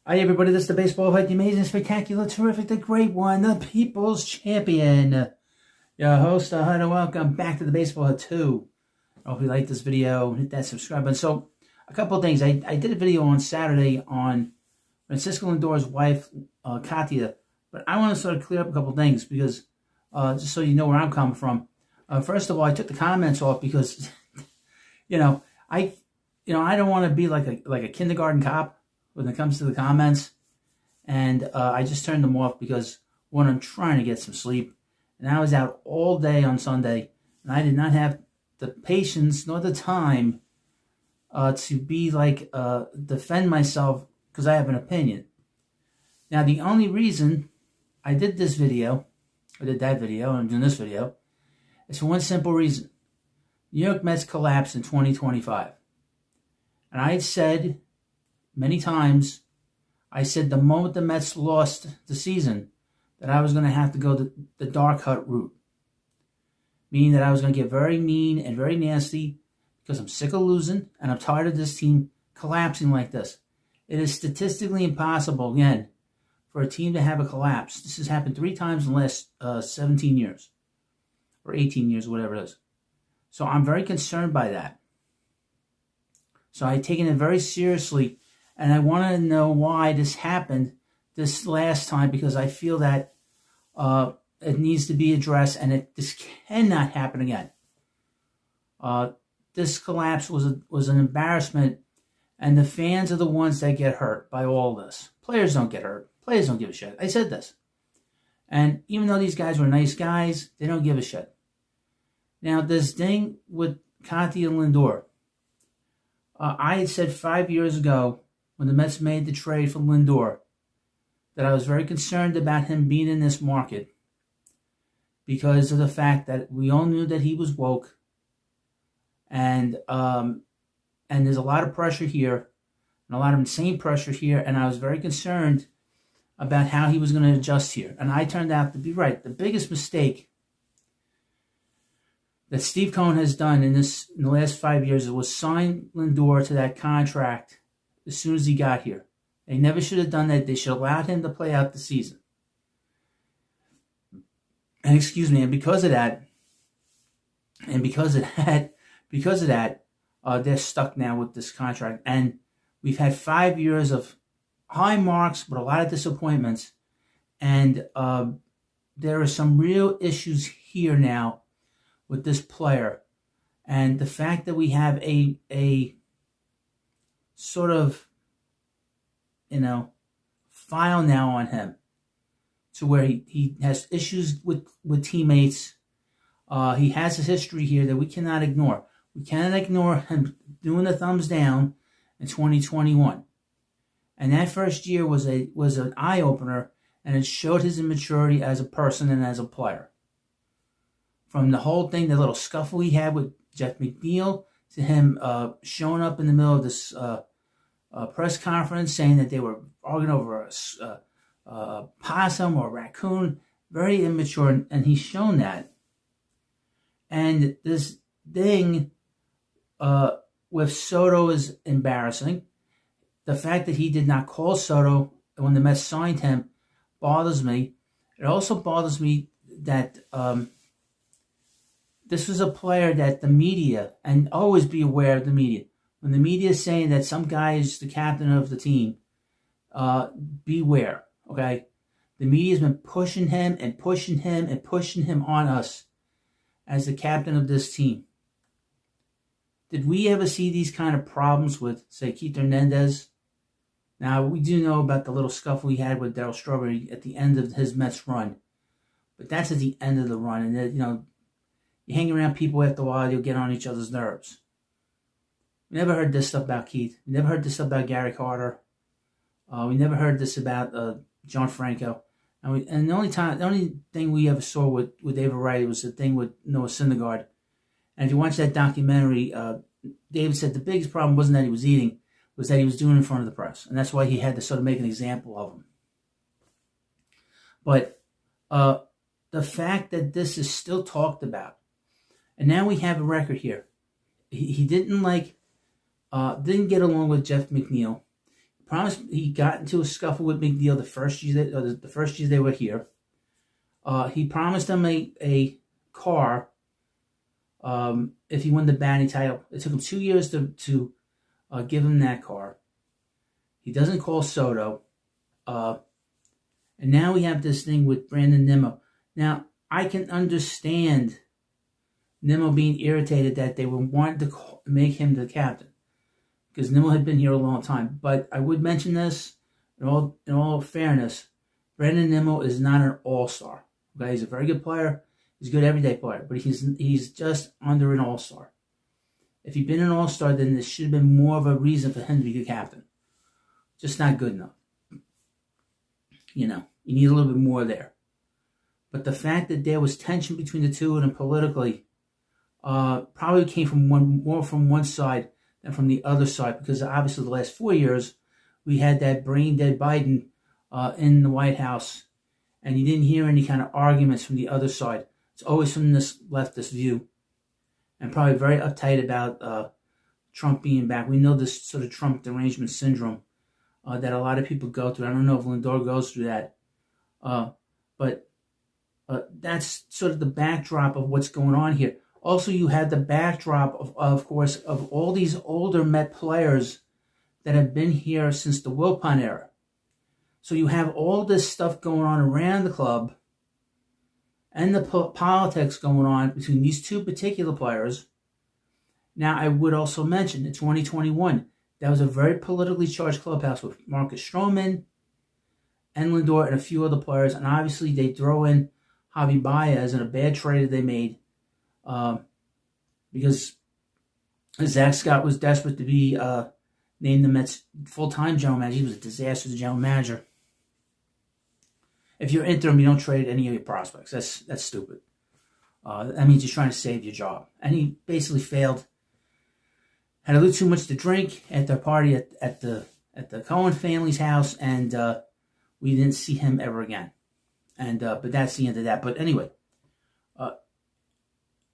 Hi everybody, this is the Baseball Fight, the amazing, spectacular, terrific, the great one, the People's Champion. Your host, and welcome back to the Baseball Hut 2. I hope you like this video, hit that subscribe button. So, a couple of things. I did a video on Saturday on Francisco Lindor's wife, Katia, but I want to sort of clear up a couple of things because, just so you know where I'm coming from. First of all, I took the comments off because, I don't want to be like a kindergarten cop when it comes to the comments, and I just turned them off because, one, I'm trying to get some sleep, and I was out all day on Sunday, and I did not have the patience nor the time to be defend myself because I have an opinion. Now, the only reason I did that video, and I'm doing this video, is for one simple reason. New York Mets collapsed in 2025. And I had said many times, I said the moment the Mets lost the season, that I was going to have to go the dark hut route. Meaning that I was going to get very mean and very nasty because I'm sick of losing and I'm tired of this team collapsing like this. It is statistically impossible, again, for a team to have a collapse. This has happened 3 times in the last 17 years. Or 18 years, whatever it is. So I'm very concerned by that. So I've taken it very seriously. And I want to know why this happened this last time, because I feel that it needs to be addressed, and this cannot happen again. This collapse was an embarrassment, and the fans are the ones that get hurt by all this. Players don't get hurt. Players don't give a shit. I said this. And even though these guys were nice guys, they don't give a shit. Now, this thing with Conti and Lindor, I had said 5 years ago, when the Mets made the trade for Lindor, that I was very concerned about him being in this market because of the fact that we all knew that he was woke, and there's a lot of pressure here, and a lot of insane pressure here, and I was very concerned about how he was going to adjust here, and I turned out to be right. The biggest mistake that Steve Cohen has done in the last 5 years was sign Lindor to that contract as soon as he got here. They never should have done that. They should have allowed him to play out the season. And because of that, they're stuck now with this contract. And we've had 5 years of high marks, but a lot of disappointments. And there are some real issues here now with this player. And the fact that we have a sort of, file now on him to where he has issues with teammates. He has a history here that we cannot ignore. We cannot ignore him doing the thumbs down in 2021. And that first year was an eye-opener, and it showed his immaturity as a person and as a player. From the whole thing, the little scuffle he had with Jeff McNeil, to him showing up in the middle of this press conference saying that they were arguing over a possum or a raccoon. Very immature, and he's shown that. And this thing with Soto is embarrassing. The fact that he did not call Soto when the Mets signed him bothers me. It also bothers me that this was a player that the media, and always be aware of the media, when the media is saying that some guy is the captain of the team, beware, okay? The media's been pushing him and pushing him and pushing him on us as the captain of this team. Did we ever see these kind of problems with, say, Keith Hernandez? Now, we do know about the little scuffle he had with Darryl Strawberry at the end of his Mets run. But that's at the end of the run. And, you hang around people after a while, you'll get on each other's nerves. We never heard this stuff about Keith. We never heard this stuff about Gary Carter. We never heard this about John Franco. And the only thing we ever saw with David Wright was the thing with Noah Syndergaard. And if you watch that documentary, David said the biggest problem wasn't that he was eating, was that he was doing it in front of the press. And that's why he had to sort of make an example of him. But the fact that this is still talked about, and now we have a record here. He didn't didn't get along with Jeff McNeil. Promised he got into a scuffle with McNeil the first year they were here. He promised him a car if he won the batting title. It took him 2 years to give him that car. He doesn't call Soto. And now we have this thing with Brandon Nimmo. Now, I can understand Nimmo being irritated that they were wanting to make him the captain, because Nimmo had been here a long time. But I would mention this, in all fairness, Brandon Nimmo is not an all-star. Okay, he's a very good player. He's a good everyday player, but he's just under an all-star. If he'd been an all-star, then there should have been more of a reason for him to be the captain. Just not good enough. You need a little bit more there. But the fact that there was tension between the two of them politically probably came from more from one side than from the other side, because obviously the last 4 years we had that brain-dead Biden in the White House, and you didn't hear any kind of arguments from the other side. It's always from this leftist view, and probably very uptight about Trump being back. We know this sort of Trump derangement syndrome that a lot of people go through. I don't know if Lindor goes through that, but that's sort of the backdrop of what's going on here. Also, you had the backdrop of course, of all these older Met players that have been here since the Wilpon era. So you have all this stuff going on around the club, and the politics going on between these two particular players. Now, I would also mention in 2021, that was a very politically charged clubhouse with Marcus Stroman and Lindor and a few other players. And obviously, they throw in Javi Baez in a bad trade that they made because Zach Scott was desperate to be named the Mets full-time general manager. He was a disaster as a general manager. If you're interim, you don't trade any of your prospects. That's stupid. That means you're trying to save your job. And he basically failed. Had a little too much to drink at their party at the Cohen family's house, and we didn't see him ever again. And but that's the end of that. But anyway,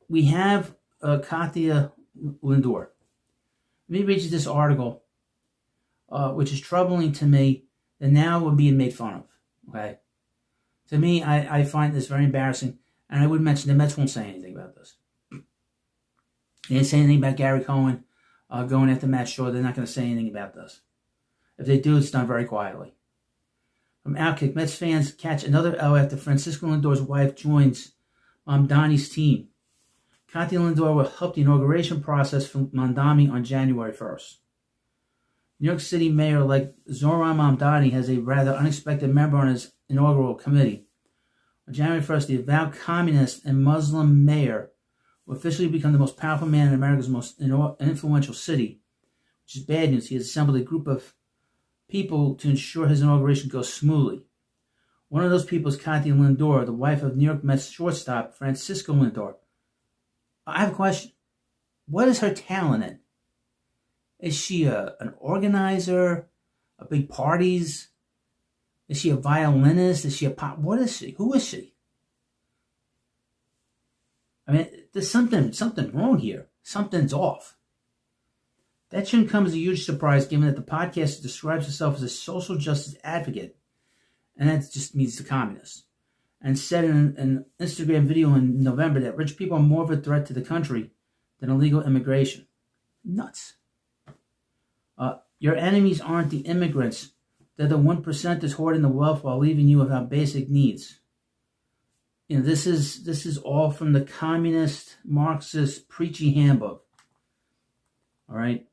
we have Katia Lindor. Let me read you this article, which is troubling to me, that now we're being made fun of. Okay. To me, I find this very embarrassing, and I would mention the Mets won't say anything about this. They didn't say anything about Gary Cohen going after Matt Shaw. They're not going to say anything about this. If they do, it's done very quietly. From Outkick, Mets fans catch another L after Francisco Lindor's wife joins Mamdani's team. Katia Lindor will help the inauguration process for Mamdani on January 1st. New York City Mayor-elect Zohran Mamdani has a rather unexpected member on his inaugural committee. On January 1st, the avowed communist and Muslim mayor will officially become the most powerful man in America's most influential city, which is bad news. He has assembled a group of people to ensure his inauguration goes smoothly. One of those people is Katia Lindor, the wife of New York Mets shortstop Francisco Lindor. I have a question. What is her talent in? Is she an organizer? A big parties? Is she a violinist? Is she a pop? What is she? Who is she? I mean, there's something wrong here. Something's off. That shouldn't come as a huge surprise, given that the podcast describes herself as a social justice advocate, and that just means the communist. And said in an Instagram video in November that rich people are more of a threat to the country than illegal immigration. Nuts. Your enemies aren't the immigrants. They're the 1%ers hoarding the wealth while leaving you without basic needs. You know, this is all from the communist, Marxist, preachy handbook. All right.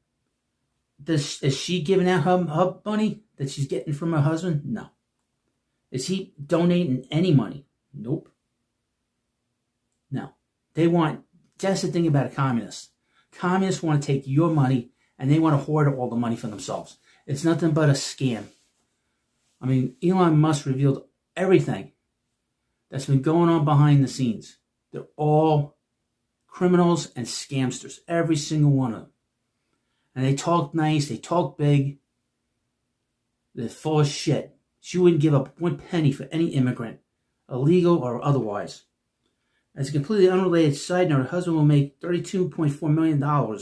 Is she giving out her money that she's getting from her husband? No. Is he donating any money? Nope. No. That's the thing about a communist. Communists want to take your money and they want to hoard all the money for themselves. It's nothing but a scam. I mean, Elon Musk revealed everything that's been going on behind the scenes. They're all criminals and scamsters, every single one of them. And they talk nice, they talk big. They're full of shit. She wouldn't give up one penny for any immigrant, illegal or otherwise. As a completely unrelated side note, her husband will make $32.4 million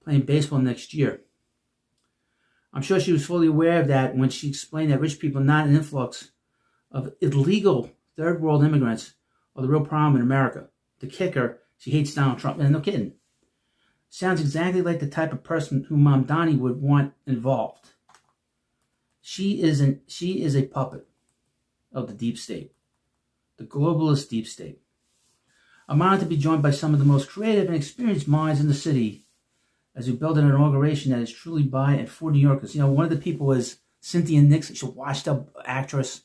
playing baseball next year. I'm sure she was fully aware of that when she explained that rich people, not an influx of illegal third world immigrants, are the real problem in America. The kicker, she hates Donald Trump. And no kidding. Sounds exactly like the type of person who Mom Donnie would want involved. She is a puppet of the deep state, the globalist deep state. I'm honored to be joined by some of the most creative and experienced minds in the city as we build an inauguration that is truly by and for New Yorkers. You know, one of the people is Cynthia Nixon, she's a washed-up actress.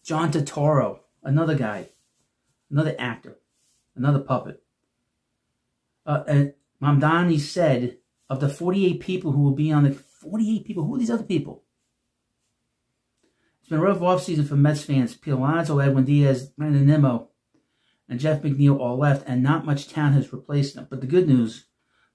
John Turturro, another guy, another actor, another puppet. And Mamdani said, of the 48 people who will be on the 48 people, who are these other people? It's been a rough offseason for Mets fans. Pete Alonso, Edwin Diaz, Brandon Nimmo, and Jeff McNeil all left, and not much talent has replaced them. But the good news,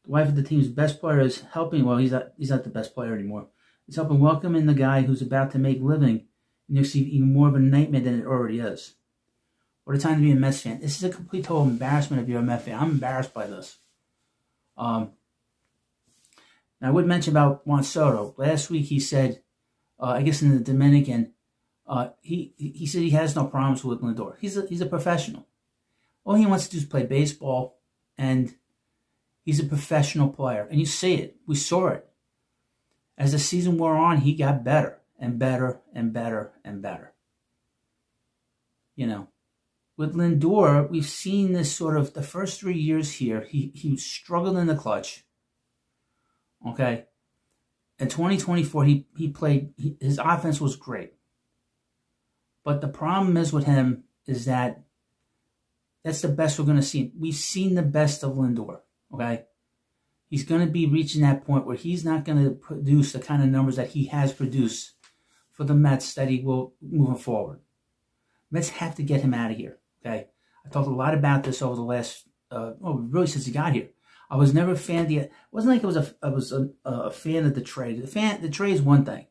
the wife of the team's best player is helping. Well, he's not the best player anymore. He's helping welcome in the guy who's about to make living in New York City even more of a nightmare than it already is. What a time to be a Mets fan. This is a complete total embarrassment if you're a Mets fan. I'm embarrassed by this. Now, I would mention about Juan Soto. Last week he said, I guess in the Dominican, he said he has no problems with Lindor. He's a professional. All he wants to do is play baseball, and he's a professional player. And you see it. We saw it. As the season wore on, he got better and better and better and better. You know, with Lindor, we've seen this sort of the first 3 years here. He struggled in the clutch. Okay. In 2024, he played, his offense was great. But the problem is with him is that that's the best we're going to see. We've seen the best of Lindor, okay? He's going to be reaching that point where he's not going to produce the kind of numbers that he has produced for the Mets that he will moving forward. Mets have to get him out of here, okay? I talked a lot about this over the last, really since he got here. I was never a fan of it wasn't like I was a fan of the trade. The trade is one thing.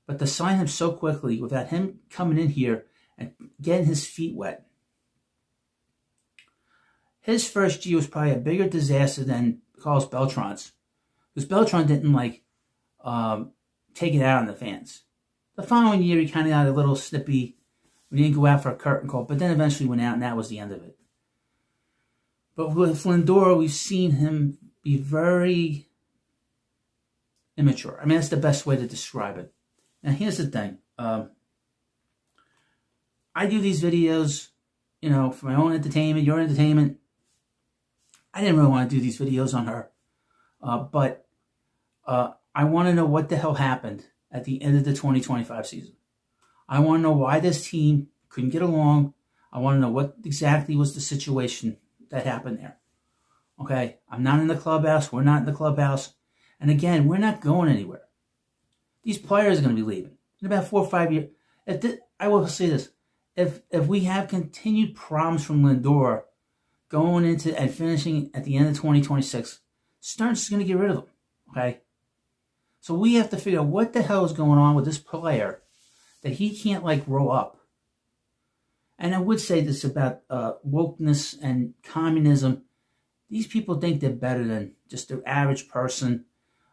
But to sign him so quickly without him coming in here and getting his feet wet. His first year was probably a bigger disaster than Carlos Beltran's. Because Beltran didn't take it out on the fans. The following year he kind of got a little snippy when he didn't go out for a curtain call, but then eventually went out and that was the end of it. But with Lindor, we've seen him be very immature. I mean, that's the best way to describe it. Now, here's the thing. I do these videos, for my own entertainment, your entertainment. I didn't really want to do these videos on her. But I want to know what the hell happened at the end of the 2025 season. I want to know why this team couldn't get along. I want to know what exactly was the situation that happened there. Okay? I'm not in the clubhouse. We're not in the clubhouse. And again, we're not going anywhere. These players are going to be leaving in about 4 or 5 years. I will say this. If we have continued problems from Lindor going into and finishing at the end of 2026, Stearns is going to get rid of him. Okay? So we have to figure out what the hell is going on with this player that he can't grow up. And I would say this about wokeness and communism. These people think they're better than just the average person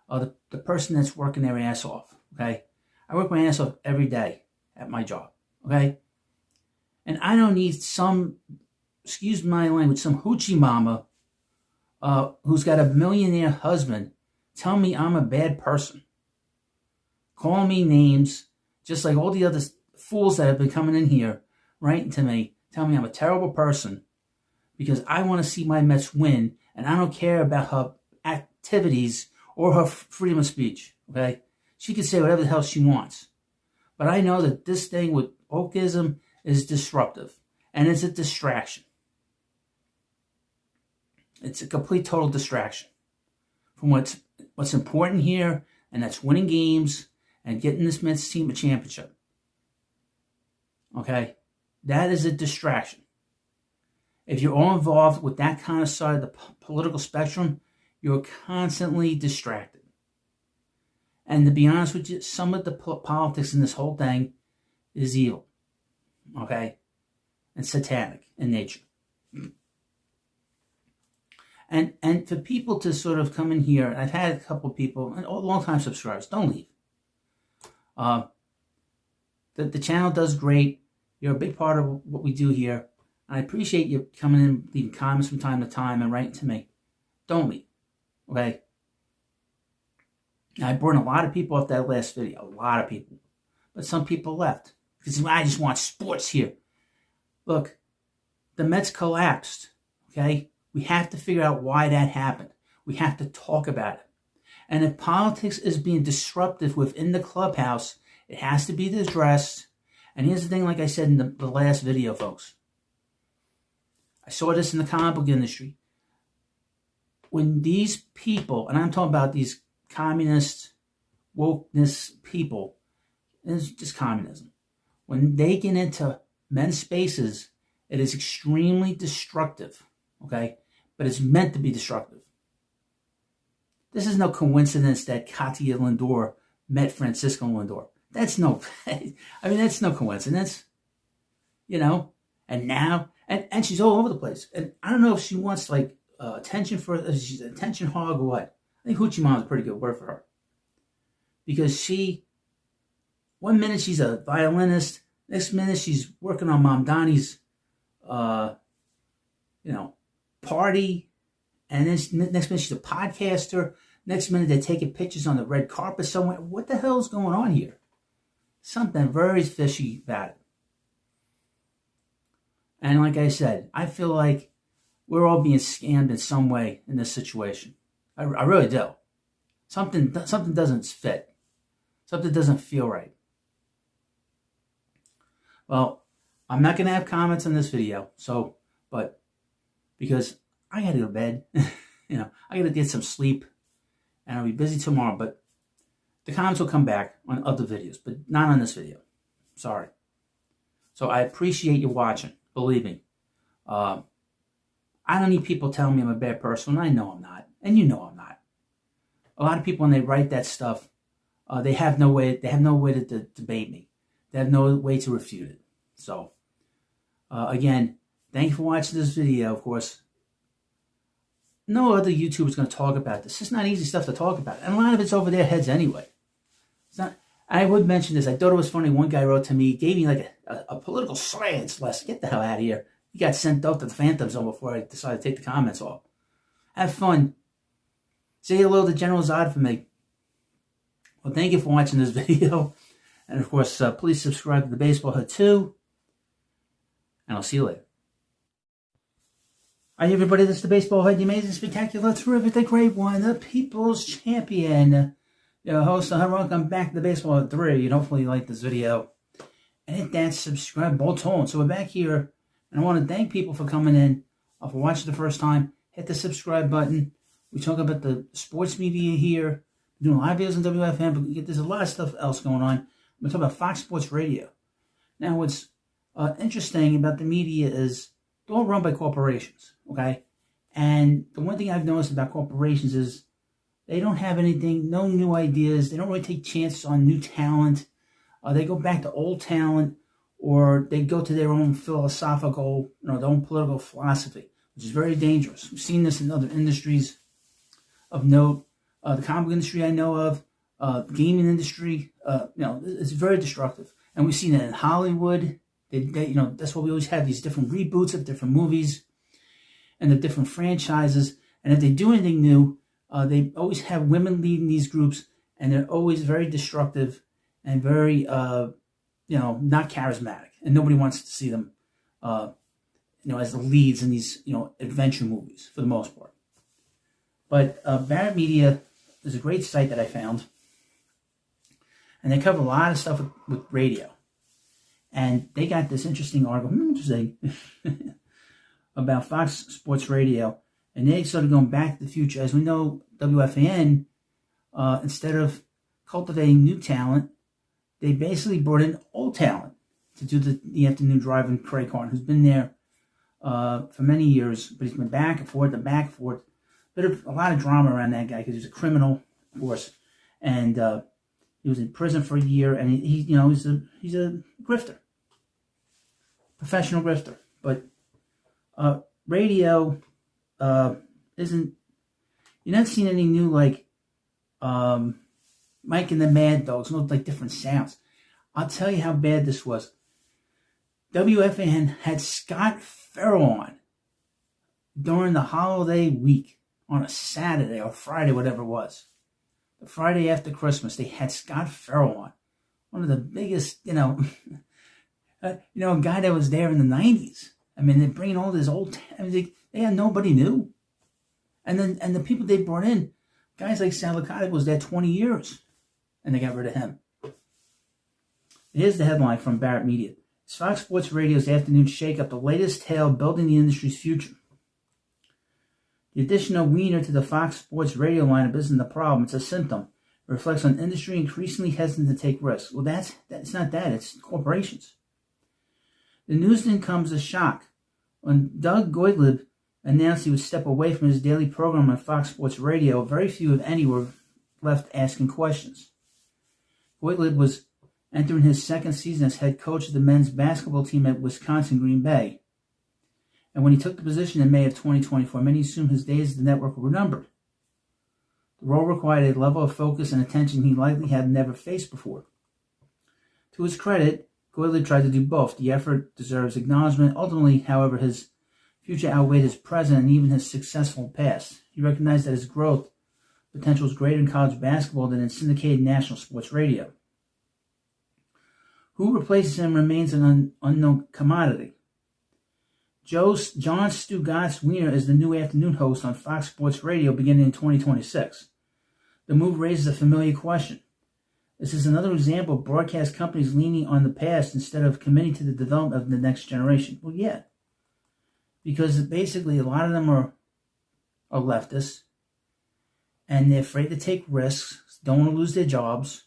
or the person that's working their ass off. Okay? I work my ass off every day at my job. Okay? And I don't need some, excuse my language, some hoochie mama who's got a millionaire husband tell me I'm a bad person. Call me names, just like all the other fools that have been coming in here, writing to me, telling me I'm a terrible person because I want to see my Mets win and I don't care about her activities or her freedom of speech. Okay? She can say whatever the hell she wants. But I know that this thing with wokeism is disruptive. And it's a distraction. It's a complete total distraction from what's important here, and that's winning games and getting this Mets team a championship. Okay? That is a distraction. If you're all involved with that kind of side of the political spectrum, you're constantly distracted. And to be honest with you, some of the politics in this whole thing is evil. Okay? And satanic in nature. And for people to sort of come in here, I've had a couple of people, and long-time subscribers, don't leave. The channel does great. You're a big part of what we do here. I appreciate you coming in, leaving comments from time to time and writing to me. Don't leave, okay? I burned a lot of people off that last video, a lot of people. But some people left because I just want sports here. Look, the Mets collapsed, okay? We have to figure out why that happened. We have to talk about it. And if politics is being disruptive within the clubhouse, it has to be addressed. And here's the thing, like I said in the last video, folks. I saw this in the comic book industry. When these people, and I'm talking about these communist, wokeness people, it's just communism. When they get into men's spaces, it is extremely destructive, okay? But it's meant to be destructive. This is no coincidence that Katia Lindor met Francisco Lindor. That's no, that's no coincidence, And now, and she's all over the place. And I don't know if she wants attention she's an attention hog or what. I think Hoochie Mom is a pretty good word for her. Because one minute she's a violinist, next minute she's working on Mom Donnie's, party, and then next minute she's a podcaster. Next minute they're taking pictures on the red carpet somewhere. What the hell is going on here? Something very fishy about it. And like I said, I feel like we're all being scammed in some way in this situation. I really do. Something doesn't fit. Something doesn't feel right. Well, I'm not going to have comments on this video. But because I got to go to bed, I got to get some sleep, and I'll be busy tomorrow. But the comments will come back on other videos, but not on this video. Sorry. So I appreciate you watching. Believe me. I don't need people telling me I'm a bad person. I know I'm not, and you know I'm not. A lot of people, when they write that stuff, they have no way to debate me. They have no way to refute it. So, again, thank you for watching this video. Of course, no other YouTuber is going to talk about this. It's not easy stuff to talk about, and a lot of it's over their heads anyway. It's not. I would mention this. I thought it was funny. One guy wrote to me, gave me like a political science lesson. Get the hell out of here. He got sent out to the Phantom Zone before I decided to take the comments off. Have fun. Say hello to General Zod for me. Well, thank you for watching this video. And of course, please subscribe to the Baseball Hut too. And I'll see you later. Hi everybody, this is the Baseball Hut, the amazing, spectacular, terrific, the great one, the people's champion. Your host, welcome back to the Baseball Hut 3. And hopefully you like this video. And hit that subscribe button. So we're back here. And I want to thank people for coming in, for watching the first time. Hit the subscribe button. We talk about the sports media here. We're doing live videos on WFAN, but there's a lot of stuff else going on. We're talking about Fox Sports Radio. Now, what's interesting about the media is they're all run by corporations, okay? And the one thing I've noticed about corporations is they don't have anything, no new ideas. They don't really take chances on new talent. They go back to old talent, or they go to their own philosophical, their own political philosophy, which is very dangerous. We've seen this in other industries of note. The comic industry I know of, the gaming industry, it's very destructive. And we've seen it in Hollywood. That's why we always have these different reboots of different movies and the different franchises. And if they do anything new, they always have women leading these groups, and they're always very destructive and very, not charismatic. And nobody wants to see them, as the leads in these, adventure movies for the most part. But Barrett Media is a great site that I found. And they cover a lot of stuff with radio. And they got this interesting article, about Fox Sports Radio. And they started going back to the future. As we know, WFAN, instead of cultivating new talent, they basically brought in old talent to do the afternoon drive with Craig Carton, who's been there for many years. But he's been back and forth and back and forth. A lot of drama around that guy because he's a criminal, of course. And he was in prison for a year, and he's a grifter, professional grifter. But radio isn't. You're not seeing any new Mike and the Mad Dogs, looked like different sounds. I'll tell you how bad this was. WFAN had Scott Farrell on during the holiday week on a Saturday or Friday, whatever it was. The Friday after Christmas, they had Scott Farrell on. One of the biggest, a guy that was there in the 90s. I mean, they're bringing all this old, they had nobody new. And the people they brought in, guys like Salicati was there 20 years, and they got rid of him. Here's the headline from Barrett Media. It's Fox Sports Radio's afternoon shakeup, the latest tale building the industry's future. The addition of Wiener to the Fox Sports Radio lineup isn't the problem, it's a symptom. It reflects on industry increasingly hesitant to take risks. Well, that's not that, it's corporations. The news then comes as a shock. When Doug Gottlieb announced he would step away from his daily program on Fox Sports Radio, very few, if any, were left asking questions. Gottlieb was entering his second season as head coach of the men's basketball team at Wisconsin Green Bay. And when he took the position in May of 2024, many assumed his days at the network were numbered. The role required a level of focus and attention he likely had never faced before. To his credit, Gottlieb tried to do both. The effort deserves acknowledgement. Ultimately, however, his future outweighed his present and even his successful past. He recognized that his growth potential is greater in college basketball than in syndicated national sports radio. Who replaces him remains an unknown commodity. John Stugotz Wiener is the new afternoon host on Fox Sports Radio beginning in 2026. The move raises a familiar question. This is another example of broadcast companies leaning on the past instead of committing to the development of the next generation. Well, yeah. Because basically a lot of them are leftists, and they're afraid to take risks, don't want to lose their jobs,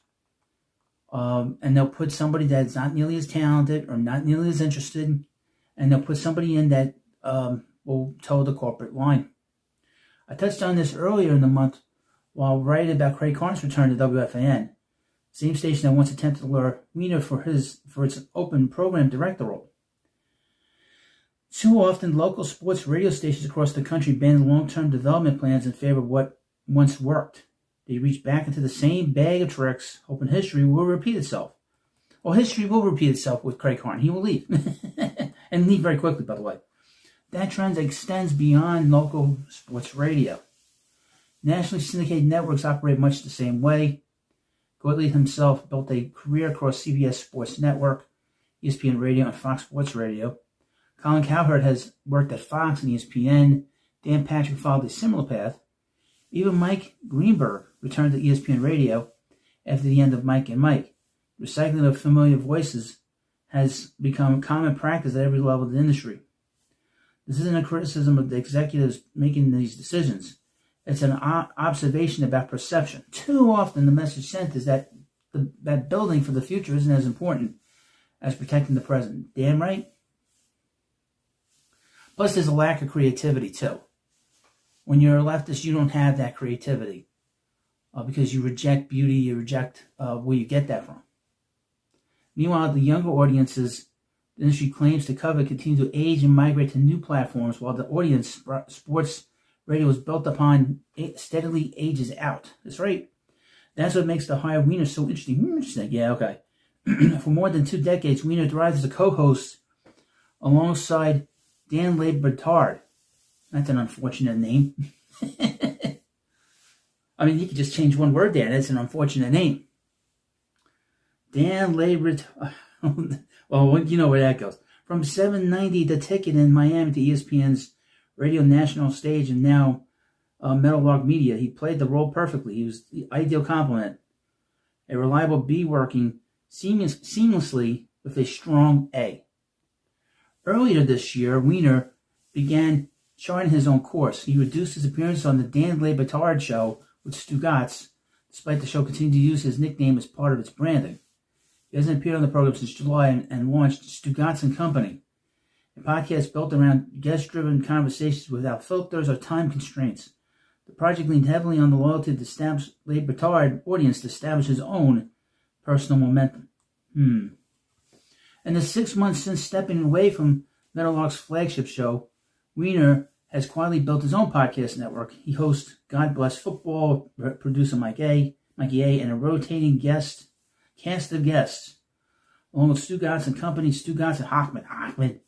and they'll put somebody that's not nearly as talented or not nearly as interested, and they'll put somebody in that will toe the corporate line. I touched on this earlier in the month while writing about Craig Carton's return to WFAN, same station that once attempted to lure Wiener for its open program director role. Too often, local sports radio stations across the country abandon long-term development plans in favor of what once worked. They reach back into the same bag of tricks, hoping history will repeat itself. Well, history will repeat itself with Craig Carton. He will leave. And leave very quickly, by the way. That trend extends beyond local sports radio. Nationally syndicated networks operate much the same way. Gottlieb himself built a career across CBS Sports Network, ESPN Radio, and Fox Sports Radio. Colin Cowherd has worked at Fox and ESPN. Dan Patrick followed a similar path. Even Mike Greenberg returned to ESPN Radio after the end of Mike and Mike. Recycling of familiar voices has become common practice at every level of the industry. This isn't a criticism of the executives making these decisions. It's an observation about perception. Too often the message sent is that that building for the future isn't as important as protecting the present. Damn right. Plus, there's a lack of creativity, too. When you're a leftist, you don't have that creativity because you reject beauty, you reject where you get that from. Meanwhile, the younger audiences the industry claims to cover continue to age and migrate to new platforms while the audience sports radio is built upon steadily ages out. That's right. That's what makes the hire Wiener so interesting. Interesting. Yeah, okay. For more than 2 decades, Wiener thrived as a co-host alongside Dan Le Batard. That's an unfortunate name. I mean, you could just change one word there. That's an unfortunate name. Dan Le Batard. Well, you know where that goes. From 790 The Ticket in Miami to ESPN's Radio National Stage and now Meadowlark Media, he played the role perfectly. He was the ideal complement. A reliable B working seamlessly with a strong A. Earlier this year, Wiener began charting his own course. He reduced his appearance on the Dan Le Batard show with Stugotz, despite the show continuing to use his nickname as part of its branding. He hasn't appeared on the program since July and launched Stugotz & Company, a podcast built around guest-driven conversations without filters or time constraints. The project leaned heavily on the loyalty of the established Le Batard audience to establish his own personal momentum. In the 6 months since stepping away from Meadowlark's flagship show, Wiener has quietly built his own podcast network. He hosts God Bless Football, producer Mike A., Mikey A, and a rotating cast of guests, along with Stugatz and Company, Stugatz and Hochman,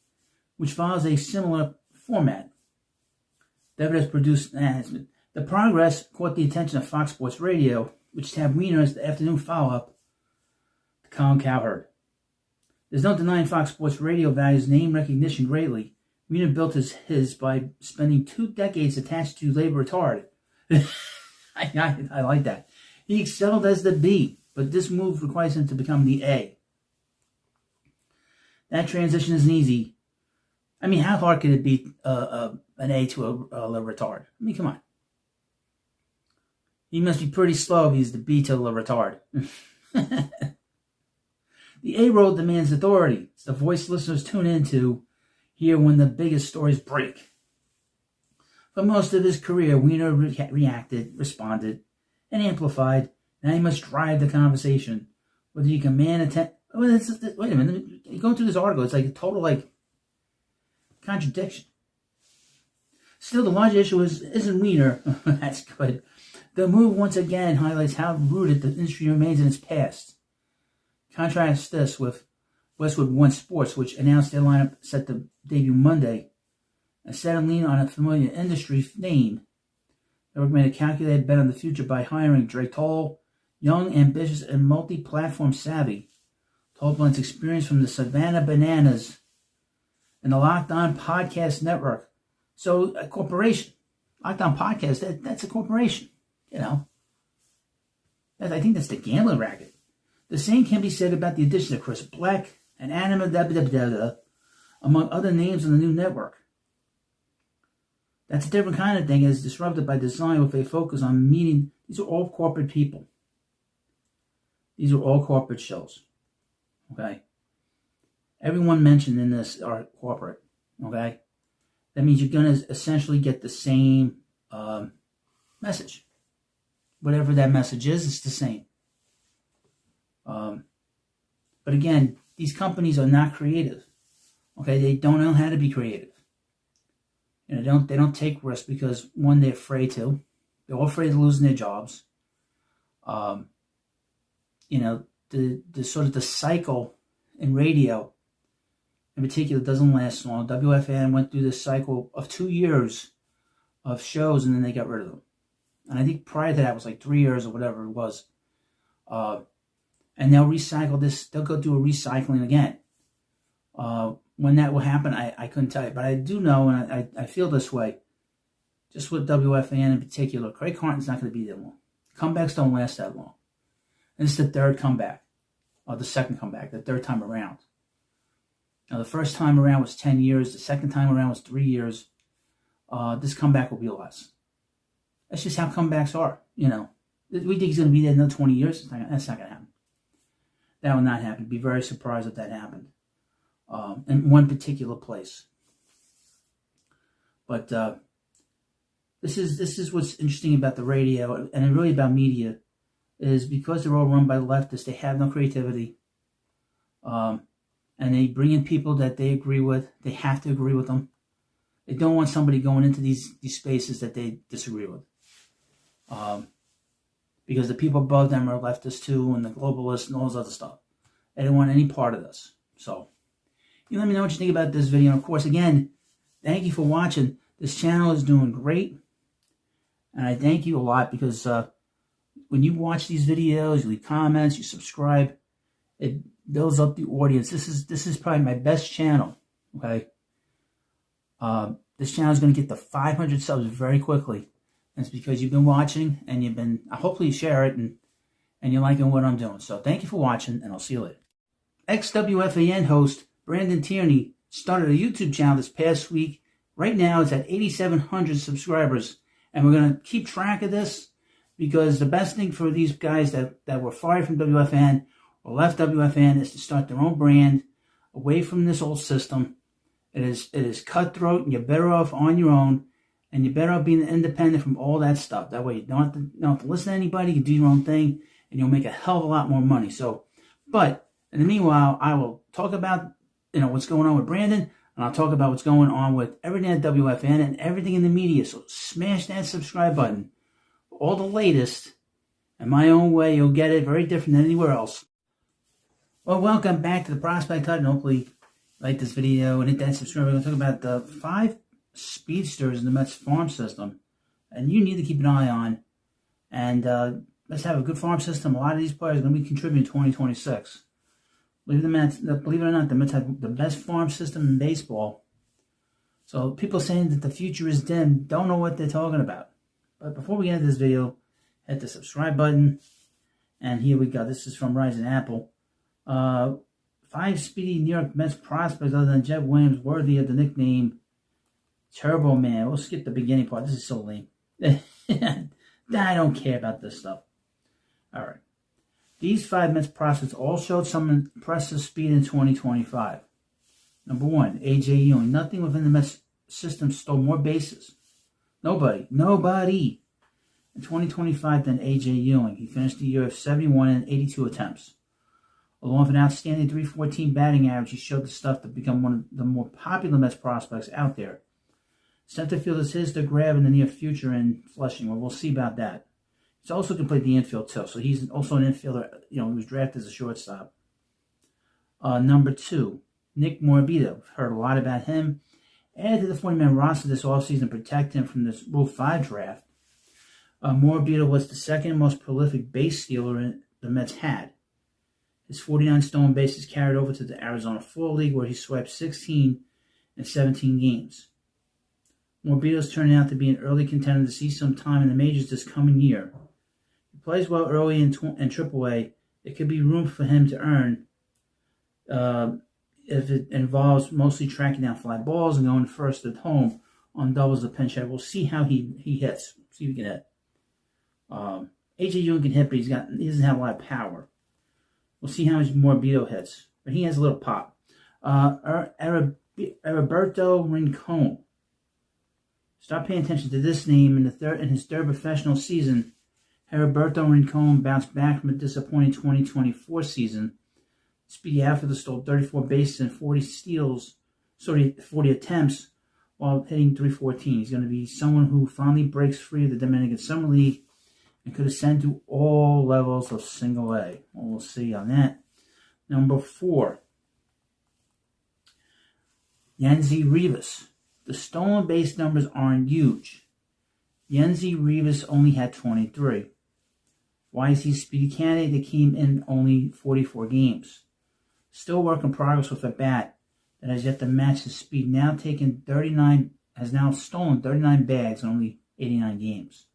which follows a similar format. David has produced The Progress caught the attention of Fox Sports Radio, which tabbed Wiener as the afternoon follow-up to Colin Cowherd. There's no denying Fox Sports Radio values name recognition greatly. Wiener built his by spending 2 decades attached to labor retard. I like that. He excelled as the B, but this move requires him to become the A. That transition isn't easy. I mean, how hard could it be an A to a labor retard? I mean, come on. He must be pretty slow if he's the B to the retard. The A role demands authority. It's the voice listeners tune in to hear when the biggest stories break. For most of his career, Wiener reacted, responded, and amplified. Now he must drive the conversation. Whether you command attention... Wait a minute. Going through this article, it's like a total, contradiction. Still, the larger issue isn't Wiener. That's good. The move once again highlights how rooted the industry remains in its past. Contrast this with Westwood One Sports, which announced their lineup set to debut Monday. Instead of leaning on a familiar industry name, they recommend a calculated bet on the future by hiring Drake Toll, young, ambitious, and multi-platform savvy. Toll blends experience from the Savannah Bananas and the Locked On Podcast Network. So, a corporation. Locked On Podcast, that's a corporation. You know. I think that's the gambling racket. The same can be said about the addition of Chris Black and Anima among other names on the new network. That's a different kind of thing, and is disrupted by design with a focus on meeting. These are all corporate people. These are all corporate shows. Okay? Everyone mentioned in this are corporate. Okay? That means you're going to essentially get the same message. Whatever that message is, it's the same. But again, these companies are not creative. Okay? They don't know how to be creative. You know, they don't take risks because, one, they're afraid to. They're all afraid of losing their jobs. You know, the sort of the cycle in radio, in particular, doesn't last long. WFAN went through this cycle of 2 years of shows, and then they got rid of them. And I think prior to that was like 3 years or whatever it was. And they'll recycle this. They'll go through a recycling again. When that will happen, I couldn't tell you. But I do know, and I feel this way, just with WFAN in particular, Craig Carton's not going to be there long. Comebacks don't last that long. And it's the third comeback, or the second comeback, the third time around. Now, the first time around was 10 years. The second time around was 3 years. This comeback will be less. That's just how comebacks are, you know. We think he's going to be there another 20 years. That's not going to happen. That will not happen. Be very surprised if that happened. In one particular place. But this is what's interesting about the radio, and really about media, is because they're all run by leftists, they have no creativity. And they bring in people that they agree with. They have to agree with them. They don't want somebody going into these spaces that they disagree with. Because the people above them are leftists too, and the globalists and all this other stuff. They don't want any part of this. So, you let me know what you think about this video. And of course, again, thank you for watching. This channel is doing great. And I thank you a lot because when you watch these videos, you leave comments, you subscribe, it builds up the audience. This is probably my best channel. Okay. This channel is going to get to 500 subs very quickly. And it's because you've been watching and you've been, hopefully you share it and you're liking what I'm doing. So thank you for watching, and I'll see you later. Ex-WFAN host Brandon Tierney started a YouTube channel this past week. Right now it's at 8,700 subscribers. And we're going to keep track of this because the best thing for these guys that were fired from WFAN or left WFAN is to start their own brand away from this old system. It is cutthroat, and you're better off on your own. And you're better off being independent from all that stuff. That way you don't have to listen to anybody. You can do your own thing, and you'll make a hell of a lot more money. So, but in the meanwhile, I will talk about what's going on with Brandon, and I'll talk about what's going on with everything at WFN and everything in the media. So smash that subscribe button for all the latest And my own way, you'll get it very different than anywhere else. Well, welcome back to the Prospect Hut, and hopefully you like this video and hit that subscribe. We're going to talk about the 5 speedsters in the Mets farm system, and you need to keep an eye on. And let's have a good farm system. A lot of these players are going to be contributing in 2026. Believe it or not, the Mets have the best farm system in baseball. So people saying that the future is dim don't know what they're talking about. But before we get into this video, hit the subscribe button. And here we go. This is from Rising Apple. 5 speedy New York Mets prospects other than Jeff Williams worthy of the nickname Turbo Man. We'll skip the beginning part. This is so lame. I don't care about this stuff. All right. These 5 Mets prospects all showed some impressive speed in 2025. Number 1, A.J. Ewing. Nothing within the Mets system stole more bases. Nobody in 2025 than A.J. Ewing. He finished the year of 71 and 82 attempts. Along with an outstanding .314 batting average, he showed the stuff to become one of the more popular Mets prospects out there. Center field is his to grab in the near future in Flushing. Well, we'll see about that. He's also can play the infield too, so he's also an infielder. He was drafted as a shortstop. Number 2, Nick Morabito. Heard a lot about him. Added to the 40-man roster this offseason to protect him from this Rule 5 draft. Morabito was the second most prolific base stealer the Mets had. His 49 stolen bases carried over to the Arizona Fall League, where he swiped 16 in 17 games. Morabito's turning out to be an early contender to see some time in the majors this coming year. If he plays well early in AAA, there could be room for him to earn if it involves mostly tracking down fly balls and going first at home on doubles the pinch hit. We'll see how he hits. See if he can hit. A.J. Ewing can hit, but he doesn't have a lot of power. We'll see how much Morabito hits. But he has a little pop. Heriberto Rincon. Start paying attention to this name. In his third professional season, Heriberto Rincon bounced back from a disappointing 2024 season. Speedy outfielder stole 34 bases and 40 attempts while hitting .314. He's going to be someone who finally breaks free of the Dominican Summer League and could ascend to all levels of Single A. Well, we'll see on that. Number 4, Yancy Rivas. The stolen base numbers aren't huge. Yancy Rivas only had 23. Why is he a speedy candidate that came in only 44 games? Still work in progress with a bat that has yet to match his speed. Has now stolen 39 bags in only 89 games.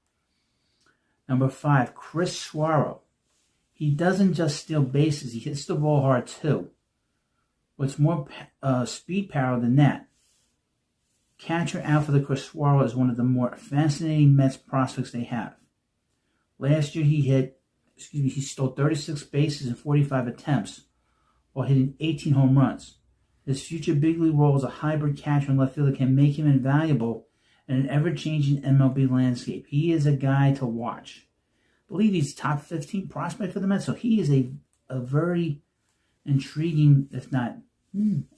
Number 5, Chris Suaro. He doesn't just steal bases, he hits the ball hard too. What's more speed power than that? Catcher outfielder Chris Suaro is one of the more fascinating Mets prospects they have. Last year he stole 36 bases in 45 attempts while hitting 18 home runs. His future big league role as a hybrid catcher and left fielder can make him invaluable in an ever-changing MLB landscape. He is a guy to watch. I believe he's top 15 prospect for the Mets, so he is a very intriguing, if not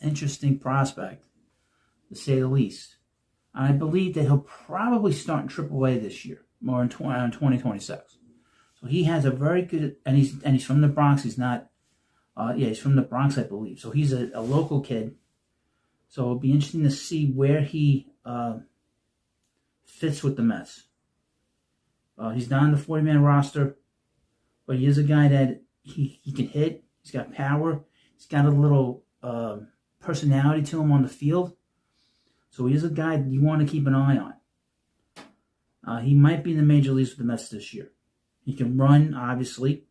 interesting prospect, to say the least. I believe that he'll probably start in AAA this year, more in 2026. So he has a very good, and he's from the Bronx. He's not, he's from the Bronx, I believe. So he's a local kid. So it'll be interesting to see where he fits with the Mets. He's not on the 40-man roster, but he is a guy that he can hit. He's got power. He's got a little personality to him on the field. So he is a guy that you want to keep an eye on. He might be in the major leagues with the Mets this year. He can run, obviously.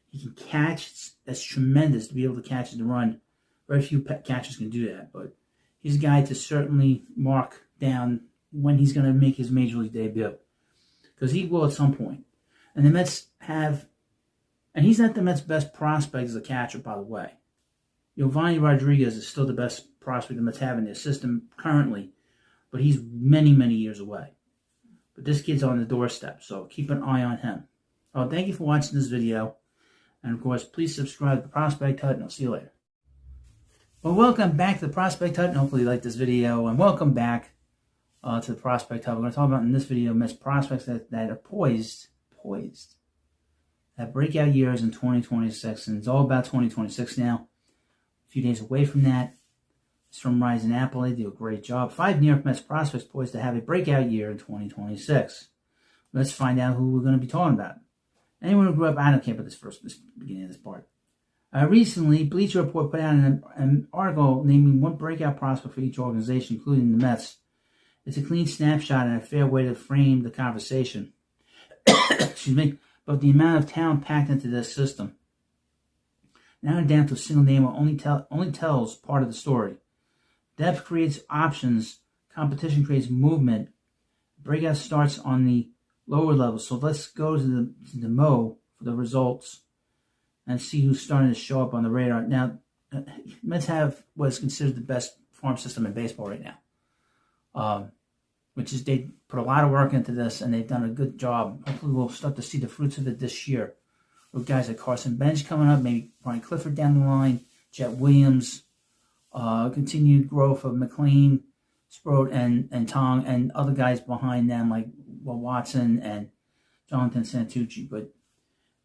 He can catch. That's tremendous to be able to catch and to run. Very few catchers can do that, but he's a guy to certainly mark down when he's going to make his major league debut, because he will at some point. And the Mets have, and he's not the Mets' best prospect as a catcher, by the way. Giovanni Rodriguez is still the best prospect the Mets have in their system currently, but he's many, many years away. But this kid's on the doorstep, so keep an eye on him. Oh, thank you for watching this video. And, of course, please subscribe to the Prospect Hut, and I'll see you later. Well, welcome back to the Prospect Hut, and hopefully you like this video. And welcome back to the Prospect Hut. We're going to talk about in this video Mets prospects that are poised have breakout years in 2026, and it's all about 2026 now. A few days away from that. It's from Rising Apple. They do a great job. 5 New York Mets prospects poised to have a breakout year in 2026. Let's find out who we're going to be talking about. Anyone who grew up, I don't care about this beginning of this part. Recently, Bleacher Report put out an article naming one breakout prospect for each organization, including the Mets. It's a clean snapshot and a fair way to frame the conversation. Excuse me. But the amount of talent packed into this system. Now down to a single name only tells part of the story. Depth creates options. Competition creates movement. Breakout starts on the lower level. So let's go to the Mo for the results and see who's starting to show up on the radar. Now, Mets have what is considered the best farm system in baseball right now, which is they put a lot of work into this, and they've done a good job. Hopefully we'll start to see the fruits of it this year. With guys like Carson Bench coming up, maybe Brian Clifford down the line, Jet Williams, continued growth of McLean, Sproat, and Tong, and other guys behind them like Will Watson and Jonathan Santucci. But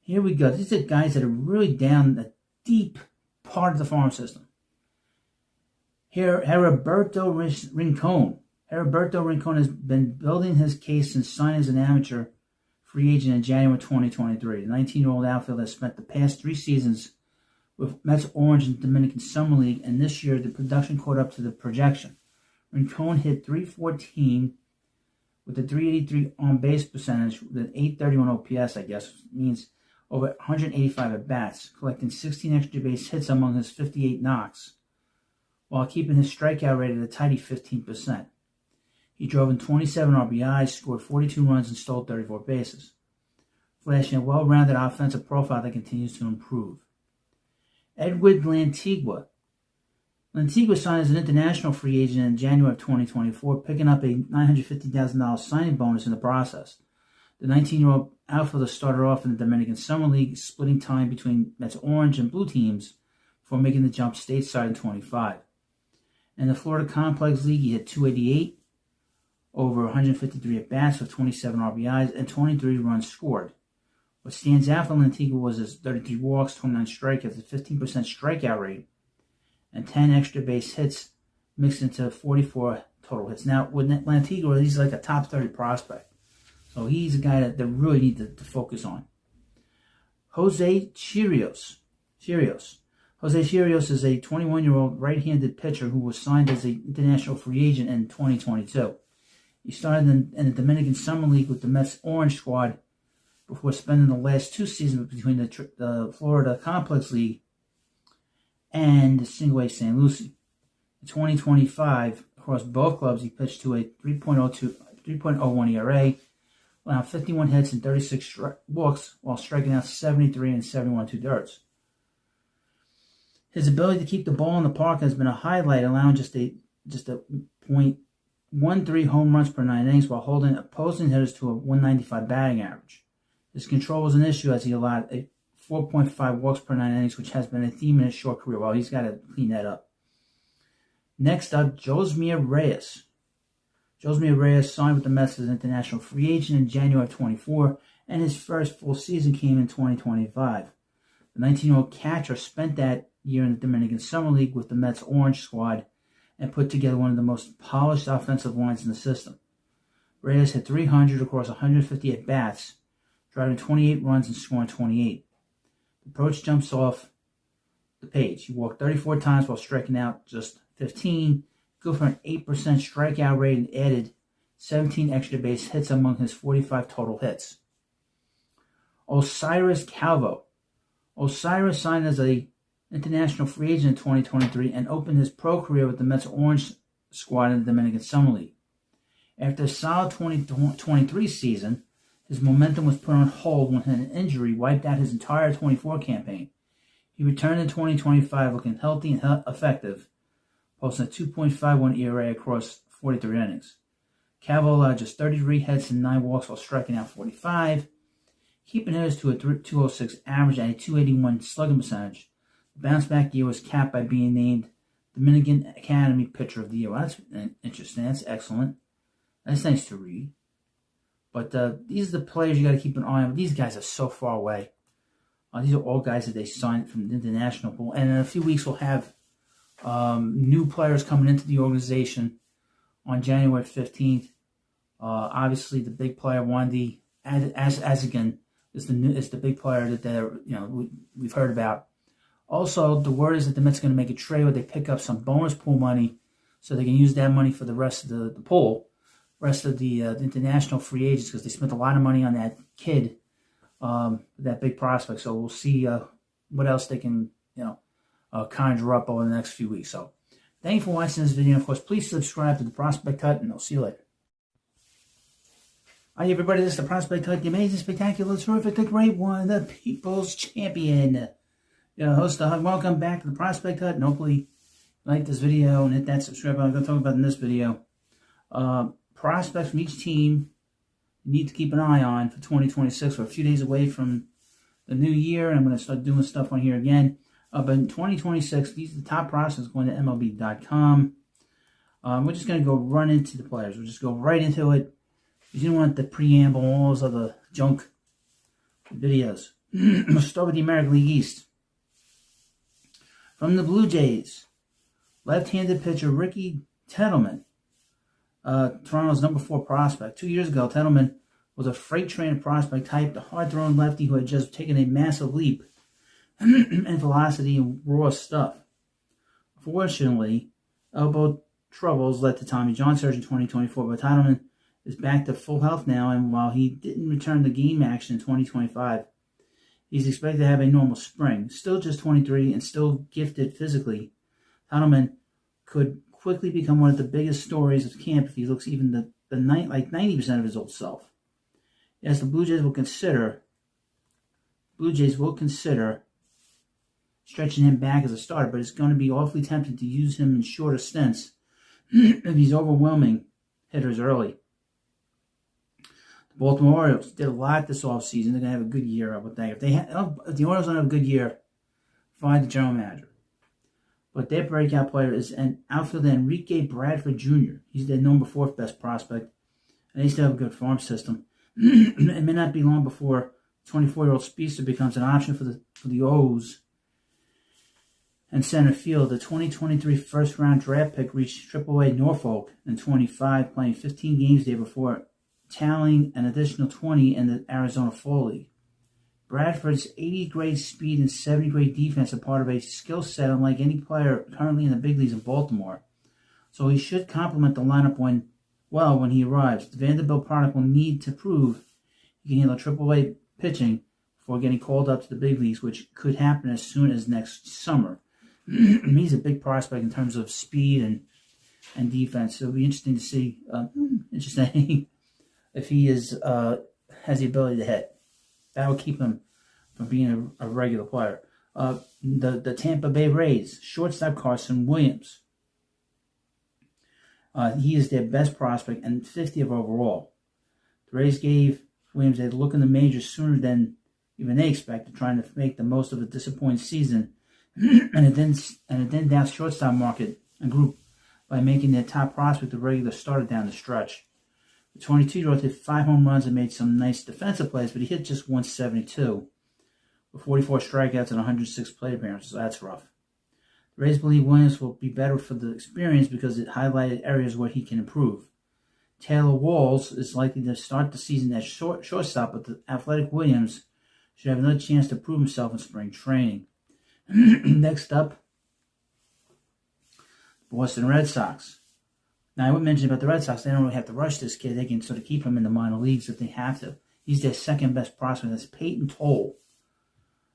here we go. These are guys that are really down the deep part of the farm system. Here, Heriberto Rincon. Heriberto Rincon has been building his case since signing as an amateur free agent in January 2023. The 19-year-old outfielder has spent the past 3 seasons with Mets Orange and Dominican Summer League, and this year the production caught up to the projection. Rincon hit .314 with a .383 on-base percentage with an .831 OPS, I guess, means over 185 at-bats, collecting 16 extra base hits among his 58 knocks, while keeping his strikeout rate at a tidy 15%. He drove in 27 RBIs, scored 42 runs, and stole 34 bases, flashing a well-rounded offensive profile that continues to improve. Edwin Lantigua. Lantigua signed as an international free agent in January of 2024, picking up a $950,000 signing bonus in the process. The 19-year-old outfielder started off in the Dominican Summer League, splitting time between Mets Orange and Blue teams before making the jump stateside in 25. In the Florida Complex League, he hit .288, over 153 at-bats with 27 RBIs and 23 runs scored. What stands out for Lantigua was his 33 walks, 29 strikeouts, a 15% strikeout rate, and 10 extra base hits mixed into 44 total hits. Now, with Lantigua, he's like a top 30 prospect. So he's a guy that they really need to focus on. Jose Chirios. Jose Chirios is a 21-year-old right-handed pitcher who was signed as an international free agent in 2022. He started in the Dominican Summer League with the Mets Orange squad before spending the last 2 seasons between the Florida Complex League and the Single A St. Lucie. In 2025, across both clubs, he pitched to a 3.01 ERA, allowed 51 hits and 36 walks while striking out 73 and 71 2/3. His ability to keep the ball in the park has been a highlight, allowing just a .13 home runs per 9 innings while holding opposing hitters to a 195 batting average. His control was an issue as he allowed a 4.5 walks per 9 innings, which has been a theme in his short career. Well, he's got to clean that up. Next up, Josmir Reyes. Josmir Reyes signed with the Mets as an international free agent in January of 24, and his first full season came in 2025. The 19-year-old catcher spent that year in the Dominican Summer League with the Mets Orange squad and put together one of the most polished offensive lines in the system. Reyes hit .300 across 150 at-bats, driving 28 runs and scoring 28. The approach jumps off the page. He walked 34 times while striking out just 15, good for an 8% strikeout rate, and added 17 extra base hits among his 45 total hits. Osiris Calvo. Osiris signed as an international free agent in 2023 and opened his pro career with the Mets Orange squad in the Dominican Summer League. After a solid 2023 season, his momentum was put on hold when an injury wiped out his entire 24 campaign. He returned in 2025 looking healthy and effective, posting a 2.51 ERA across 43 innings. Calvo allowed just 33 hits and 9 walks while striking out 45, keeping hitters to a 206 average and a 281 slugging percentage. The bounce-back year was capped by being named Dominican Academy Pitcher of the Year. Well, that's interesting. That's excellent. That's nice to read. But these are the players you got to keep an eye on. These guys are so far away. These are all guys that they signed from the international pool. And in a few weeks, we'll have new players coming into the organization on January 15th. Obviously, the big player, Wandy Azigan, is the big player that we've heard about. Also, the word is that the Mets are going to make a trade where they pick up some bonus pool money so they can use that money for the rest of the pool, rest of the international free agents, because they spent a lot of money on that kid, that big prospect. So we'll see what else they can conjure up over the next few weeks. So thank you for watching this video. And of course, please subscribe to the Prospect Hut, and I'll see you later. Hi everybody, this is the Prospect Hut, the amazing, spectacular, terrific, the great one, the people's champion. Your host, the Hut. Welcome back to the Prospect Hut, and hopefully you like this video and hit that subscribe button. I'm going to talk about in this video. Prospects from each team you need to keep an eye on for 2026. We're a few days away from the new year, and I'm going to start doing stuff on here again. But in 2026, these are the top prospects going to MLB.com. We're just going to go run into the players. We'll just go right into it. You don't want the preamble and all those other junk videos. We'll start with the American League East. From the Blue Jays, left-handed pitcher Ricky Tettleman, Toronto's number 4 prospect. 2 years ago, Tettleman was a freight train prospect type, the hard-throwing lefty who had just taken a massive leap in velocity and raw stuff. Fortunately, elbow troubles led to Tommy John surgery in 2024, but Tettleman is back to full health now, and while he didn't return to game action in 2025, he's expected to have a normal spring. Still just 23 and still gifted physically, Tettleman could quickly become one of the biggest stories of camp if he looks even like 90% of his old self. Yes, the Blue Jays will consider stretching him back as a starter, but it's going to be awfully tempting to use him in shorter stints if he's overwhelming hitters early. The Baltimore Orioles did a lot this offseason. They're going to have a good year, I would think. If the Orioles don't have a good year, find the general manager. But their breakout player is an outfielder, Enrique Bradford Jr. He's their number 4th best prospect, and they still have a good farm system. It may not be long before 24-year-old speedster becomes an option for the O's. And center field, the 2023 first-round draft pick reached AAA Norfolk in 25, playing 15 games there before tallying an additional 20 in the Arizona Fall League. Bradford's 80-grade speed and 70-grade defense are part of a skill set unlike any player currently in the big leagues in Baltimore. So he should complement the lineup when he arrives. The Vanderbilt product will need to prove he can handle AAA pitching before getting called up to the big leagues, which could happen as soon as next summer. He's a big prospect in terms of speed and defense. So it'll be interesting to see if he has the ability to hit. That will keep him from being a regular player. The Tampa Bay Rays, shortstop Carson Williams. He is their best prospect and 50th overall. The Rays gave Williams a look in the majors sooner than even they expected, trying to make the most of a disappointing season, and it then doused shortstop market and group by making their top prospect a regular starter down the stretch. The 22-year-old hit 5 home runs and made some nice defensive plays, but he hit just 172 with 44 strikeouts and 106 plate appearances. So that's rough. The Rays believe Williams will be better for the experience because it highlighted areas where he can improve. Taylor Walls is likely to start the season as shortstop, but the athletic Williams should have another chance to prove himself in spring training. Next up, Boston Red Sox. Now, I would mention about the Red Sox, they don't really have to rush this kid. They can sort of keep him in the minor leagues if they have to. He's their second best prospect. That's Peyton Toll.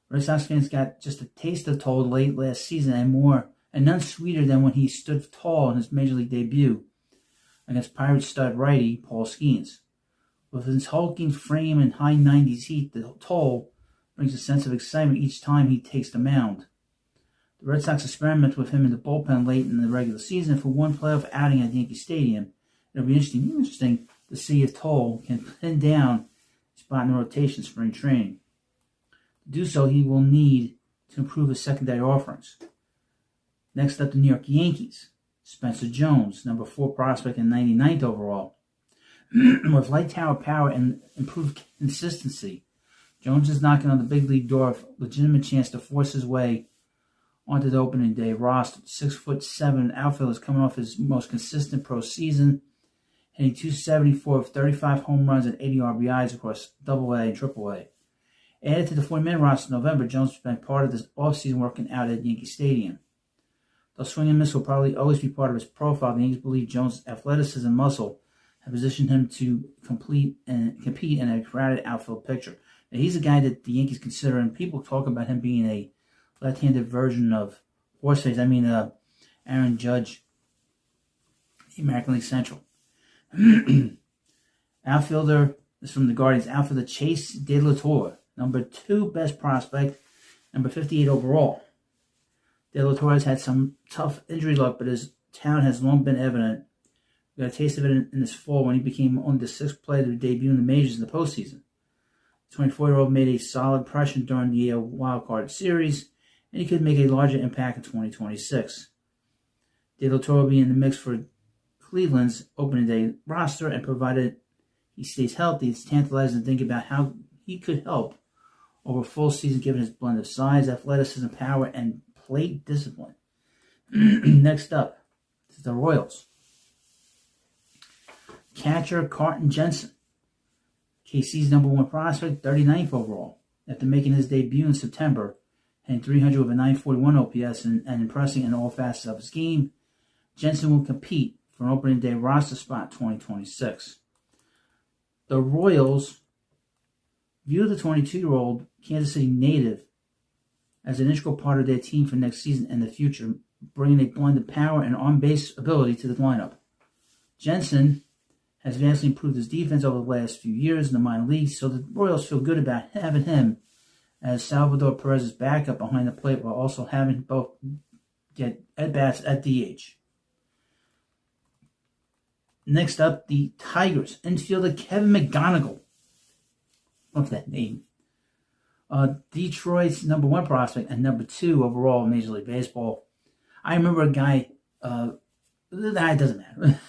Red Sox fans got just a taste of Toll late last season and none sweeter than when he stood tall in his major league debut against Pirates stud righty Paul Skeens. With his hulking frame and high 90s heat, the Toll brings a sense of excitement each time he takes the mound. The Red Sox experimented with him in the bullpen late in the regular season for one playoff outing at Yankee Stadium. It'll be interesting to see if Toll can pin down a spot in the rotation spring training. To do so, he will need to improve his secondary offerings. Next up, the New York Yankees. Spencer Jones, number 4 prospect and 99th overall. With light tower power and improved consistency, Jones is knocking on the big league door of legitimate chance to force his way onto the opening day roster. 6'7" outfielder is coming off his most consistent pro season, hitting .274 with 35 home runs and 80 RBIs across AA and AAA. Added to the 40-man roster in November, Jones spent part of this offseason working out at Yankee Stadium. Though swing and miss will probably always be part of his profile, the Yankees believe Jones' athleticism and muscle have positioned him to compete in a crowded outfield picture. Now, he's a guy that the Yankees consider, and people talk about him being a left-handed version of Horseface. Aaron Judge, the American League Central. Outfielder is from the Guardians. Outfielder Chase De La Torre, number 2 best prospect, number 58 overall. De La Torre has had some tough injury luck, but his talent has long been evident. We got a taste of it in this fall when he became only the 6th player to debut in the majors in the postseason. The 24-year-old made a solid impression during the Wild Card Series, and he could make a larger impact in 2026. De La Torre will be in the mix for Cleveland's opening day roster, and provided he stays healthy, it's tantalizing to think about how he could help over a full season given his blend of size, athleticism, power, and plate discipline. Next up is the Royals. Catcher Carton Jensen, KC's number 1 prospect, 39th overall. After making his debut in September, hitting .300 with a .941 OPS and impressing in all facets of his game, Jensen will compete for an opening day roster spot 2026. The Royals view the 22-year-old Kansas City native as an integral part of their team for next season and the future, bringing a blend of power and on-base ability to the lineup. Jensen has vastly improved his defense over the last few years in the minor leagues, so the Royals feel good about having him as Salvador Perez's backup behind the plate while also having both get at-bats at DH. Next up, the Tigers. Infielder Kevin McGonigal. What's that name? Detroit's number 1 prospect and number 2 overall in Major League Baseball. I remember a guy, that doesn't matter.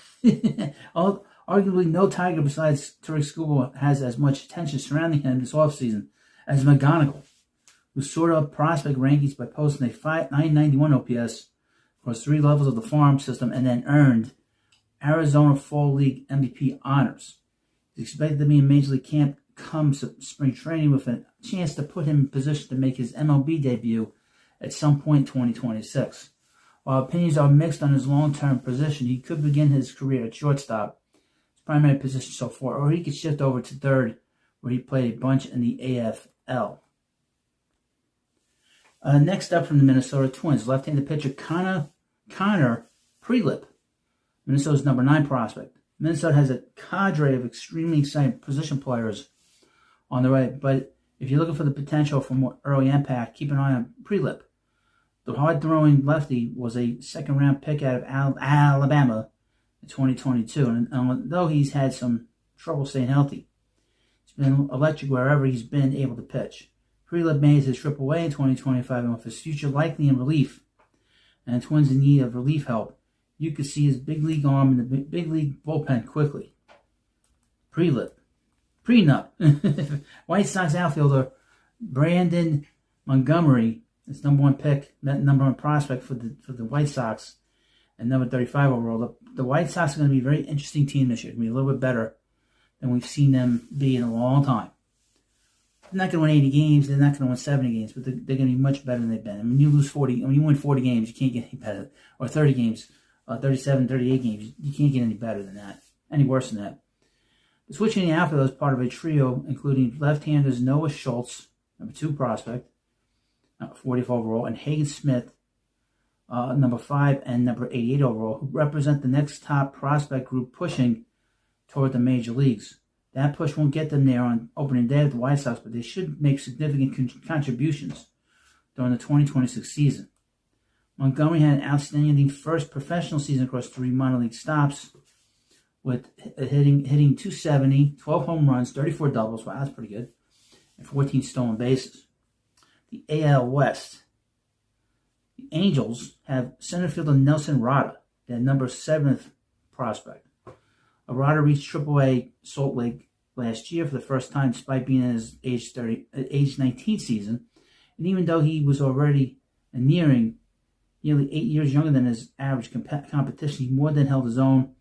Arguably, no Tiger besides Tarek Skubal has as much attention surrounding him this offseason as McGonigal, who sorted up prospect rankings by posting a .991 OPS across 3 levels of the farm system and then earned Arizona Fall League MVP honors. He's expected to be in Major League Camp come spring training with a chance to put him in position to make his MLB debut at some point in 2026. While opinions are mixed on his long-term position, he could begin his career at shortstop, his primary position so far, or he could shift over to third, where he played a bunch in the AFL. Next up from the Minnesota Twins, left-handed pitcher Connor Prielipp, Minnesota's number 9 prospect. Minnesota has a cadre of extremely exciting position players on the right, but if you're looking for the potential for more early impact, keep an eye on Prielipp. The hard-throwing lefty was a second-round pick out of Alabama in 2022, and although he's had some trouble staying healthy, he's been electric wherever he's been able to pitch. Prielipp made his trip away in 2025, and with his future likely in relief, and the Twins in need of relief help, you could see his big league arm in the big league bullpen quickly. Prenup. White Sox outfielder Brandon Montgomery is number 1 pick, that number 1 prospect for the White Sox, and number 35 overall. The White Sox are going to be a very interesting team this year. It's going to be a little bit better than we've seen them be in a long time. They're not going to win 80 games. They're not going to win 70 games, but they're going to be much better than they've been. I mean, you win 40 games, you can't get any better. Or 30 games, 37, 38 games, you can't get any better than that, any worse than that. The switching in the outfield is part of a trio including left-handers Noah Schultz, number 2 prospect, 40th overall, and Hagen Smith, number 5 and number 88 overall, who represent the next top prospect group pushing toward the major leagues. That push won't get them there on opening day of the White Sox, but they should make significant contributions during the 2026 season. Montgomery had an outstanding first professional season across 3 minor league stops, with hitting .270, 12 home runs, 34 doubles, wow, that's pretty good, and 14 stolen bases. The AL West. The Angels have center fielder Nelson Rada, their number 7th prospect. Rada reached AAA Salt Lake last year for the first time, despite being in his age 19 season. And even though he was already nearing nearly 8 years younger than his average competition, he more than held his own,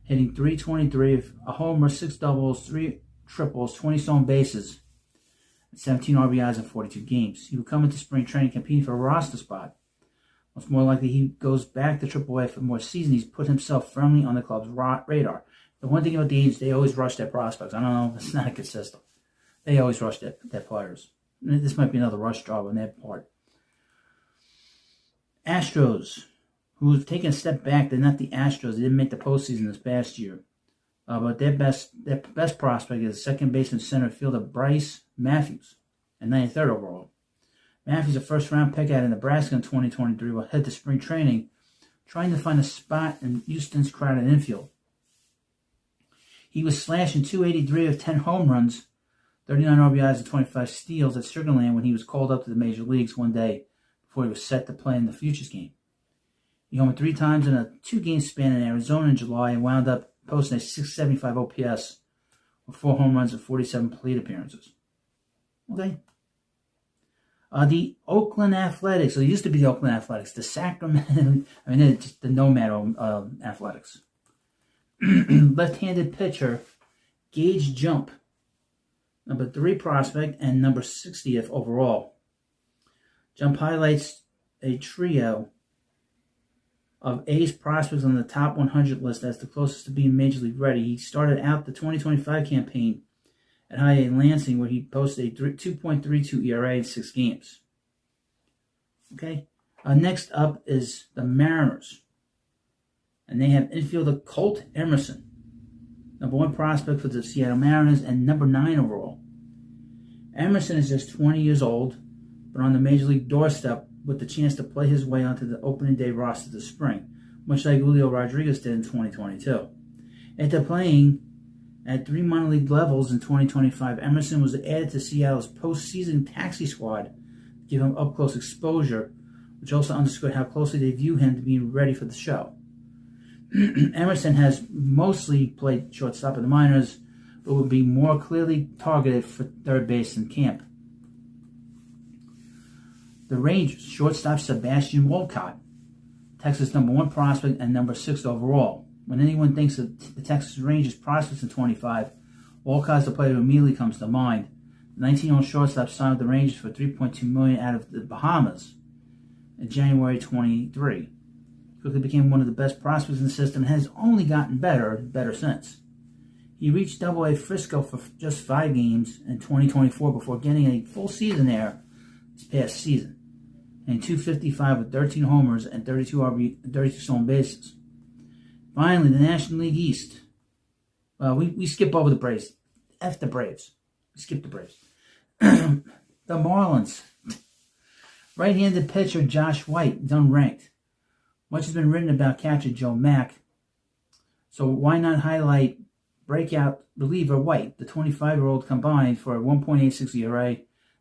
hitting .323, a homer, 6 doubles, 3 triples, 20 stolen bases, and 17 RBIs in 42 games. He will come into spring training competing for a roster spot. It's more likely he goes back to AAA for more season. He's put himself firmly on the club's radar. The one thing about the Angels, they always rush their prospects. I don't know, it's not consistent. They always rush their players. This might be another rush job on their part. Astros, who have taken a step back, they're not the Astros. They didn't make the postseason this past year. But their best prospect is second baseman center fielder Bryce Matthews, and 93rd overall. Matthews, a first-round pick out of Nebraska in 2023, will head to spring training, trying to find a spot in Houston's crowded infield. He was slashing .283 of 10 home runs, 39 RBIs, and 25 steals at Sugarland when he was called up to the major leagues one day before he was set to play in the Futures game. He homered 3 times in a 2-game span in Arizona in July and wound up posting a .675 OPS with 4 home runs and 47 plate appearances. Okay. The Oakland Athletics, so it used to be the Oakland Athletics, the Sacramento, just the Nomad Athletics. Left-handed pitcher, Gage Jump, number 3 prospect and number 60th overall. Jump highlights a trio of ace prospects on the top 100 list as the closest to being major league ready. He started out the 2025 campaign at High A Lansing, where he posted a 2.32 ERA in 6 games. Okay. Next up is the Mariners. And they have infielder Colt Emerson, number 1 prospect for the Seattle Mariners and number 9 overall. Emerson is just 20 years old, but on the major league doorstep with the chance to play his way onto the opening day roster this spring, much like Julio Rodriguez did in 2022. After playing at 3 minor league levels in 2025, Emerson was added to Seattle's postseason taxi squad to give him up-close exposure, which also underscored how closely they view him to being ready for the show. Emerson has mostly played shortstop in the minors, but would be more clearly targeted for third base in camp. The Rangers, shortstop Sebastian Walcott, Texas number 1 prospect and number 6 overall. When anyone thinks of the Texas Rangers prospects in 25, Walcott's the player who immediately comes to mind. The 19-year-old shortstop signed with the Rangers for $3.2 million out of the Bahamas in January 23. Quickly became one of the best prospects in the system and has only gotten better since. He reached AA Frisco for just 5 games in 2024 before getting a full season there this past season, and .255 with 13 homers and 32 stolen bases. Finally, the National League East. Well, we skip over the Braves. F the Braves. We skip the Braves. The Marlins. Right-handed pitcher Josh White is unranked. Much has been written about catcher Joe Mack, so why not highlight breakout reliever White, the 25-year-old, combined for a 1.86 ERA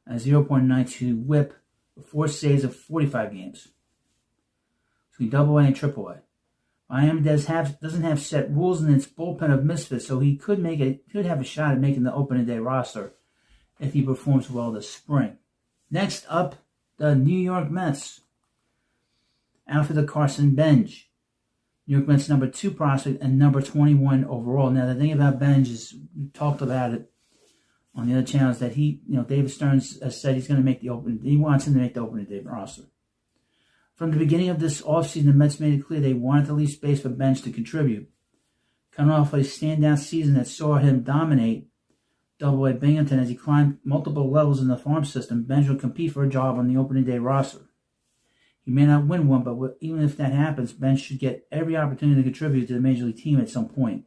and a 0.92 WHIP with 4 saves of 45 games between AA and AAA. Miami doesn't have set rules in its bullpen of misfits, so he could have a shot at making the opening day roster if he performs well this spring. Next up, the New York Mets. Outfielder Carson Bench, New York Mets number 2 prospect and number 21 overall. Now the thing about Bench is, we talked about it on the other channels, that David Stearns has said he's going to make he wants him to make the opening day roster. From the beginning of this offseason, the Mets made it clear they wanted to leave space for Bench to contribute. Coming off a standout season that saw him dominate AA Binghamton as he climbed multiple levels in the farm system, Bench will compete for a job on the opening day roster. He may not win one, but even if that happens, Bench should get every opportunity to contribute to the Major League team at some point,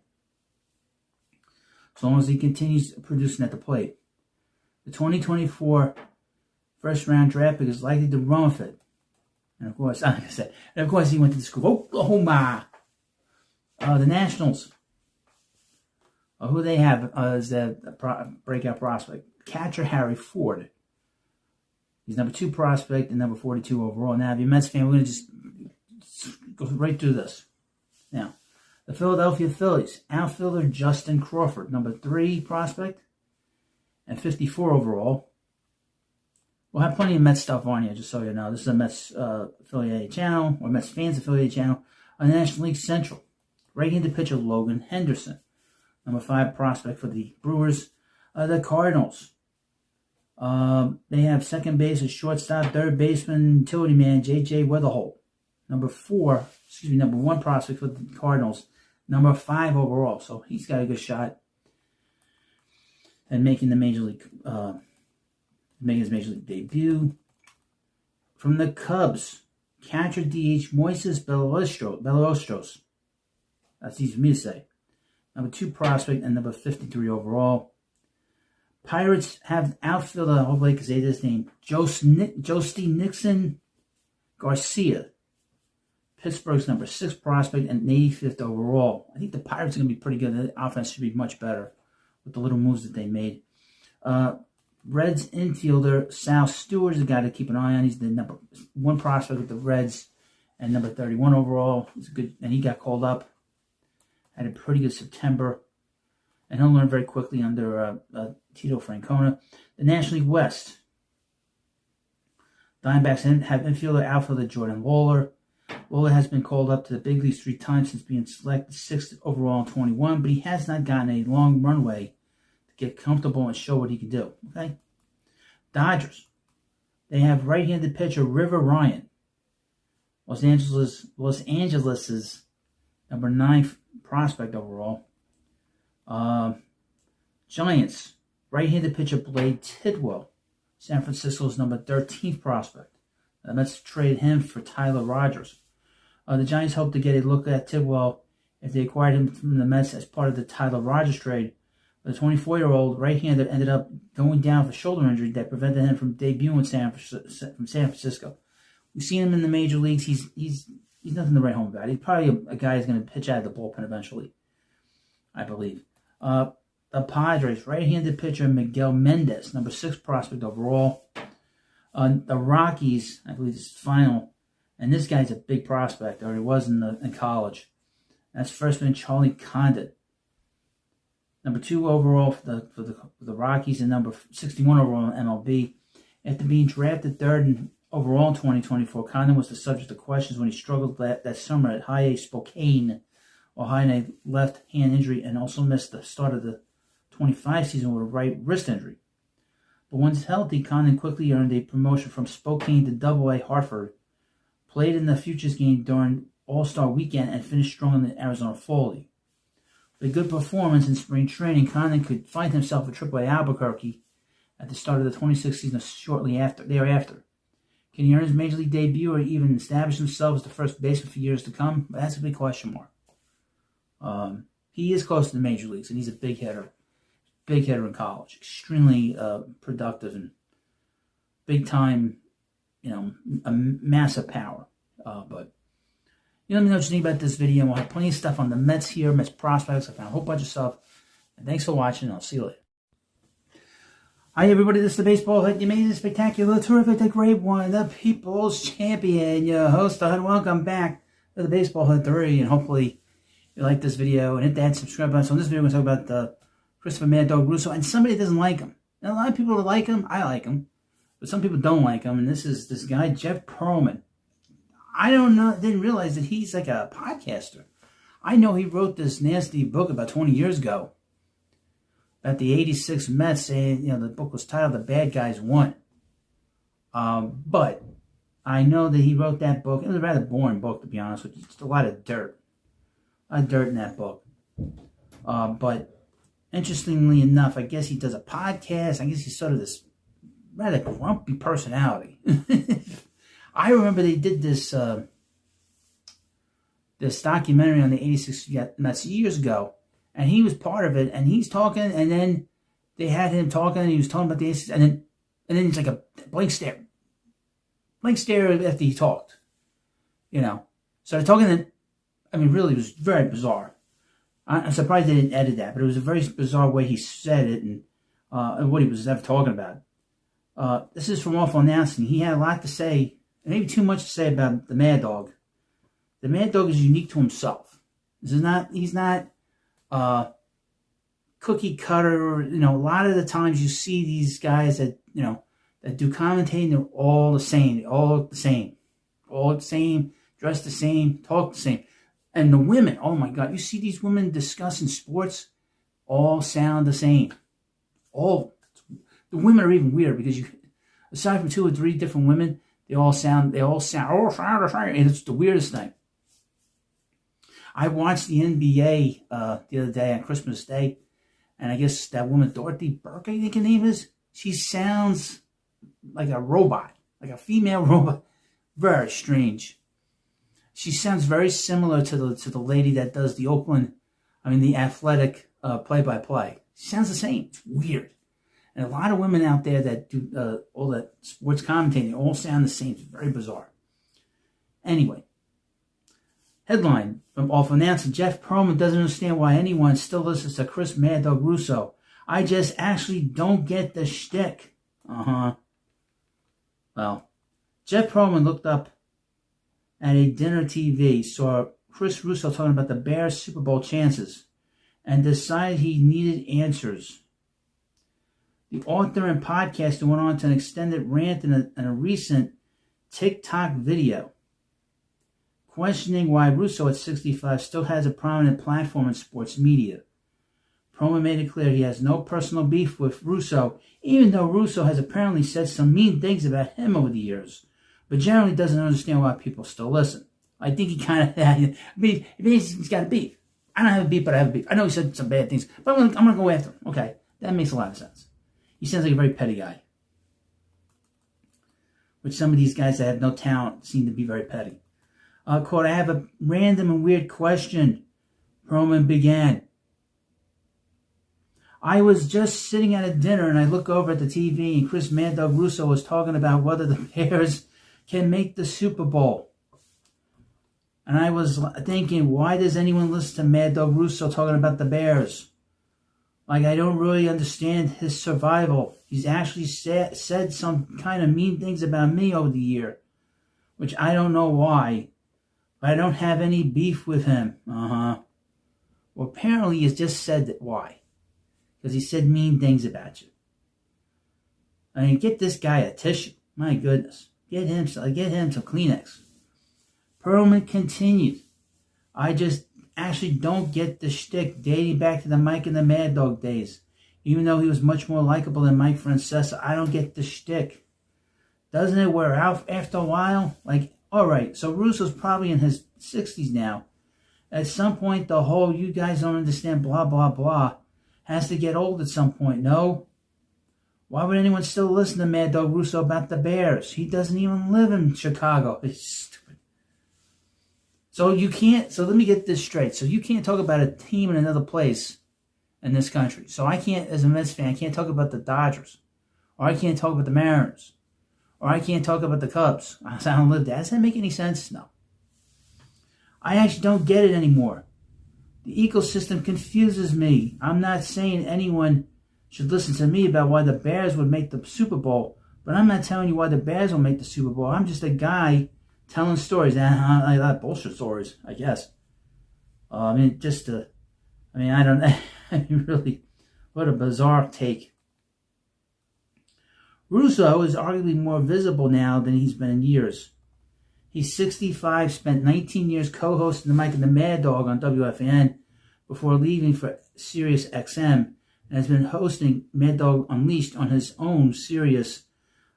as long as he continues producing at the plate. The 2024 first-round draft pick is likely to run with it. And of course, like I said, he went to the school of Oklahoma. The Nationals, who they have as a breakout prospect, catcher Harry Ford. He's number 2 prospect and number 42 overall. Now, if you're a Mets fan, we're going to just go right through this. Now, The Philadelphia Phillies, outfielder Justin Crawford, number 3 prospect, and 54 overall. We'll have plenty of Mets stuff on here, just so you know. This is a Mets affiliated channel, or Mets fans affiliated channel, on the National League Central. Right-handed pitcher Logan Henderson, number 5 prospect for the Brewers. The Cardinals, they have second base, shortstop, third baseman, utility man J.J. Weatherholt. Number 1 prospect for the Cardinals. Number 5 overall, so he's got a good shot at making the major league, making his major league debut. From the Cubs, catcher DH Moises Belostros. That's easy for me to say. Number 2 prospect and number 53 overall. Pirates have outfielder, hopefully I can say this name, Josti Nixon Garcia. Pittsburgh's number 6 prospect and 85th overall. I think the Pirates are going to be pretty good. The offense should be much better with the little moves that they made. Reds infielder Sal Stewart is a guy to keep an eye on. He's the number 1 prospect with the Reds and number 31 overall. He's good, and he got called up. Had a pretty good September, and he'll learn very quickly under Tito Francona. The National League West. Diamondbacks have infielder outfielder Jordan Lawler. Lawler has been called up to the big leagues 3 times since being selected 6th overall in 21, but he has not gotten a long runway to get comfortable and show what he can do. Okay. Dodgers. They have right-handed pitcher River Ryan. Los Angeles's number 9 prospect overall. Giants, right-handed pitcher Blade Tidwell, San Francisco's number 13th prospect. The Mets traded him for Tyler Rogers. The Giants hope to get a look at Tidwell if they acquired him from the Mets as part of the Tyler Rogers trade. The 24-year-old right-hander ended up going down with a shoulder injury that prevented him from debuting from San Francisco. We've seen him in the major leagues. He's nothing to write home about. He's probably a guy who's going to pitch out of the bullpen eventually, I believe. The Padres, right-handed pitcher Miguel Mendez, number 6 prospect overall. The Rockies, I believe this is final, and this guy's a big prospect, or he was in college. That's freshman Charlie Condon. Number 2 overall for the Rockies, and number 61 overall in MLB. After being drafted 3rd overall in 2024, Condon was the subject of questions when he struggled that summer at High A Spokane, Ohio, in a left-hand injury, and also missed the start of the 25 season with a right wrist injury. But once healthy, Condon quickly earned a promotion from Spokane to Double-A Hartford, played in the Futures game during All-Star Weekend, and finished strong in the Arizona Fall League. With a good performance in spring training, Condon could find himself at Triple-A Albuquerque at the start of the 26th season shortly thereafter. Can he earn his major league debut or even establish himself as the first baseman for years to come? But that's a big question mark. He is close to the major leagues, and he's a big hitter. Big hitter in college. Extremely productive and big time, a massive power. But let me know what you think about this video. We'll have plenty of stuff on the Mets here, Mets prospects. I found a whole bunch of stuff. And thanks for watching. I'll see you later. Hi, everybody. This is the Baseball Hit, the amazing, spectacular, terrific, the great one, the People's Champion, your host. Welcome back to the Baseball Hit 3. And hopefully you like this video and hit that subscribe button. So in this video, we're going to talk about Christopher Mad Dog Russo, and somebody doesn't like him. Now, a lot of people like him. I like him. But some people don't like him. And this is this guy, Jeff Pearlman. I didn't realize that he's like a podcaster. I know he wrote this nasty book about 20 years ago about the 86 Mets, saying, the book was titled The Bad Guys Won. But I know that he wrote that book. It was a rather boring book, to be honest with you. Just a lot of dirt. A lot of dirt in that book. But interestingly enough, I guess he does a podcast. I guess he's sort of this rather grumpy personality. I remember they did this documentary on the 86 Mets years ago, and he was part of it, and he's talking, and then they had him talking, and he was talking about the 86, and then it's like a blank stare. Blank stare after he talked. So they're talking, and really it was very bizarre. I'm surprised they didn't edit that, but it was a very bizarre way he said it and what he was ever talking about. This is from Awful Announcing. He had a lot to say, maybe too much to say about the Mad Dog. The Mad Dog is unique to himself. He's not cookie cutter. A lot of the times you see these guys that do commentating. They're all the same. All the same, dress the same, talk the same. And the women, oh my God, you see these women discussing sports, all sound the same. All the women are even weird because aside from 2 or 3 different women, they all sound the same, and it's the weirdest thing. I watched the NBA the other day on Christmas Day, and I guess that woman, Dorothy Burke, I think her name is, she sounds like a robot, like a female robot. Very strange. She sounds very similar to the lady that does the Athletic play-by-play. She sounds the same. It's weird. And a lot of women out there that do all that sports commentating all sound the same. It's very bizarre. Anyway, headline from Awful Announcer: Jeff Pearlman doesn't understand why anyone still listens to Chris Mad Dog Russo. I just actually don't get the shtick. Well, Jeff Pearlman looked up at a dinner TV, saw Chris Russo talking about the Bears' Super Bowl chances, and decided he needed answers. The author and podcaster went on to an extended rant in a recent TikTok video, questioning why Russo at 65 still has a prominent platform in sports media. Pearlman made it clear he has no personal beef with Russo, even though Russo has apparently said some mean things about him over the years, but generally doesn't understand why people still listen. I think he kind of had beef. He's got a beef. I don't have a beef, but I have a beef. I know he said some bad things, but I'm going to go after him. Okay, that makes a lot of sense. He sounds like a very petty guy, which some of these guys that have no talent seem to be very petty. Quote, I have a random and weird question, Pearlman began. I was just sitting at a dinner and I look over at the TV and Chris Mad Dog Russo was talking about whether the Bears can make the Super Bowl. And I was thinking, why does anyone listen to Mad Dog Russo talking about the Bears? Like, I don't really understand his survival. He's actually said some kind of mean things about me over the year, which I don't know why, but I don't have any beef with him. Well, apparently he's just said that. Why? Because he said mean things about you. I mean, get this guy a tissue. My goodness. Get him some Kleenex. Pearlman continued. I just actually don't get the shtick dating back to the Mike and the Mad Dog days. Even though he was much more likable than Mike Francesa, I don't get the shtick. Doesn't it wear out after a while? Like, alright, so Russo's probably in his 60s now. At some point, the whole you guys don't understand blah, blah, blah has to get old at some point, no? Why would anyone still listen to Mad Dog Russo about the Bears? He doesn't even live in Chicago. It's stupid. So let me get this straight. So you can't talk about a team in another place in this country. So I can't, as a Mets fan, I can't talk about the Dodgers. Or I can't talk about the Mariners. Or I can't talk about the Cubs. I don't live there. Does that make any sense? No. I actually don't get it anymore. The ecosystem confuses me. I'm not saying anyone should listen to me about why the Bears would make the Super Bowl, but I'm not telling you why the Bears will make the Super Bowl. I'm just a guy telling stories. I like bullshit stories, I guess. I don't really, what a bizarre take. Russo is arguably more visible now than he's been in years. He's 65, spent 19 years co-hosting the Mike and the Mad Dog on WFAN before leaving for Sirius XM, and has been hosting Mad Dog Unleashed on his own Sirius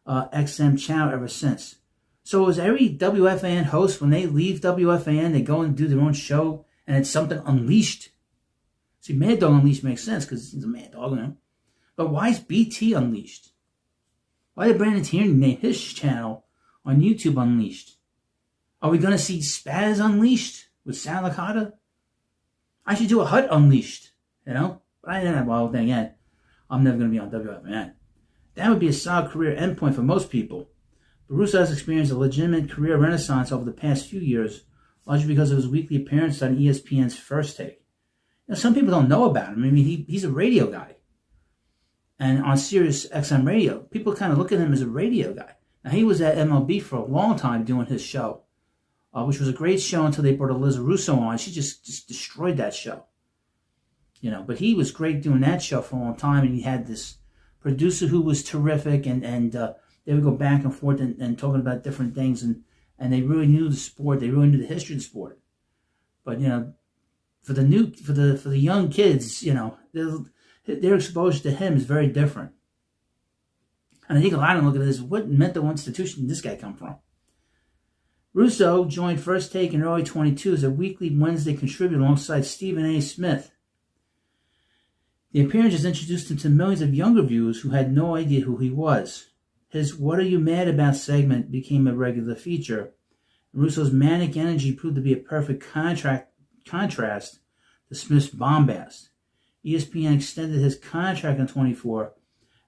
XM channel ever since. So is every WFAN host, when they leave WFAN, they go and do their own show, and it's something unleashed? See, Mad Dog Unleashed makes sense because he's a mad dog, you know. But why is BT Unleashed? Why did Brandon Tierney name his channel on YouTube Unleashed? Are we going to see Spaz Unleashed with Sal Licata? I should do a Hut Unleashed, you know? But then again, I'm never going to be on WFAN. That would be a solid career endpoint for most people. But Russo has experienced a legitimate career renaissance over the past few years, largely because of his weekly appearances on ESPN's First Take. You know, some people don't know about him. I mean, he's a radio guy. And on Sirius XM Radio, people kind of look at him as a radio guy. Now, he was at MLB for a long time doing his show. which was a great show until they brought Eliza Russo on. She just destroyed that show. But he was great doing that show for a long time, and he had this producer who was terrific, and they would go back and forth and talking about different things, and they really knew the sport. They really knew the history of the sport. But for the young kids, their exposure to him is very different. And I think a lot of them look at this: what mental institution did this guy come from? Russo joined First Take in early 22 as a weekly Wednesday contributor alongside Stephen A. Smith. The appearances introduced him to millions of younger viewers who had no idea who he was. His "What Are You Mad About" segment became a regular feature. Russo's manic energy proved to be a perfect contrast to Smith's bombast. ESPN extended his contract in 24.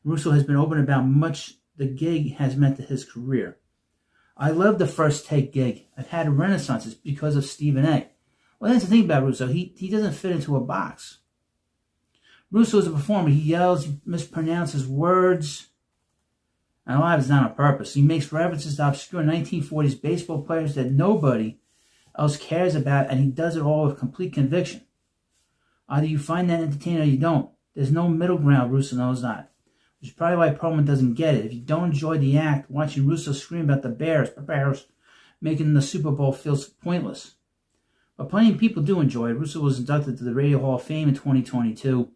Russo has been open about much the gig has meant to his career. "I love the First Take gig. I've had a renaissance. It's because of Stephen A." Well, that's the thing about Russo. He doesn't fit into a box. Russo is a performer. He yells, he mispronounces words, and a lot of it's not on purpose. He makes references to obscure 1940s baseball players that nobody else cares about, and he does it all with complete conviction. Either you find that entertaining or you don't. There's no middle ground, Russo knows not. Which is probably why Perlman doesn't get it. If you don't enjoy the act, watching Russo scream about the Bears, making the Super Bowl feels pointless. But plenty of people do enjoy it. Russo was inducted to the Radio Hall of Fame in 2022.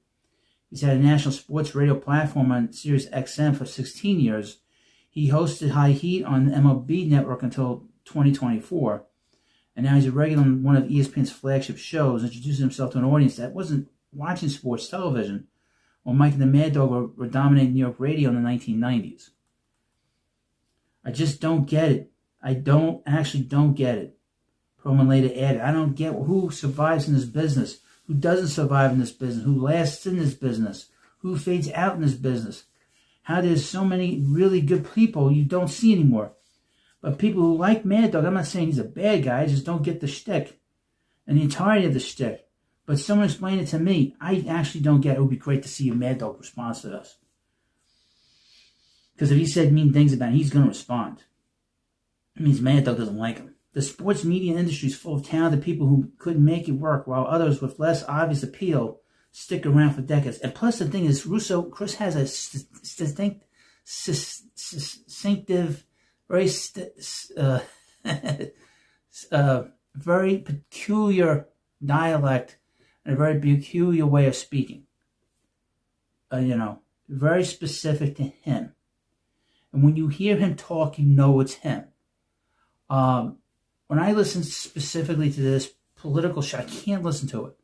He's had a national sports radio platform on Sirius XM for 16 years. He hosted High Heat on the MLB network until 2024. And now he's a regular on one of ESPN's flagship shows, introducing himself to an audience that wasn't watching sports television when Mike and the Mad Dog were dominating New York radio in the 1990s. I just don't get it. I don't get it. Perlman later added, I don't get who survives in this business, who doesn't survive in this business, who lasts in this business, who fades out in this business. How there's so many really good people you don't see anymore. But people who like Mad Dog, I'm not saying he's a bad guy, I just don't get the shtick and the entirety of the shtick. But someone explain it to me. I actually don't get it. It would be great to see a Mad Dog response to this. Because if he said mean things about him, he's going to respond. It means Mad Dog doesn't like him. The sports media industry is full of talented people who couldn't make it work, while others with less obvious appeal stick around for decades. And plus, the thing is, Chris has a distinctive, very peculiar dialect and a very peculiar way of speaking. Very specific to him. And when you hear him talk, you know it's him. When I listen specifically to this political show, I can't listen to it.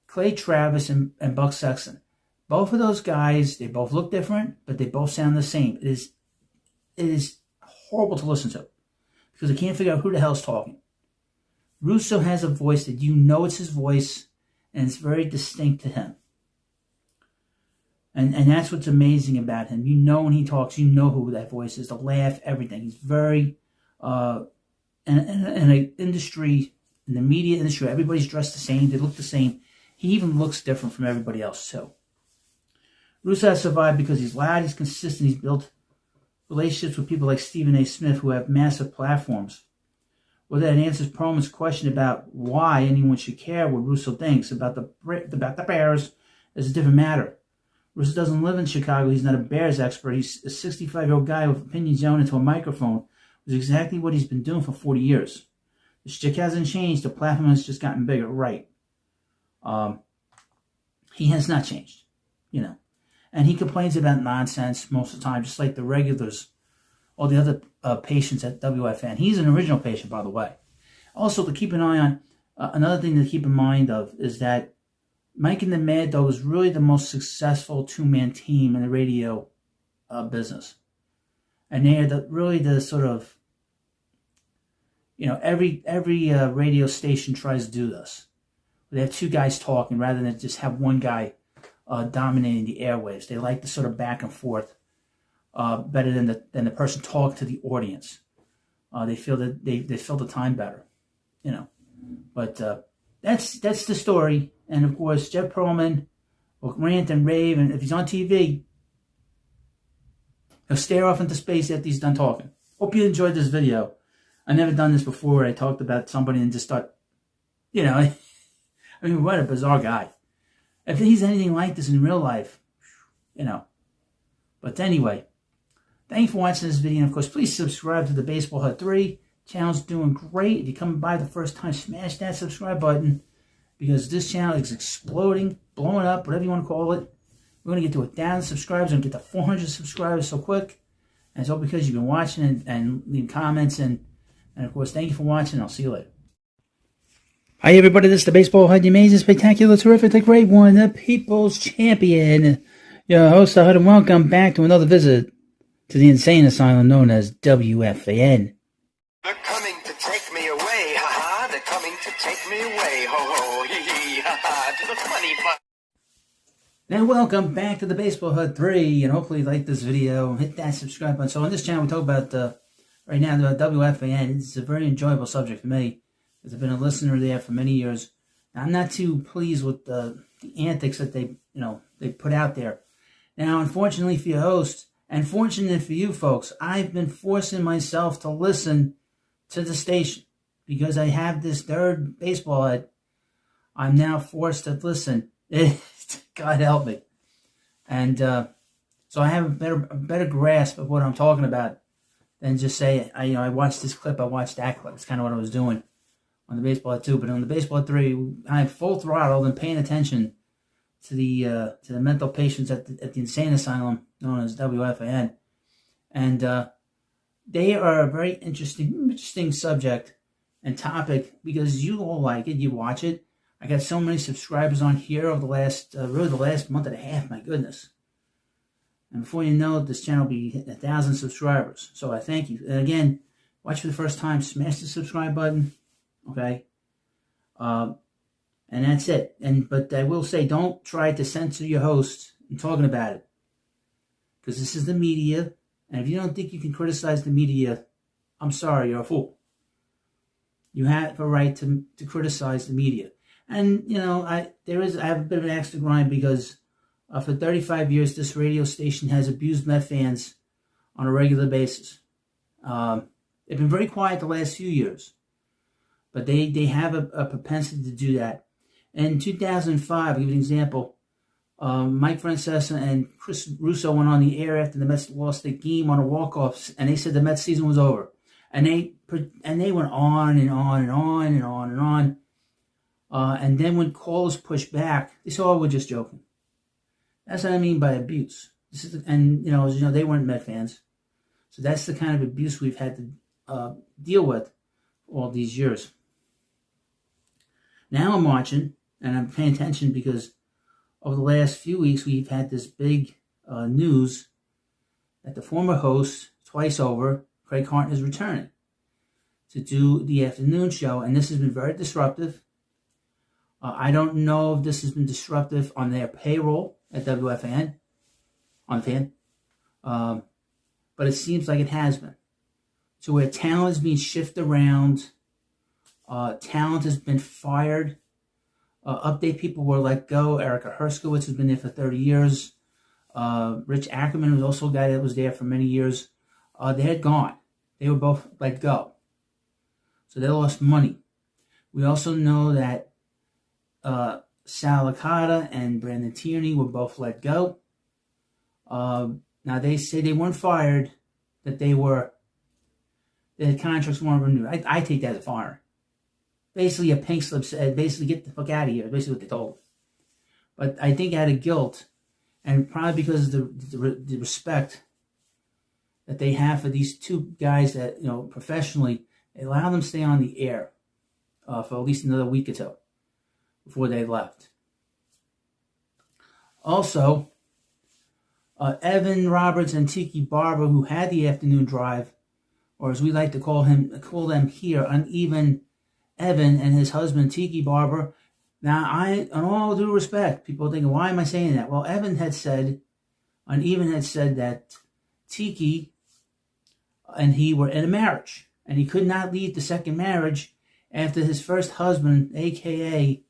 Clay Travis and Buck Sexton. Both of those guys, they both look different, but they both sound the same. It is horrible to listen to because I can't figure out who the hell's talking. Russo has a voice that you know it's his voice, and it's very distinct to him. And that's what's amazing about him. You know when he talks, you know who that voice is, the laugh, everything. He's very, in an industry, in the media industry, everybody's dressed the same, they look the same. He even looks different from everybody else too. Russo has survived because he's loud, he's consistent, he's built relationships with people like Stephen A. Smith who have massive platforms. Whether that answers Perlman's question about why anyone should care what Russo thinks about the Bears is a different matter. Russo doesn't live in Chicago. He's not a Bears expert. He's a 65-year-old guy with opinions zoned into a microphone, which is exactly what he's been doing for 40 years. The shtick hasn't changed. The platform has just gotten bigger, right? He has not changed, And he complains about nonsense most of the time, just like the regulars, all the other patients at WFAN. He's an original patient, by the way. Also, to keep an eye on, another thing to keep in mind of is that Mike and the Mad Dog is really the most successful two-man team in the radio business. And they are really the sort of, every radio station tries to do this. They have two guys talking rather than just have one guy dominating the airwaves. They like the sort of back and forth better than the person talking to the audience. They feel that they fill the time better, But that's the story. And of course, Jeff Perlman will rant and rave, and if he's on TV, he'll stare off into space after he's done talking. Hope you enjoyed this video. I've never done this before. I talked about somebody and just start, I mean, what a bizarre guy. If he's anything like this in real life, But anyway, thank you for watching this video. And of course, please subscribe to the Baseball Hut 3. Channel's doing great. If you're coming by the first time, smash that subscribe button, because this channel is exploding, blowing up, whatever you want to call it. We're going to get to 1,000 subscribers and get to 400 subscribers so quick. And it's all because you've been watching and leaving comments. And of course, thank you for watching. I'll see you later. Hi, everybody. This is the Baseball Hut, the amazing, spectacular, terrific, the great one, the people's champion. Your host, the Hut, and welcome back to another visit to the insane asylum known as WFAN. They're coming to take me away, ha-ha. They're coming to take me away, ho-ho, hee-hee, ha-ha, to the funny part. Now, welcome back to the Baseball Hut 3, and hopefully you like this video. Hit that subscribe button. So on this channel, we talk about, right now, the WFAN. It's a very enjoyable subject for me, because I've been a listener there for many years. I'm not too pleased with the antics that they put out there. Now, unfortunately for your host, and fortunate for you folks, I've been forcing myself to listen to the station, because I have this third baseball head. I'm now forced to listen. God help me. And so I have a better grasp of what I'm talking about than just say, I watched this clip, I watched that clip. It's kind of what I was doing on the Baseball Hut 2. But on the Baseball Hut 3, I'm full throttle and paying attention to the mental patients at the insane asylum known as WFAN. And they are a very interesting subject and topic, because you all like it, you watch it. I got so many subscribers on here over the last, really the last month and a half, my goodness. And before you know it, this channel will be hitting 1,000 subscribers. So I thank you. And again, watch for the first time, smash the subscribe button, okay? And that's it. But I will say, don't try to censor your host in talking about it, because this is the media, and if you don't think you can criticize the media, I'm sorry, you're a fool. You have a right to criticize the media. And, I have a bit of an axe to grind, because for 35 years, this radio station has abused Met fans on a regular basis. They've been very quiet the last few years, but they have a propensity to do that. In 2005, I'll give you an example. Mike Francesa and Chris Russo went on the air after the Mets lost the game on a walk-off, and they said the Mets season was over. And they went on and on and on and on and on. And then when callers pushed back, they said, "Oh, we're just joking." That's what I mean by abuse. They weren't Met fans, so that's the kind of abuse we've had to deal with all these years. Now I'm watching and I'm paying attention, because over the last few weeks we've had this big news that the former host, twice over, Craig Carton, is returning to do the afternoon show, and this has been very disruptive. I don't know if this has been disruptive on their payroll at WFAN, on FAN, but it seems like it has been. So where talent is being shifted around, talent has been fired, update people were let go. Erica Herskowitz has been there for 30 years. Rich Ackerman was also a guy that was there for many years. They had gone. They were both let go. So they lost money. We also know that Sal Licata and Brandon Tierney were both let go. Now they say they weren't fired, that their contracts weren't renewed. I take that as a fire. Basically, a pink slip said, basically, get the fuck out of here. Basically what they told them. But I think out of guilt, and probably because of the respect that they have for these two guys that, professionally, they allow them to stay on the air for at least another week or two before they left. Also, Evan Roberts and Tiki Barber, who had the afternoon drive, or as we like to call them here, Uneven Evan and his husband Tiki Barber. Now, in all due respect, people are thinking, why am I saying that? Well, Uneven had said that Tiki and he were in a marriage, and he could not leave the second marriage after his first husband, a.k.a.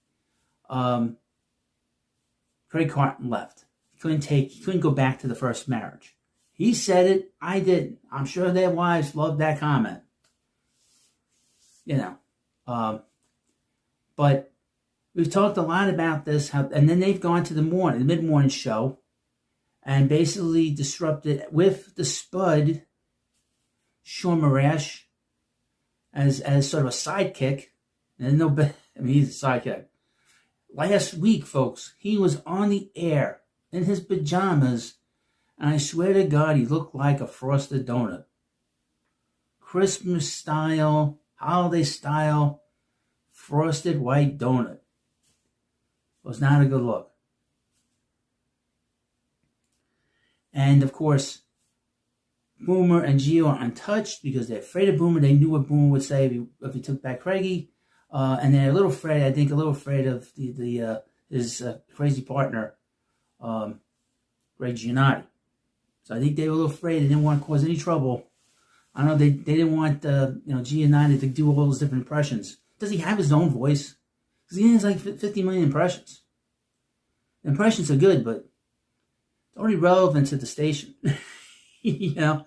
Craig Carton, left. He couldn't go back to the first marriage. He said it, I didn't. I'm sure their wives loved that comment. you know. But we've talked a lot about this, and then they've gone to the mid-morning show, and basically disrupted with the Spud, Sean Marash, as sort of a sidekick. And he's a sidekick. Last week, folks, he was on the air in his pajamas, and I swear to God, he looked like a frosted donut. Christmas style, holiday style, frosted white donut. Was not a good look. And of course, Boomer and Gio are untouched because they're afraid of Boomer. They knew what Boomer would say if he took back Craigie. And they're a little afraid of his crazy partner, Greg Giannotti. So I think they were a little afraid. They didn't want to cause any trouble. I know they didn't want Giannotti to do all those different impressions. Does he have his own voice? Because he has like 50 million impressions. The impressions are good, but it's already relevant to the station. You know?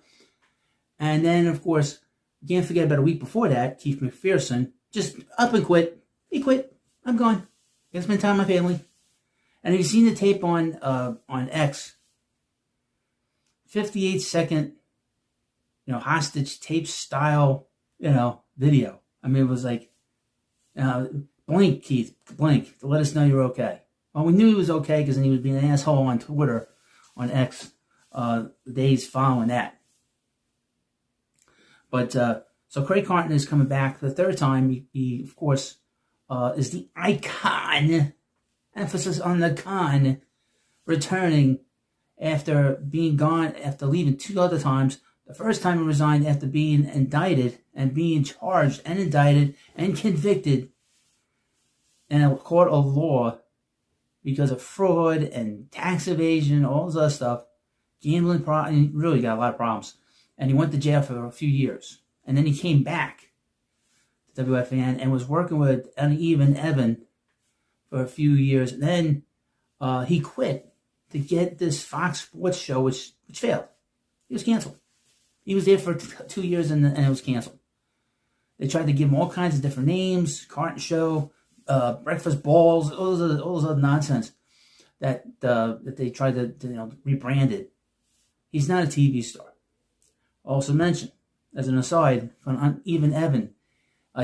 And then, of course, you can't forget about a week before that, Keith McPherson just up and quit. He quit. I'm gone. Gonna spend time with my family. And have you seen the tape on X? 58-second, hostage tape style, video. I mean, it was like, blink, Keith, blink to let us know you're okay. Well, we knew he was okay because then he was being an asshole on Twitter, on X, the days following that. But so Craig Carton is coming back for the third time. He of course, is the icon, emphasis on the con, returning after being gone, after leaving 2 other times. The first time he resigned after being indicted and being charged and indicted and convicted in a court of law because of fraud and tax evasion, all this other stuff, gambling, he really got a lot of problems. And he went to jail for a few years. And then he came back to WFAN and was working with Uneven Evan for a few years. And then he quit to get this Fox Sports show, which failed. It was canceled. He was there for 2 years and it was canceled. They tried to give him all kinds of different names, Carton Show, Breakfast Balls, all those other nonsense that they tried to rebrand it. He's not a TV star. Also mentioned, as an aside, from Uneven Evan,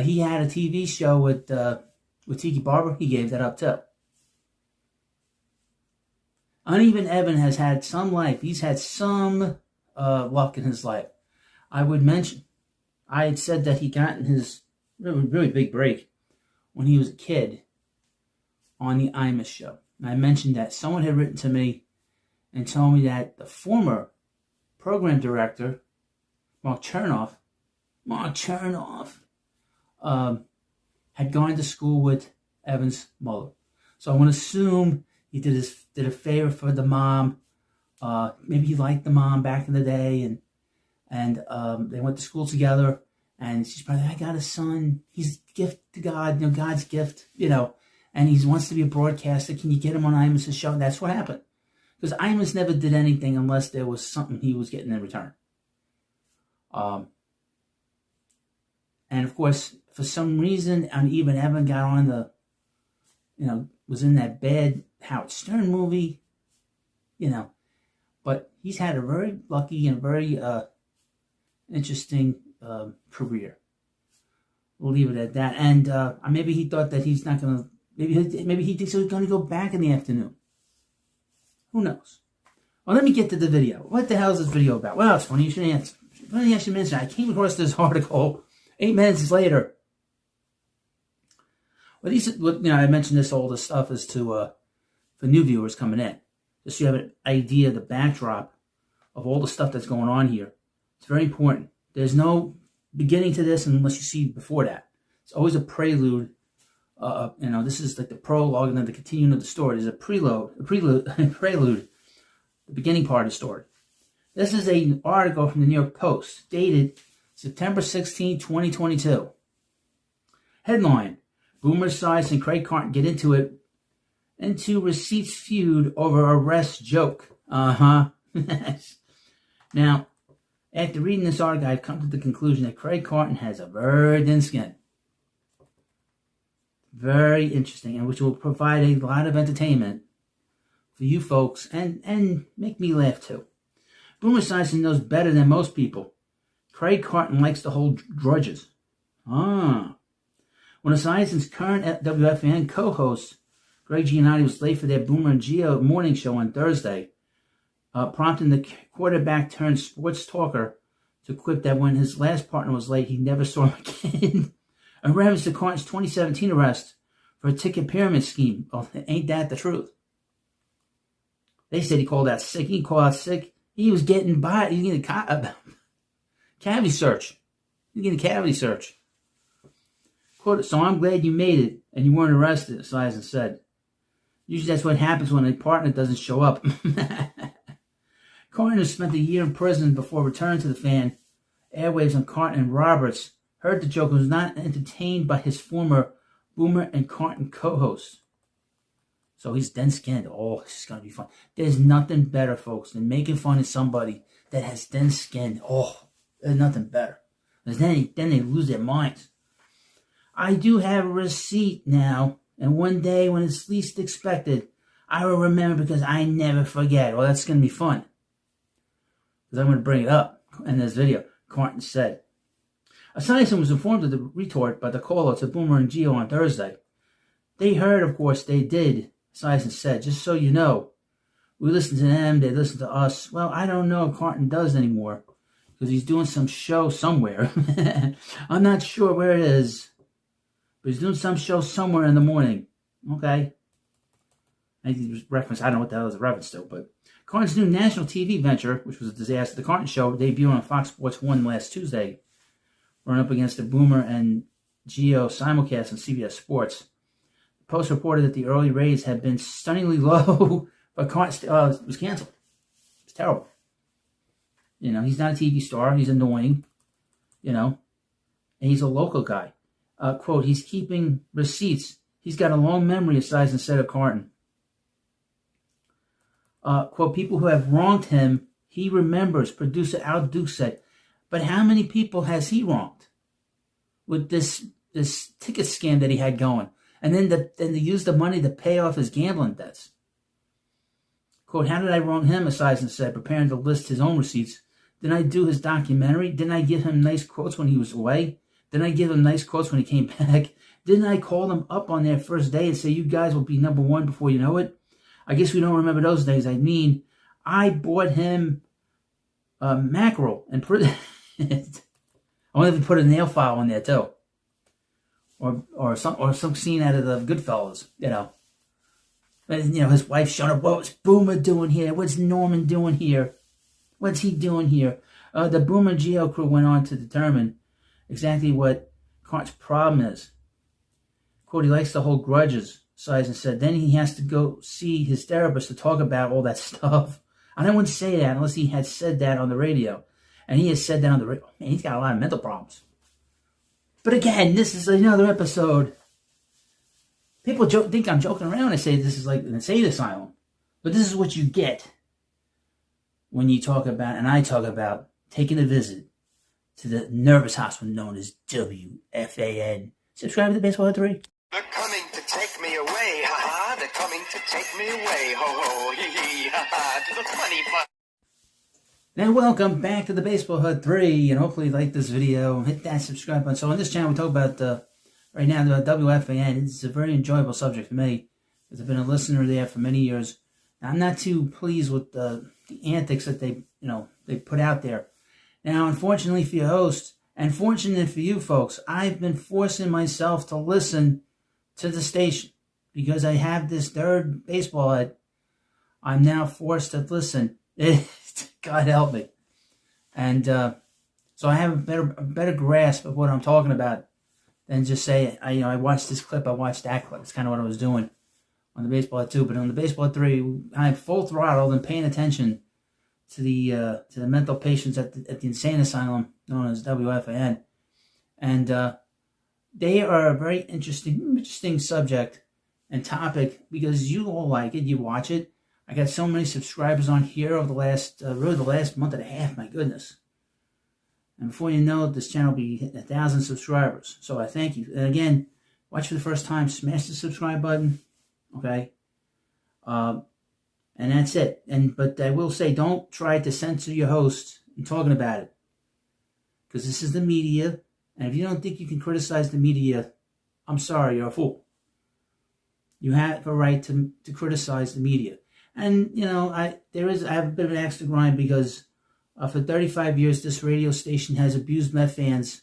he had a TV show with Tiki Barber. He gave that up too. Uneven Evan has had some life. He's had some luck in his life. I would mention, I had said that he got in his really, really big break when he was a kid on the Imus show. And I mentioned that someone had written to me and told me that the former program director, Mark Chernoff, had gone to school with Evan's mother. So I want to assume he did a favor for the mom. Maybe he liked the mom back in the day, and they went to school together. And she's probably, I got a son. He's a gift to God, God's gift, and he wants to be a broadcaster. Can you get him on Imus' show? And that's what happened. Because Imus never did anything unless there was something he was getting in return. And of course, for some reason, Uneven Evan got on was in that bad Howard Stern movie, but he's had a very lucky and very interesting career. We'll leave it at that. And maybe he thought that he's not going to, maybe he thinks he's going to go back in the afternoon. Who knows? Well, let me get to the video. What the hell is this video about? Well, it's funny you should answer. Funny I should mention, I came across this article 8 minutes later. Well, I mentioned all this stuff is to for new viewers coming in, just so you have an idea of the backdrop of all the stuff that's going on here. It's very important. There's no beginning to this unless you see before that. It's always a prelude. This is like the prologue and then the continuing of the story. There's a prelude, the beginning part of the story. This is an article from the New York Post, dated September 16, 2022. Headline: Boomer Esiason and Craig Carton get into receipts feud over arrest joke. Now, after reading this article, I've come to the conclusion that Craig Carton has a very thin skin. Very interesting, and which will provide a lot of entertainment for you folks and make me laugh too. Boomer Esiason knows better than most people. Craig Carton likes to hold grudges. When Esiason's current WFAN co-host, Greg Giannotti, was late for their Boomer and Gio morning show on Thursday, prompting the quarterback turned sports talker to quip that when his last partner was late, he never saw him again. In reference to Carton's 2017 arrest for a ticket pyramid scheme. Oh, ain't that the truth? They said he called out sick. He called out sick. He was getting by. He was getting a cavity search. He was getting a cavity search. Quote, so I'm glad you made it and you weren't arrested, Esiason said. Usually that's what happens when a partner doesn't show up. Carton, who spent a year in prison before returning to the fan airwaves on Carton and Roberts, heard the joke and was not entertained by his former Boomer and Carton co-host. So he's thin-skinned. Oh, this is going to be fun. There's nothing better, folks, than making fun of somebody that has thin skin. Oh, there's nothing better. Because then they lose their minds. I do have a receipt now, and one day when it's least expected, I will remember because I never forget. Well, that's going to be fun. Because I'm going to bring it up in this video. Carton said. Esiason was informed of the retort by the caller to Boomer and Gio on Thursday. They heard, of course, they did, Esiason said. Just so you know, we listened to them, they listened to us. Well, I don't know if Carton does anymore because he's doing some show somewhere. I'm not sure where it is, but he's doing some show somewhere in the morning. Okay. I think it was reference. I don't know what the hell is a reference to, but Carton's new national TV venture, which was a disaster, the Carton Show, debuted on Fox Sports 1 last Tuesday, run up against the Boomer and Gio simulcast on CBS Sports. The Post reported that the early ratings had been stunningly low, but Carton was canceled. It's terrible. You know, he's not a TV star. He's annoying. You know, and he's a local guy. Quote, he's keeping receipts. He's got a long memory, Esiason said of Carton. Quote, people who have wronged him, he remembers, producer Al Duke said. But how many people has he wronged with this ticket scam that he had going? And then they used the money to pay off his gambling debts. Quote, how did I wrong him, Esiason said, preparing to list his own receipts. Didn't I do his documentary? Didn't I give him nice quotes when he was away? Didn't I give him nice quotes when he came back? Didn't I call them up on their first day and say, you guys will be number one before you know it? I guess we don't remember those days. I mean, I bought him mackerel and put it... I wonder if he put a nail file on there too, or some scene out of the Goodfellas, you know. And, you know, his wife showing up. What's Boomer doing here? What's Norman doing here? What's he doing here? The Boomer Geo crew went on to determine exactly what Cart's problem is. Quote, he likes to hold grudges, Esiason said. Then he has to go see his therapist to talk about all that stuff. I wouldn't say that unless he had said that on the radio. And he has said that on the radio. Man, he's got a lot of mental problems. But again, this is another episode. People think I'm joking around when I say this is like an insane asylum. But this is what you get when you talk about, and I talk about, taking a visit to the nervous hospital known as WFAN. Subscribe to the Baseball at 3. They're coming to take me away, ha-ha. They're coming to take me away, ho-ho, hee-hee, ha-ha, to the funny part. Now, welcome back to the Baseball Hut 3, and hopefully you like this video. Hit that subscribe button. So on this channel, we talk about, right now, the WFAN. It's a very enjoyable subject for me, because I've been a listener there for many years. Now, I'm not too pleased with the antics that they put out there. Now, unfortunately for your host, and fortunate for you folks, I've been forcing myself to listen to the station, because I have this third baseball hut. I'm now forced to listen. God help me. And so I have a better grasp of what I'm talking about than just say, I watched this clip, I watched that clip. It's kind of what I was doing on the Baseball at 2. But on the Baseball at 3, I'm full throttle and paying attention to the mental patients at the insane asylum known as WFAN. And they are a very interesting subject and topic because you all like it, you watch it. I got so many subscribers on here over the last month and a half, my goodness. And before you know it, this channel will be hitting 1,000 subscribers. So I thank you. And again, watch for the first time, smash the subscribe button, okay? And that's it. But I will say, don't try to censor your host in talking about it, because this is the media, and if you don't think you can criticize the media, I'm sorry, you're a fool. You have a right to criticize the media. And, you know, I have a bit of an axe to grind, because for 35 years, this radio station has abused Met fans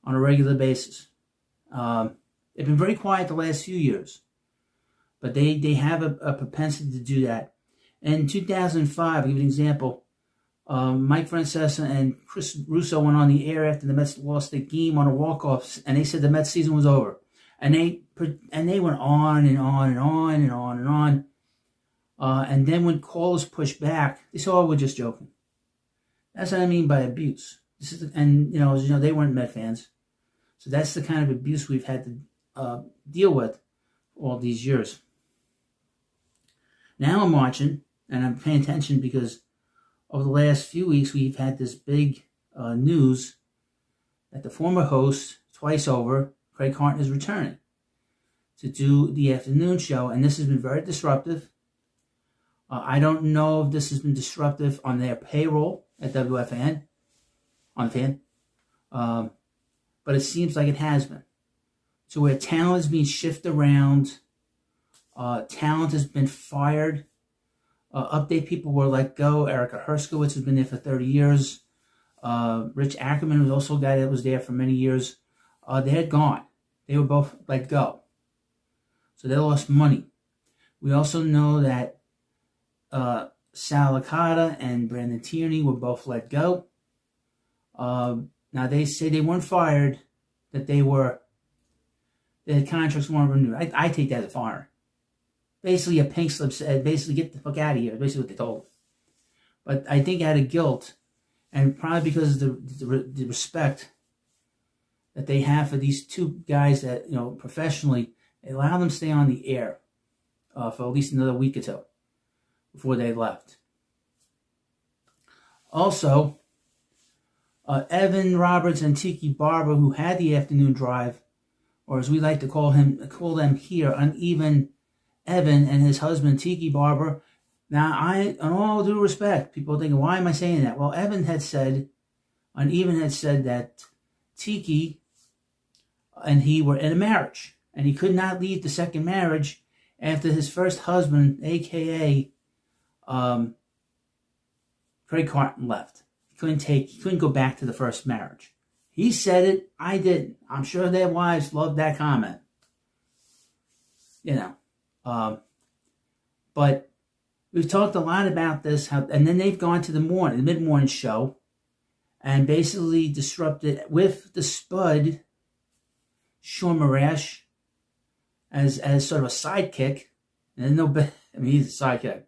on a regular basis. They've been very quiet the last few years, but they have a propensity to do that. In 2005, I'll give you an example. Mike Francesa and Chris Russo went on the air after the Mets lost the game on a walk-off, and they said the Mets season was over. And they went on and on and on and on and on. And then when callers pushed back, they said, "Oh, we're just joking." That's what I mean by abuse. And as you know, they weren't Met fans, so that's the kind of abuse we've had to deal with all these years. Now I'm watching, and I'm paying attention, because over the last few weeks we've had this big news that the former host, twice over, Craig Carton, is returning to do the afternoon show, and this has been very disruptive. I don't know if this has been disruptive on their payroll at WFAN, on FAN, but it seems like it has been. So where talent is being shifted around, talent has been fired, update people were let go. Erica Herskowitz has been there for 30 years. Rich Ackerman was also a guy that was there for many years. They had gone. They were both let go. So they lost money. We also know that Sal Licata and Brandon Tierney were both let go. Now they say they weren't fired, that their contracts weren't renewed. I take that as a fire. Basically, a pink slip said, basically, get the fuck out of here. Basically what they told them. But I think out of guilt, and probably because of the respect that they have for these two guys that, professionally, they allow them to stay on the air for at least another week or two before they left. Also, Evan Roberts and Tiki Barber, who had the afternoon drive, or as we like to call them here, Uneven Evan and his husband Tiki Barber. Now, in all due respect, people are thinking, why am I saying that? Well, Uneven had said that Tiki and he were in a marriage, and he could not leave the second marriage after his first husband, a.k.a. Craig Carton, left. He couldn't go back to the first marriage. He said it, I didn't. I'm sure their wives loved that comment. But we've talked a lot about this, and then they've gone to the mid-morning show, and basically disrupted with the Spud, Sean Marash, as sort of a sidekick. And he's a sidekick.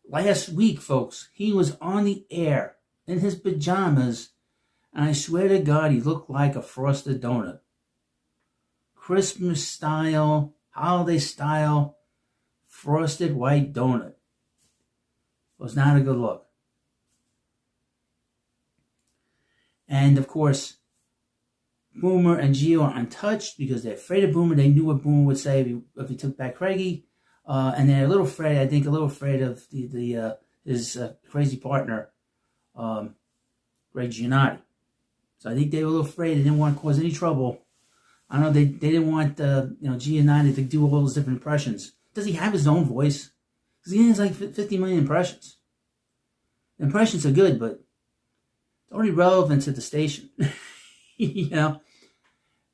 Last week, folks, he was on the air in his pajamas, and I swear to God, he looked like a frosted donut. Christmas style, holiday style, frosted white donut. It was not a good look. And of course, Boomer and Gio are untouched because they're afraid of Boomer. They knew what Boomer would say if he took back Craigie. And they're a little afraid of his crazy partner, Greg Giannotti. So I think they were a little afraid. They didn't want to cause any trouble. I know they didn't want Giannotti to do all those different impressions. Does he have his own voice? Because he has like 50 million impressions. The impressions are good, but it's only relevant to the station.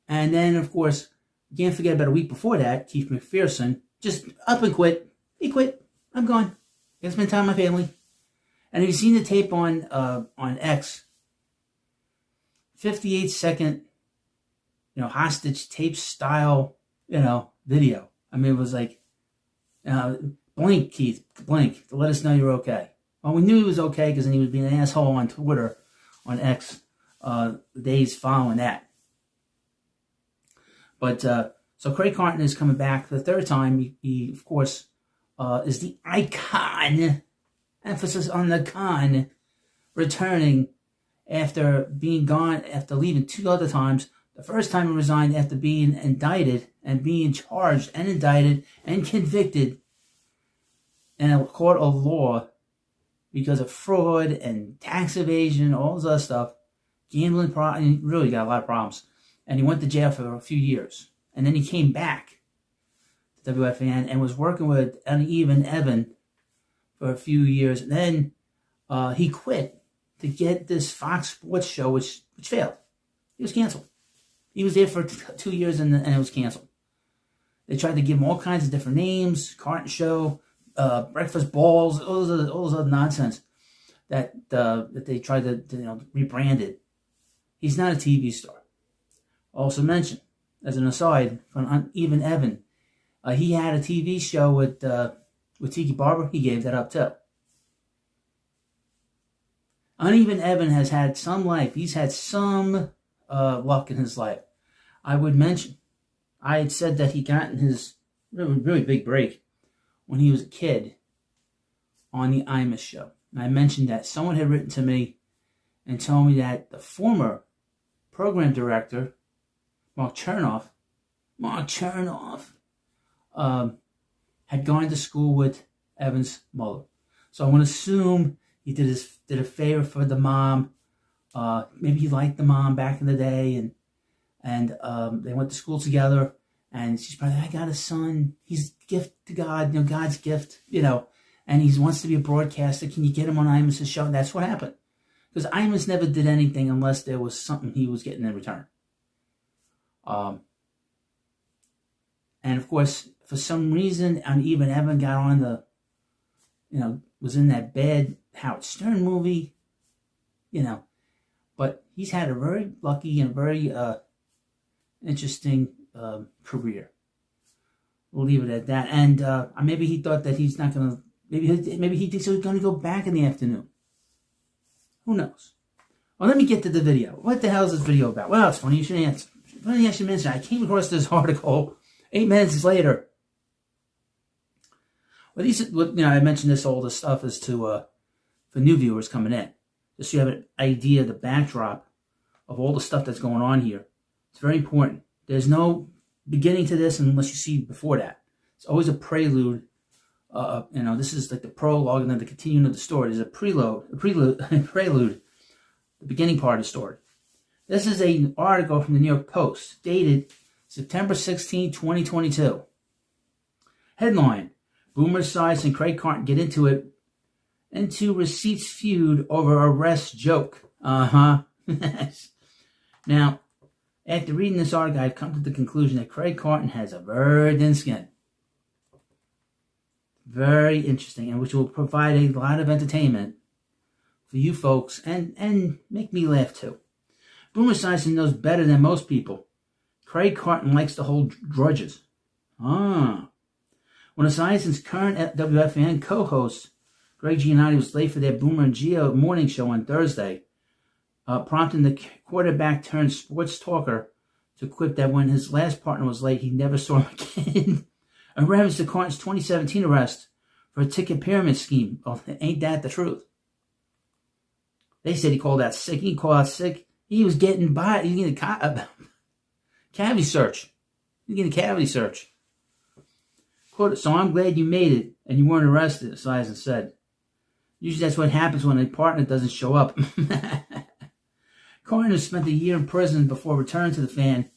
And then, of course, you can't forget about a week before that, Keith McPherson just up and quit. He quit. I'm gone. I gotta spend time with my family. And have you seen the tape on X? 58-second, hostage tape style, video. I mean, it was like, blink, Keith, blink, to let us know you're okay. Well, we knew he was okay because then he was being an asshole on Twitter, on X, the days following that. But, so Craig Carton is coming back for the third time. He of course, is the icon, emphasis on the con, returning after being gone, after leaving two other times. The first time he resigned after being indicted and being charged and indicted and convicted in a court of law because of fraud and tax evasion, all this other stuff, gambling, he really got a lot of problems. And he went to jail for a few years. And then he came back to WFAN and was working with Uneven Evan for a few years. And then he quit to get this Fox Sports show, which failed. It was canceled. He was there for 2 years and it was canceled. They tried to give him all kinds of different names, Carton Show, Breakfast Balls, all those other nonsense that they tried to rebrand it. He's not a TV star. Also mentioned, as an aside, from Uneven Evan, he had a TV show with Tiki Barber. He gave that up too. Uneven Evan has had some life. He's had some luck in his life. I would mention, I had said that he got in his really big break when he was a kid on the Imus show. And I mentioned that someone had written to me and told me that the former program director, Mark Chernoff, had gone to school with Evan's mother. So I want to assume he did a favor for the mom. Maybe he liked the mom back in the day, and they went to school together. And she's probably, I got a son. He's a gift to God, God's gift, and he wants to be a broadcaster. Can you get him on Imus's show? And that's what happened. Because Imus never did anything unless there was something he was getting in return. And of course, for some reason, Uneven Evan got on was in that bad Howard Stern movie, but he's had a very lucky and very interesting career. We'll leave it at that. And maybe he thought that he's not going to, maybe he thinks he's going to go back in the afternoon. Who knows? Well, let me get to the video. What the hell is this video about? Well, it's funny you should answer. Funny I should mention, I came across this article 8 minutes later. Well, I mentioned all this stuff is to for new viewers coming in, just so you have an idea, the backdrop of all the stuff that's going on here. It's very important. There's no beginning to this unless you see before that. It's always a prelude. This is like the prologue and then the continuing of the story. There's a prelude, the beginning part of the story. This is an article from the New York Post, dated September 16, 2022. Headline: Boomer Esiason and Craig Carton get into receipts feud over arrest joke. Now, after reading this article, I've come to the conclusion that Craig Carton has a very thin skin. Very interesting, and which will provide a lot of entertainment for you folks and make me laugh too. Boomer Esiason knows better than most people. Craig Carton likes to hold grudges. When Esiason's current WFAN co-host, Greg Giannotti, was late for their Boomer and Gio morning show on Thursday, prompting the quarterback turned sports talker to quip that when his last partner was late, he never saw him again. In reference to Carton's 2017 arrest for a ticket pyramid scheme. Oh, ain't that the truth? They said he called out sick. He called out sick. He was getting by. He was getting a cavity search. He was getting a cavity search. Quote, "So I'm glad you made it and you weren't arrested," Esiason said. Usually that's what happens when a partner doesn't show up. Carton, who spent a year in prison before returning to the fan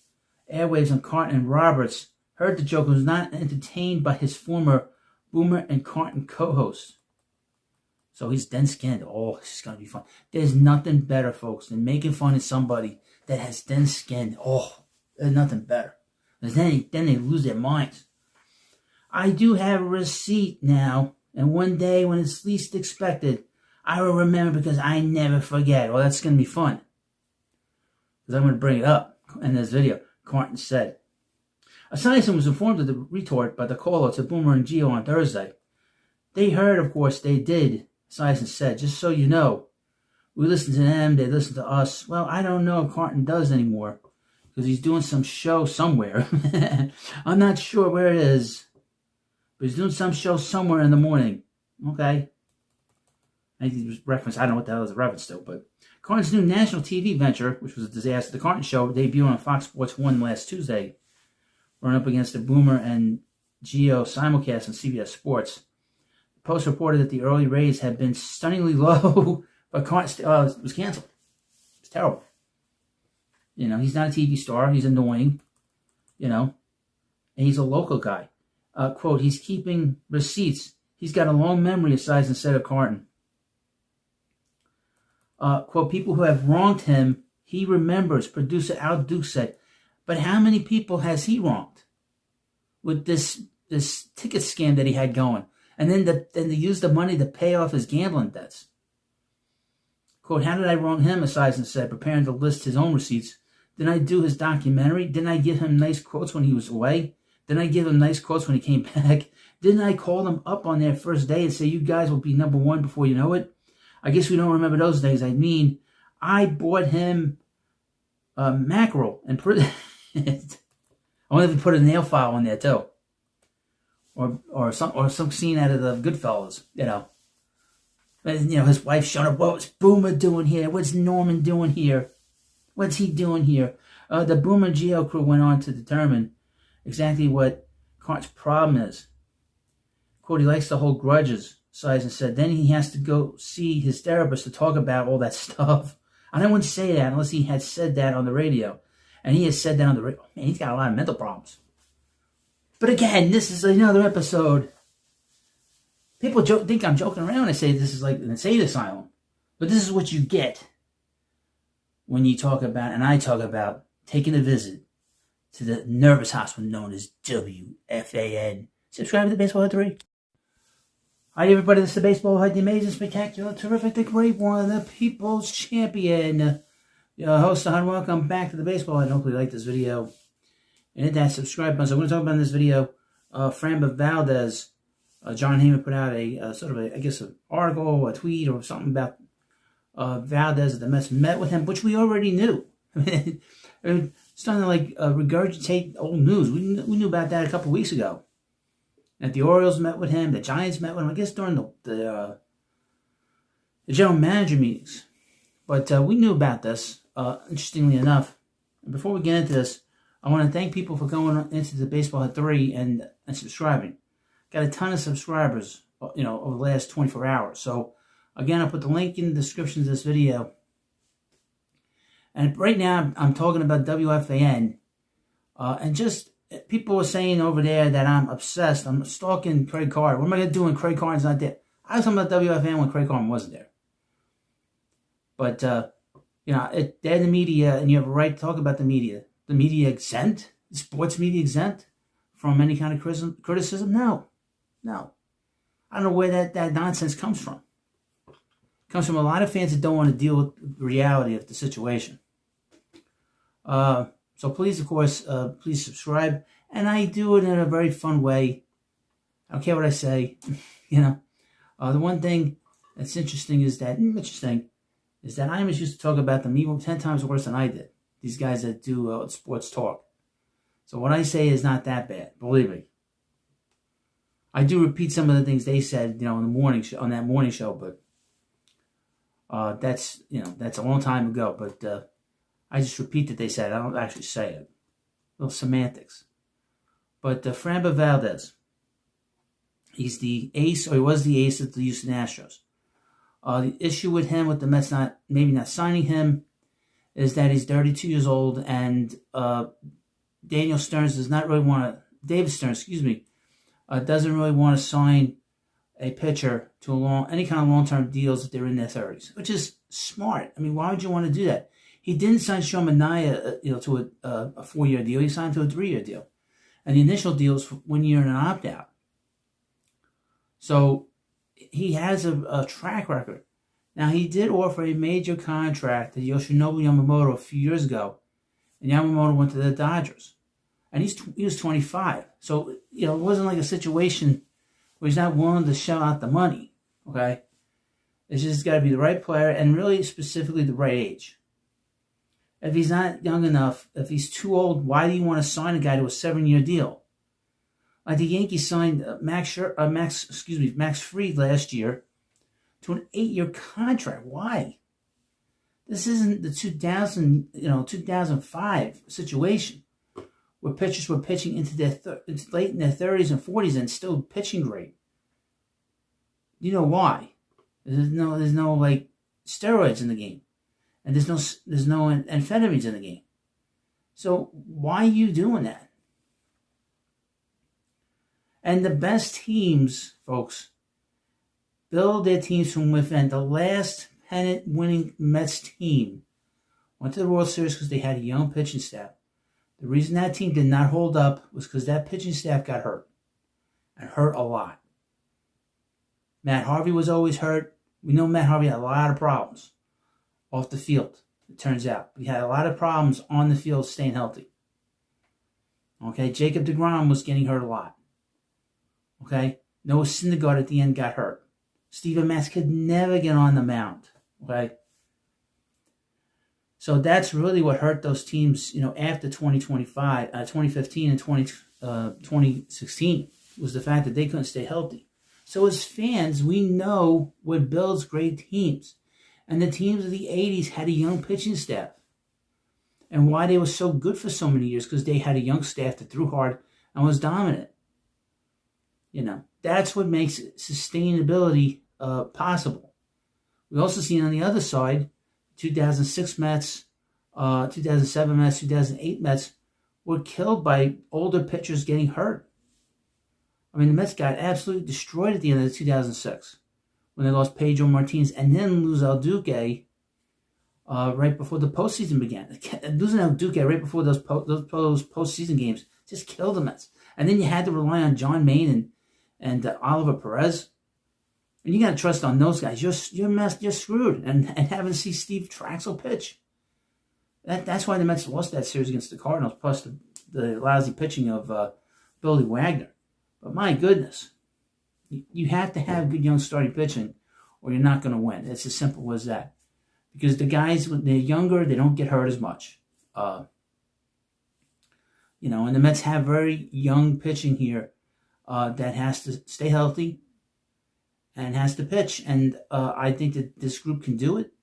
airwaves on Carton and Roberts, heard the joke and was not entertained by his former Boomer and Carton co-host. So he's thin-skinned. Oh, this is going to be fun. There's nothing better, folks, than making fun of somebody that has thin skin. Oh, there's nothing better. Because then they lose their minds. I do have a receipt now, and one day when it's least expected, I will remember because I never forget. Well, that's going to be fun. Because I'm going to bring it up in this video. Carton said. Esiason was informed of the retort by the caller to Boomer and Gio on Thursday. They heard, of course, they did, Esiason said. Just so you know, we listened to them, they listened to us. Well, I don't know if Carton does anymore because he's doing some show somewhere. I'm not sure where it is, but he's doing some show somewhere in the morning. Okay. I think he was reference. I don't know what the hell is a reference to, but Carton's new national TV venture, which was a disaster, the Carton Show, debuted on Fox Sports 1 last Tuesday, run up against the Boomer and Gio simulcast on CBS Sports. The Post reported that the early raise had been stunningly low, but it was canceled. It's terrible. You know, he's not a TV star. He's annoying, you know, and he's a local guy. Quote, he's keeping receipts. He's got a long memory, aside instead of Carton. Quote, people who have wronged him, he remembers, producer Al Duke said. But how many people has he wronged with this ticket scam that he had going? And then to use the money to pay off his gambling debts. Quote, how did I wrong him, Eisen said, preparing to list his own receipts. Didn't I do his documentary? Didn't I give him nice quotes when he was away? Didn't I give him nice quotes when he came back? Didn't I call them up on their first day and say, you guys will be number one before you know it? I guess we don't remember those days. I mean, I bought him mackerel and put it. I wonder if he put a nail file in there too, or some scene out of the Goodfellas, you know. And, you know, his wife showing up. What's Boomer doing here? What's Norman doing here? What's he doing here? The Boomer Geo crew went on to determine exactly what Cart's problem is. Quote, he likes to hold grudges, Sison said. Then he has to go see his therapist to talk about all that stuff. I wouldn't say that unless he had said that on the radio. And he has said that on the radio. Man, he's got a lot of mental problems. But again, this is another episode. People think I'm joking around when I say this is like an insane asylum. But this is what you get when you talk about, and I talk about, taking a visit to the nervous hospital known as WFAN. Subscribe to the Baseball Hut 3. Hi everybody, this is the Baseball Hut, the amazing, spectacular, terrific, the great one, the people's champion. Your host, and welcome back to the Baseball Hut. Hopefully you like this video. And hit that subscribe button. So I'm going to talk about in this video, Framber Valdez. John Heyman put out a sort of I guess, an article, a tweet, or something about Valdez. The Mets met with him, which we already knew. I mean, it's starting to like regurgitate old news. We knew about that a couple weeks ago. That the Orioles met with him, the Giants met with him. I guess during the general manager meetings. But we knew about this. Interestingly enough, and before we get into this, I want to thank people for going into the Baseball Hut 3 and subscribing. Got a ton of subscribers, you know, over the last 24 hours. So, again, I'll put the link in the description of this video. And right now, I'm talking about WFAN. And just, people are saying over there that I'm obsessed. I'm stalking Craig Carton. What am I going to do when Craig Carton's not there? I was talking about WFAN when Craig Carton wasn't there. But, you know, they're the media, and you have a right to talk about the media. The media exempt? The sports media exempt from any kind of criticism? No. I don't know where that nonsense comes from. It comes from a lot of fans that don't want to deal with the reality of the situation. So please, of course, please subscribe. And I do it in a very fun way. I don't care what I say. You know, the one thing that's interesting is that I always used to talk about them even 10 times worse than I did. These guys that do sports talk. So what I say is not that bad, believe me. I do repeat some of the things they said, you know, in the morning show, on that morning show, but that's a long time ago. But I just repeat that they said. I don't actually say it. Little semantics. But Framber Valdez, he's the ace, or he was the ace of the Houston Astros. The issue with him, with the Mets maybe not signing him, is that he's 32 years old, and David Stearns doesn't really want to sign a pitcher to any kind of long-term deals if they're in their 30s, which is smart. I mean, why would you want to do that? He didn't sign Sean Manaea, to a 4-year deal. He signed to a 3-year deal, and the initial deal is for 1 year and an opt-out. So he has a track record. Now, he did offer a major contract to Yoshinobu Yamamoto a few years ago, and Yamamoto went to the Dodgers. And he was 25. So, you know, it wasn't like a situation where he's not willing to shell out the money, okay? It's just got to be the right player and really specifically the right age. If he's not young enough, if he's too old, why do you want to sign a guy to a 7-year deal? Like the Yankees signed Max Fried last year to an 8-year contract. Why? This isn't the 2005 situation where pitchers were pitching into their late in their 30s and 40s and still pitching great. You know why? There's no like steroids in the game, and there's no amphetamines in the game. So why are you doing that? And the best teams, folks, build their teams from within. The last pennant-winning Mets team went to the World Series because they had a young pitching staff. The reason that team did not hold up was because that pitching staff got hurt, and hurt a lot. Matt Harvey was always hurt. We know Matt Harvey had a lot of problems off the field, it turns out. He had a lot of problems on the field staying healthy. Okay, Jacob deGrom was getting hurt a lot. Okay, Noah Syndergaard at the end got hurt. Steven Matz could never get on the mound. Okay, so that's really what hurt those teams, after 2015 and 2016, was the fact that they couldn't stay healthy. So as fans, we know what builds great teams. And the teams of the 80s had a young pitching staff. And why they were so good for so many years, because they had a young staff that threw hard and was dominant. That's what makes sustainability possible. We also see on the other side, 2006 Mets, 2007 Mets, 2008 Mets were killed by older pitchers getting hurt. I mean, the Mets got absolutely destroyed at the end of 2006 when they lost Pedro Martinez and then lose El Duque right before the postseason began. Losing El Duque right before those postseason games just killed the Mets. And then you had to rely on John Maine and Oliver Perez. And you got to trust on those guys. You're screwed. And having to see Steve Traxel pitch. That's why the Mets lost that series against the Cardinals, plus the lousy pitching of Billy Wagner. But my goodness, you have to have good young starting pitching or you're not going to win. It's as simple as that. Because the guys, when they're younger, they don't get hurt as much. And the Mets have very young pitching here that has to stay healthy and has to pitch. And I think that this group can do it.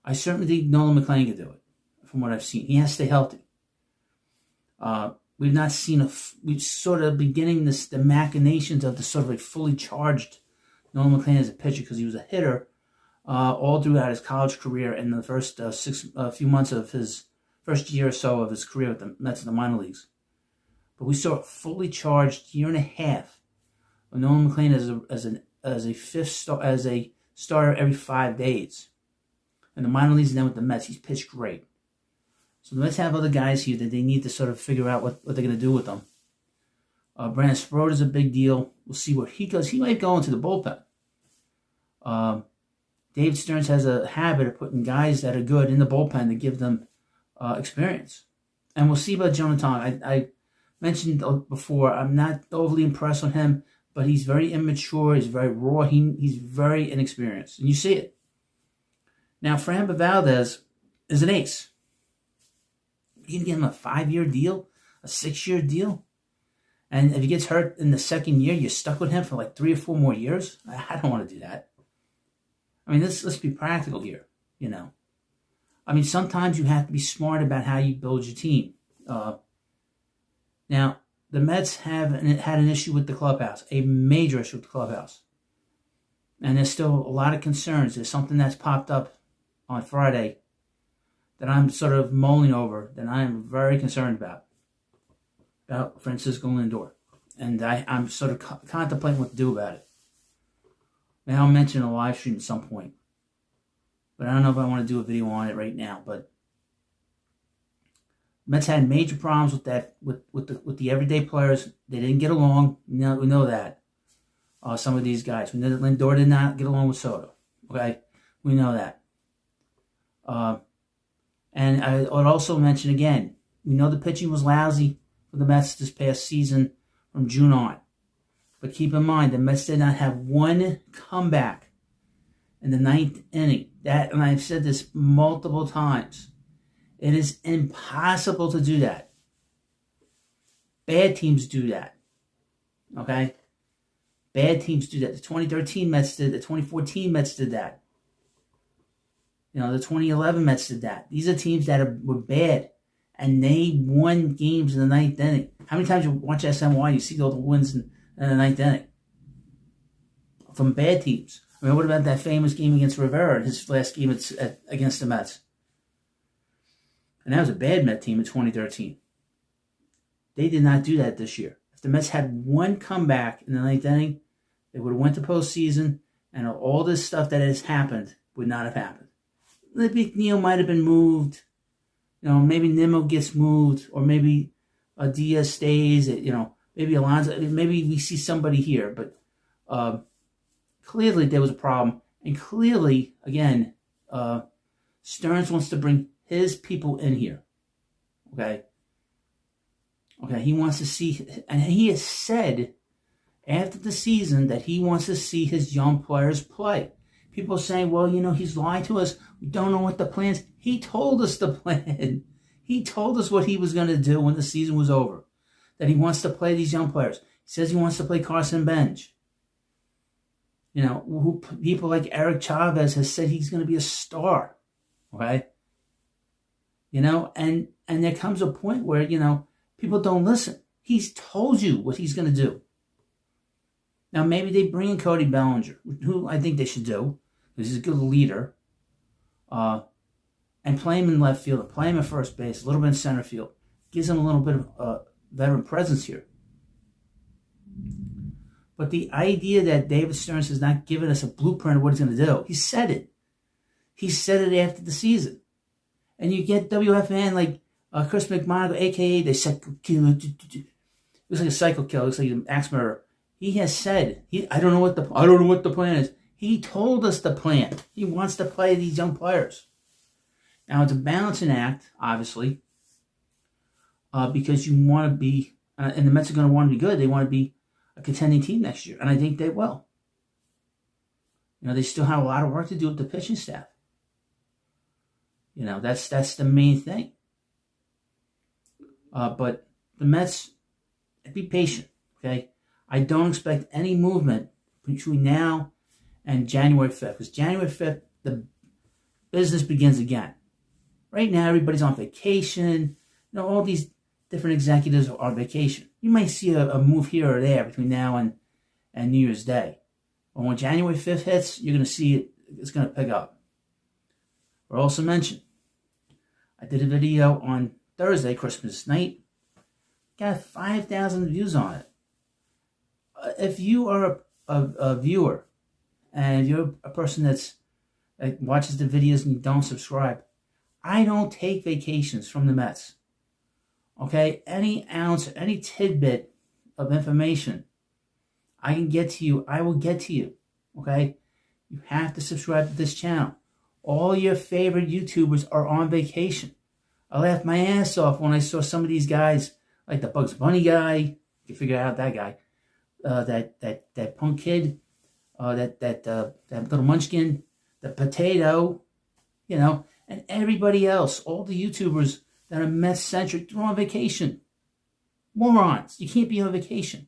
I certainly think Nolan McLean can do it, from what I've seen. He has to stay healthy. We've not seen we've sort of beginning the machinations of the sort of a fully charged Nolan McLean as a pitcher, because he was a hitter all throughout his college career and the first few months of his first year or so of his career with the Mets in the minor leagues. But we saw a fully charged year and a half of Nolan McLean as a starter every 5 days. In the minor leagues and then with the Mets, he's pitched great. So the Mets have other guys here that they need to sort of figure out what they're going to do with them. Brandon Sproat is a big deal. We'll see where he goes. He might go into the bullpen. Dave Stearns has a habit of putting guys that are good in the bullpen to give them experience. And we'll see about Jonah Tong. I mentioned before, I'm not overly impressed with him, but he's very immature. He's very raw. He's very inexperienced. And you see it. Now, Framber Valdez is an ace. You can get him a 5-year deal, a 6-year deal. And if he gets hurt in the second year, you're stuck with him for like 3 or 4 more years. I don't want to do that. I mean, let's be practical here, I mean, sometimes you have to be smart about how you build your team. Now, the Mets had an issue with the clubhouse, a major issue with the clubhouse. And there's still a lot of concerns. There's something that's popped up on Friday that I'm sort of mulling over, that I'm very concerned about Francisco Lindor. And I'm sort of contemplating what to do about it. Maybe I'll mention a live stream at some point. But I don't know if I want to do a video on it right now. But Mets had major problems with that, with the everyday players. They didn't get along. We know that. Some of these guys. We know that Lindor did not get along with Soto. Okay? We know that. And I would also mention again, we know the pitching was lousy for the Mets this past season from June on. But keep in mind, the Mets did not have one comeback in the 9th inning. And I've said this multiple times. It is impossible to do that. Bad teams do that. Okay? Bad teams do that. The 2013 Mets did. The 2014 Mets did that. The 2011 Mets did that. These are teams that were bad and they won games in the ninth inning. How many times you watch SNY, you see all the wins in the ninth inning from bad teams? I mean, what about that famous game against Rivera, his last game against the Mets? And that was a bad Met team in 2013. They did not do that this year. If the Mets had one comeback in the ninth inning, they would have went to postseason, and all this stuff that has happened would not have happened. Maybe Neal might have been moved. Maybe Nimmo gets moved, or maybe Diaz stays. Maybe Alonso. Maybe we see somebody here, but clearly there was a problem, and clearly, again, Stearns wants to bring his people in here. Okay, he wants to see, and he has said after the season that he wants to see his young players play. People are saying, well, he's lied to us. We don't know what the plan is. He told us the plan. He told us what he was going to do when the season was over, that he wants to play these young players. He says he wants to play Carson Bench. People like Eric Chavez has said he's going to be a star. Okay? And there comes a point where, people don't listen. He's told you what he's going to do. Now, maybe they bring in Cody Bellinger, who I think they should do, because he's a good leader, and play him in left field, or play him at first base, a little bit in center field. Gives him a little bit of veteran presence here. But the idea that David Stearns has not given us a blueprint of what he's going to do, he said it. He said it after the season. And you get WFAN like Chris McMonagle, a.k.a. the psycho killer. It looks like a psycho killer. It looks like an axe murderer. He has said, I don't know what the plan is. He told us the plan. He wants to play these young players. Now, it's a balancing act, obviously, because you want to be, and the Mets are going to want to be good. They want to be a contending team next year, and I think they will. They still have a lot of work to do with the pitching staff. That's the main thing. But the Mets, be patient, okay? I don't expect any movement between now and January 5th, because January 5th, the business begins again. Right now, everybody's on vacation. All these different executives are on vacation. You might see a move here or there between now and New Year's Day. But when January 5th hits, you're going to see it's going to pick up. I also mentioned, I did a video on Thursday, Christmas night. Got 5,000 views on it. If you are a viewer and you're a person that watches the videos and you don't subscribe, I don't take vacations from the Mets. Okay? Any ounce, any tidbit of information I can get to you, I will get to you. Okay? You have to subscribe to this channel. All your favorite YouTubers are on vacation. I laughed my ass off when I saw some of these guys, like the Bugs Bunny guy. You figure out that guy. That punk kid, that little munchkin, the potato, and everybody else, all the YouTubers that are Mets-centric, they're on vacation. Morons. You can't be on vacation.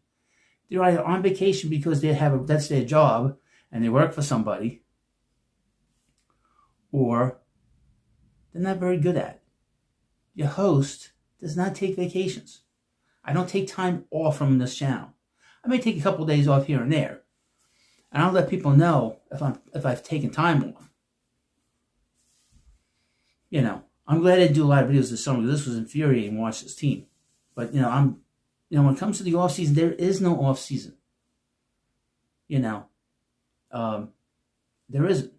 They're either on vacation because that's their job and they work for somebody, or they're not very good at it. Your host does not take vacations. I don't take time off from this channel. I may take a couple of days off here and there, and I'll let people know if I've taken time off. I'm glad I didn't do a lot of videos this summer because this was infuriating to watch this team. But when it comes to the off season, there is no off season. There isn't,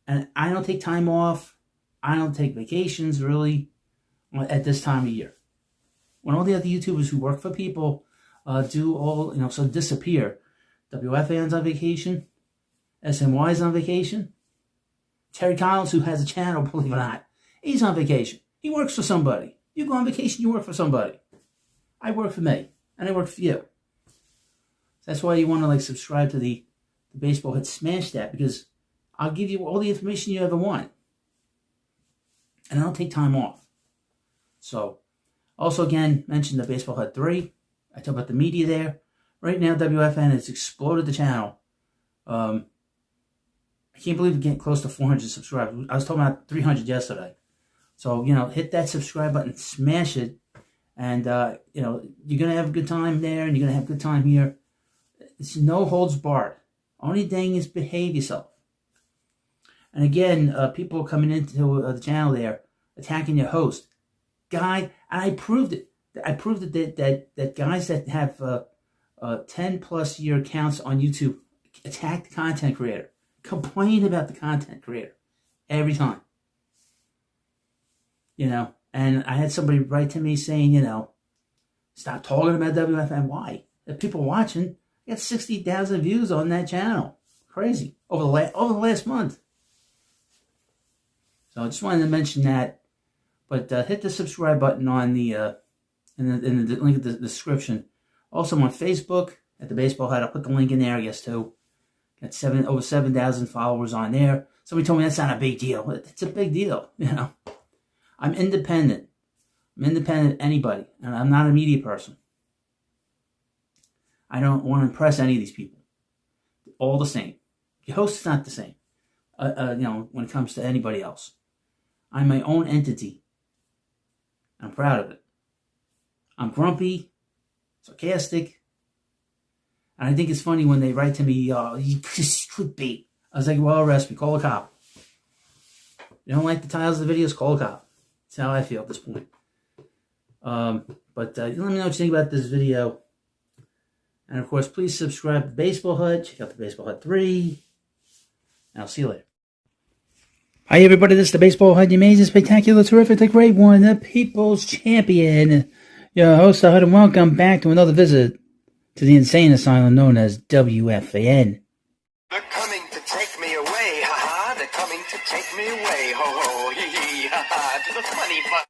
and I don't take time off. I don't take vacations really at this time of year. When all the other YouTubers who work for people do all, disappear. WFAN's on vacation. SNY's on vacation. Terry Collins, who has a channel, believe it or not, he's on vacation. He works for somebody. You go on vacation, you work for somebody. I work for me, and I work for you. That's why you want to subscribe to the Baseball Hit. Smash that, because I'll give you all the information you ever want. And I don't take time off. So, also again, mentioned the Baseball Hut 3. I talk about the media there. Right now, WFN has exploded the channel. I can't believe we're getting close to 400 subscribers. I was talking about 300 yesterday. So, hit that subscribe button, smash it, and, you're going to have a good time there, and you're going to have a good time here. It's no holds barred. Only thing is behave yourself. And again, people coming into the channel there, attacking your host. Guy, and I proved it. I proved it that guys that have 10-plus year accounts on YouTube attack the content creator. Complain about the content creator. Every time. And I had somebody write to me saying, stop talking about WFAN. Why? If people watching, I got 60,000 views on that channel. Crazy. Over the last month. So I just wanted to mention that. But hit the subscribe button on the in the link in the description. Also, I'm on Facebook at the Baseball Hut. I'll put the link in there, I guess, too. Got over 7,000 followers on there. Somebody told me that's not a big deal. It's a big deal, I'm independent. I'm independent of anybody, and I'm not a media person. I don't want to impress any of these people. All the same. Your host is not the same, when it comes to anybody else. I'm my own entity. I'm proud of it. I'm grumpy, sarcastic, and I think it's funny when they write to me, you clickbait. I was like, well, arrest me, call a cop. You don't like the titles of the videos, call a cop. That's how I feel at this point. But let me know what you think about this video. And of course, please subscribe to the Baseball Hut. Check out the Baseball Hut 3. And I'll see you later. Hi everybody, this is the Baseball Hut, the amazing, spectacular, terrific, the great one, the people's champion. Your host, the Hut, and welcome back to another visit to the insane asylum known as WFAN. They're coming to take me away, ha-ha. They're coming to take me away, ho-ho, hee-hee, ha-ha, to the funny fun.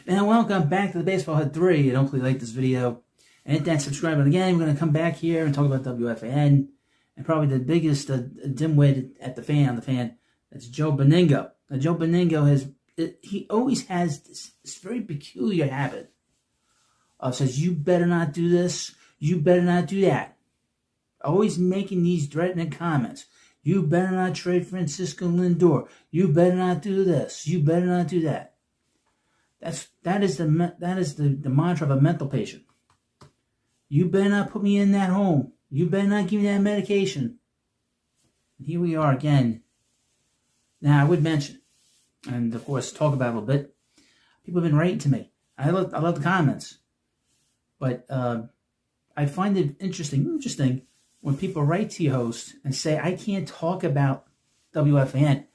Now, welcome back to the Baseball Hut 3, and hopefully you like this video. And hit that subscribe button again. We're going to come back here and talk about WFAN, and probably the biggest dimwit at the fan, that's Joe Benigno. Now, Joe Benigno he always has this very peculiar habit of says, you better not do this, you better not do that. Always making these threatening comments. You better not trade Francisco Lindor. You better not do this. You better not do that. That is the mantra of a mental patient. You better not put me in that home. You better not give me that medication. And here we are again. Now, I would mention, and of course, talk about it a little bit. People have been writing to me. I love the comments. But I find it interesting when people write to your host and say, I can't talk about WFAN.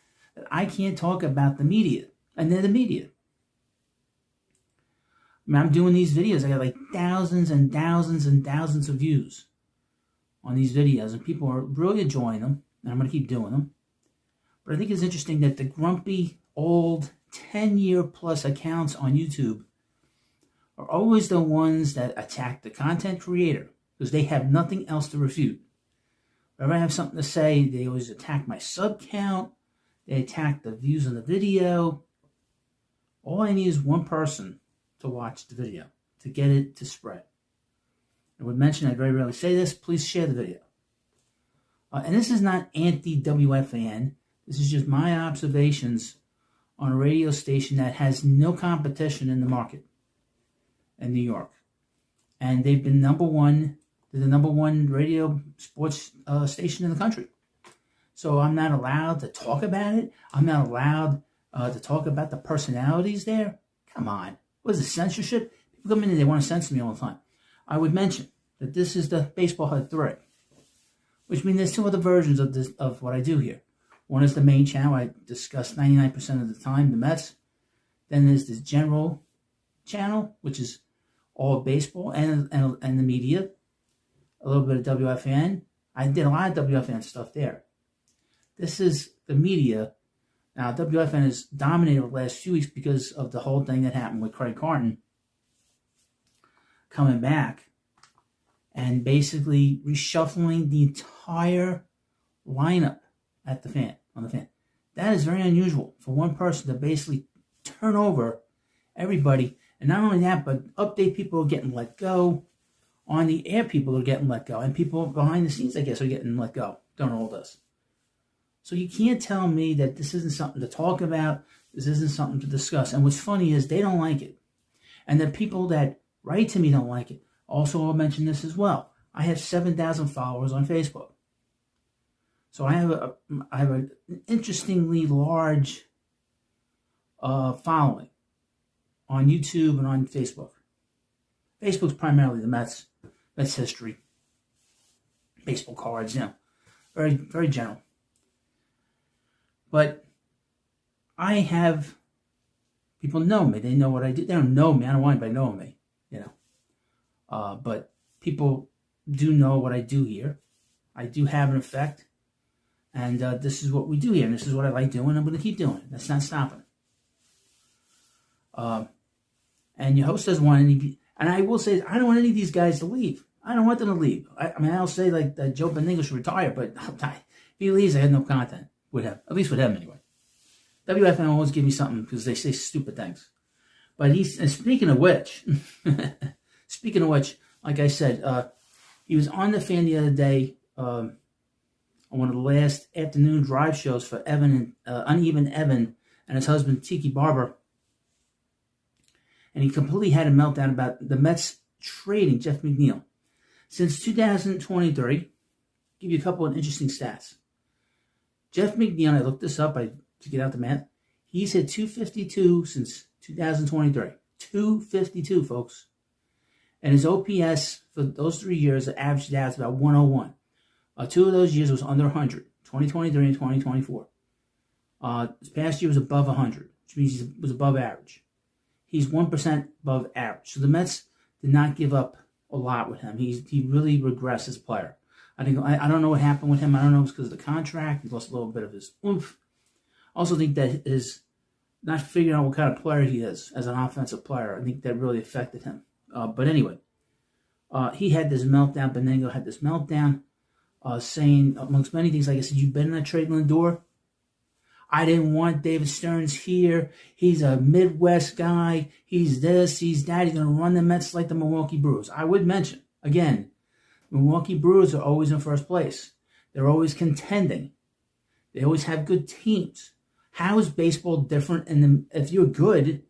I can't talk about the media. And they're the media. I mean, I'm doing these videos. I got like thousands and thousands and thousands of views on these videos. And people are really enjoying them. And I'm going to keep doing them. But I think it's interesting that the grumpy, old, 10-year-plus accounts on YouTube are always the ones that attack the content creator because they have nothing else to refute. Whenever I have something to say, they always attack my sub count. They attack the views on the video. All I need is one person to watch the video to get it to spread. I would mention, I very rarely say this, please share the video. And this is not anti-WFAN. This is just my observations on a radio station that has no competition in the market in New York. And they've been number one. They're the number one radio sports station in the country. So I'm not allowed to talk about it. I'm not allowed to talk about the personalities there. Come on. What is this, censorship? People come in and they want to censor me all the time. I would mention that this is the Baseball Hut 3, which means there's two other versions of what I do here. One is the main channel. I discuss 99% of the time the Mets. Then there's this general channel, which is all baseball and the media. A little bit of WFAN. I did a lot of WFAN stuff there. This is the media. Now, WFAN has dominated the last few weeks because of the whole thing that happened with Carton coming back and basically reshuffling the entire lineup on the fan. That is very unusual for one person to basically turn over everybody. And not only that, but update people are getting let go. On the air, people are getting let go. And people behind the scenes, I guess, are getting let go during all this. So you can't tell me that this isn't something to talk about. This isn't something to discuss. And what's funny is they don't like it. And the people that write to me don't like it. Also, I'll mention this as well. I have 7,000 followers on Facebook. So I have an interestingly large following on YouTube and on Facebook. Facebook's primarily the Mets history, baseball cards, very, very general. But I have people know me. They know what I do. They don't know me. I don't want anybody knowing me, But people do know what I do here. I do have an effect. And this is what we do here. And this is what I like doing. I'm going to keep doing it. That's not stopping. And your host doesn't want any... And I will say, I don't want any of these guys to leave. I don't want them to leave. I mean, I'll say like that Joe Benigno should retire, but if he leaves, I have no content with him. At least with him, anyway. WFAN always give me something because they say stupid things. But and speaking of which, like I said, he was on the fan the other day on one of the last afternoon drive shows for Uneven Evan and his husband Tiki Barber. And he completely had a meltdown about the Mets trading Jeff McNeil. Since 2023, give you a couple of interesting stats. Jeff McNeil, I looked this up to get out the math, he's hit 252 since 2023. 252, folks. And his OPS for those 3 years averaged out about 101. 2 of those years was under 100, 2023 and 2024. This past year was above 100, which means he was above average. He's 1% above average. So the Mets did not give up a lot with him. He really regressed as a player. I don't know what happened with him. I don't know if it's because of the contract. He lost a little bit of his oomph. I also think that his not figuring out what kind of player he is as an offensive player, I think that really affected him. But anyway, he had this meltdown. Benigno had this meltdown, saying, amongst many things, like I said, you better not trade Lindor. I didn't want David Stearns here. He's a Midwest guy. He's this, he's that. He's going to run the Mets like the Milwaukee Brewers. I would mention, again, Milwaukee Brewers are always in first place. They're always contending. They always have good teams. How is baseball different if you're good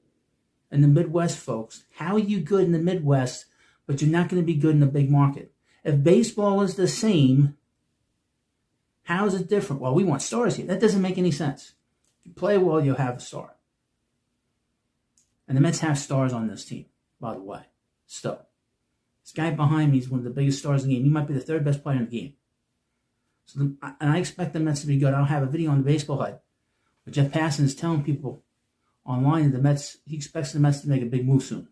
in the Midwest, folks? How are you good in the Midwest, but you're not going to be good in the big market? If baseball is the same, how is it different? Well, we want stars here. That doesn't make any sense. If you play well, you'll have a star. And the Mets have stars on this team, by the way. Still. This guy behind me is one of the biggest stars in the game. He might be the third best player in the game. And I expect the Mets to be good. I'll have a video on the Baseball Hut where Jeff Passan is telling people online that he expects the Mets to make a big move soon.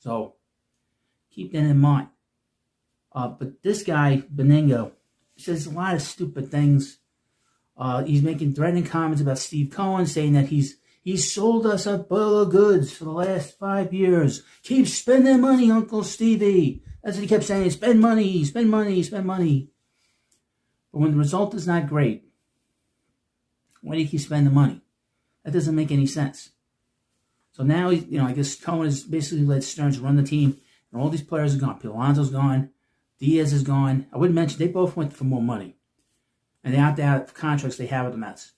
So keep that in mind. But this guy, Benigno, says a lot of stupid things. He's making threatening comments about Steve Cohen, saying that he's sold us a bill of goods for the last 5 years. Keep spending money, Uncle Stevie. That's what he kept saying. Spend money, spend money, spend money. But when the result is not great, why do you keep spending money? That doesn't make any sense. So now, I guess Cohen has basically let Stearns run the team, and all these players are gone. Alonso's gone. Diaz is gone. I would mention they both went for more money. And they opted out of contracts they have with the Mets.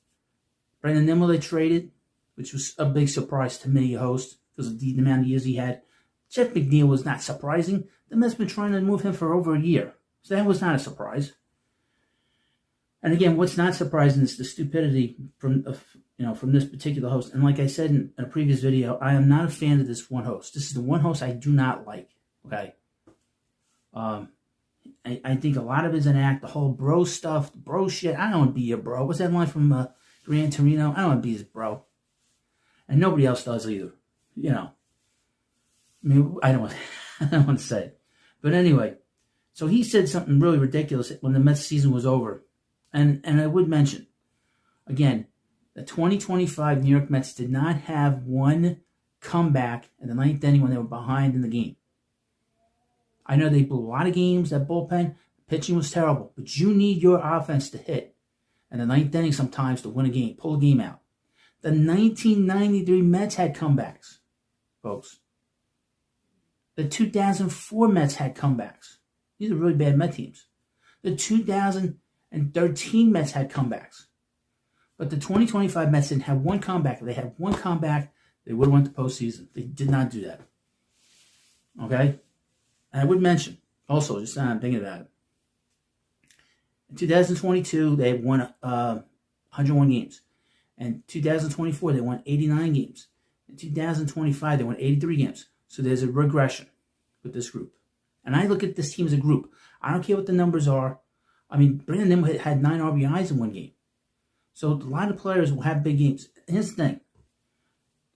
Brandon Nimmo they traded, which was a big surprise to me, host, because of the amount of years he had. Jeff McNeil was not surprising. The Mets been trying to move him for over a year. So that was not a surprise. And again, what's not surprising is the stupidity from this particular host. And like I said in a previous video, I am not a fan of this one host. This is the one host I do not like. Okay. I think a lot of it is an act. The whole bro stuff, bro shit. I don't want to be your bro. What's that line from Gran Torino? I don't want to be his bro. And nobody else does either. I mean, I don't want to say it. But anyway, so he said something really ridiculous when the Mets season was over. And I would mention, again, the 2025 New York Mets did not have one comeback in the ninth inning when they were behind in the game. I know they blew a lot of games, that bullpen. Pitching was terrible. But you need your offense to hit in the ninth inning sometimes to win a game, pull a game out. The 1993 Mets had comebacks, folks. The 2004 Mets had comebacks. These are really bad Met teams. The 2013 Mets had comebacks. But the 2025 Mets didn't have one comeback. If they had one comeback, they would have went to postseason. They did not do that. Okay? And I would mention, also, just now I'm thinking about it. In 2022, they won 101 games. In 2024, they won 89 games. In 2025, they won 83 games. So there's a regression with this group. And I look at this team as a group. I don't care what the numbers are. I mean, Brandon Nimmo had 9 RBIs in one game. So a lot of players will have big games. Here's the thing.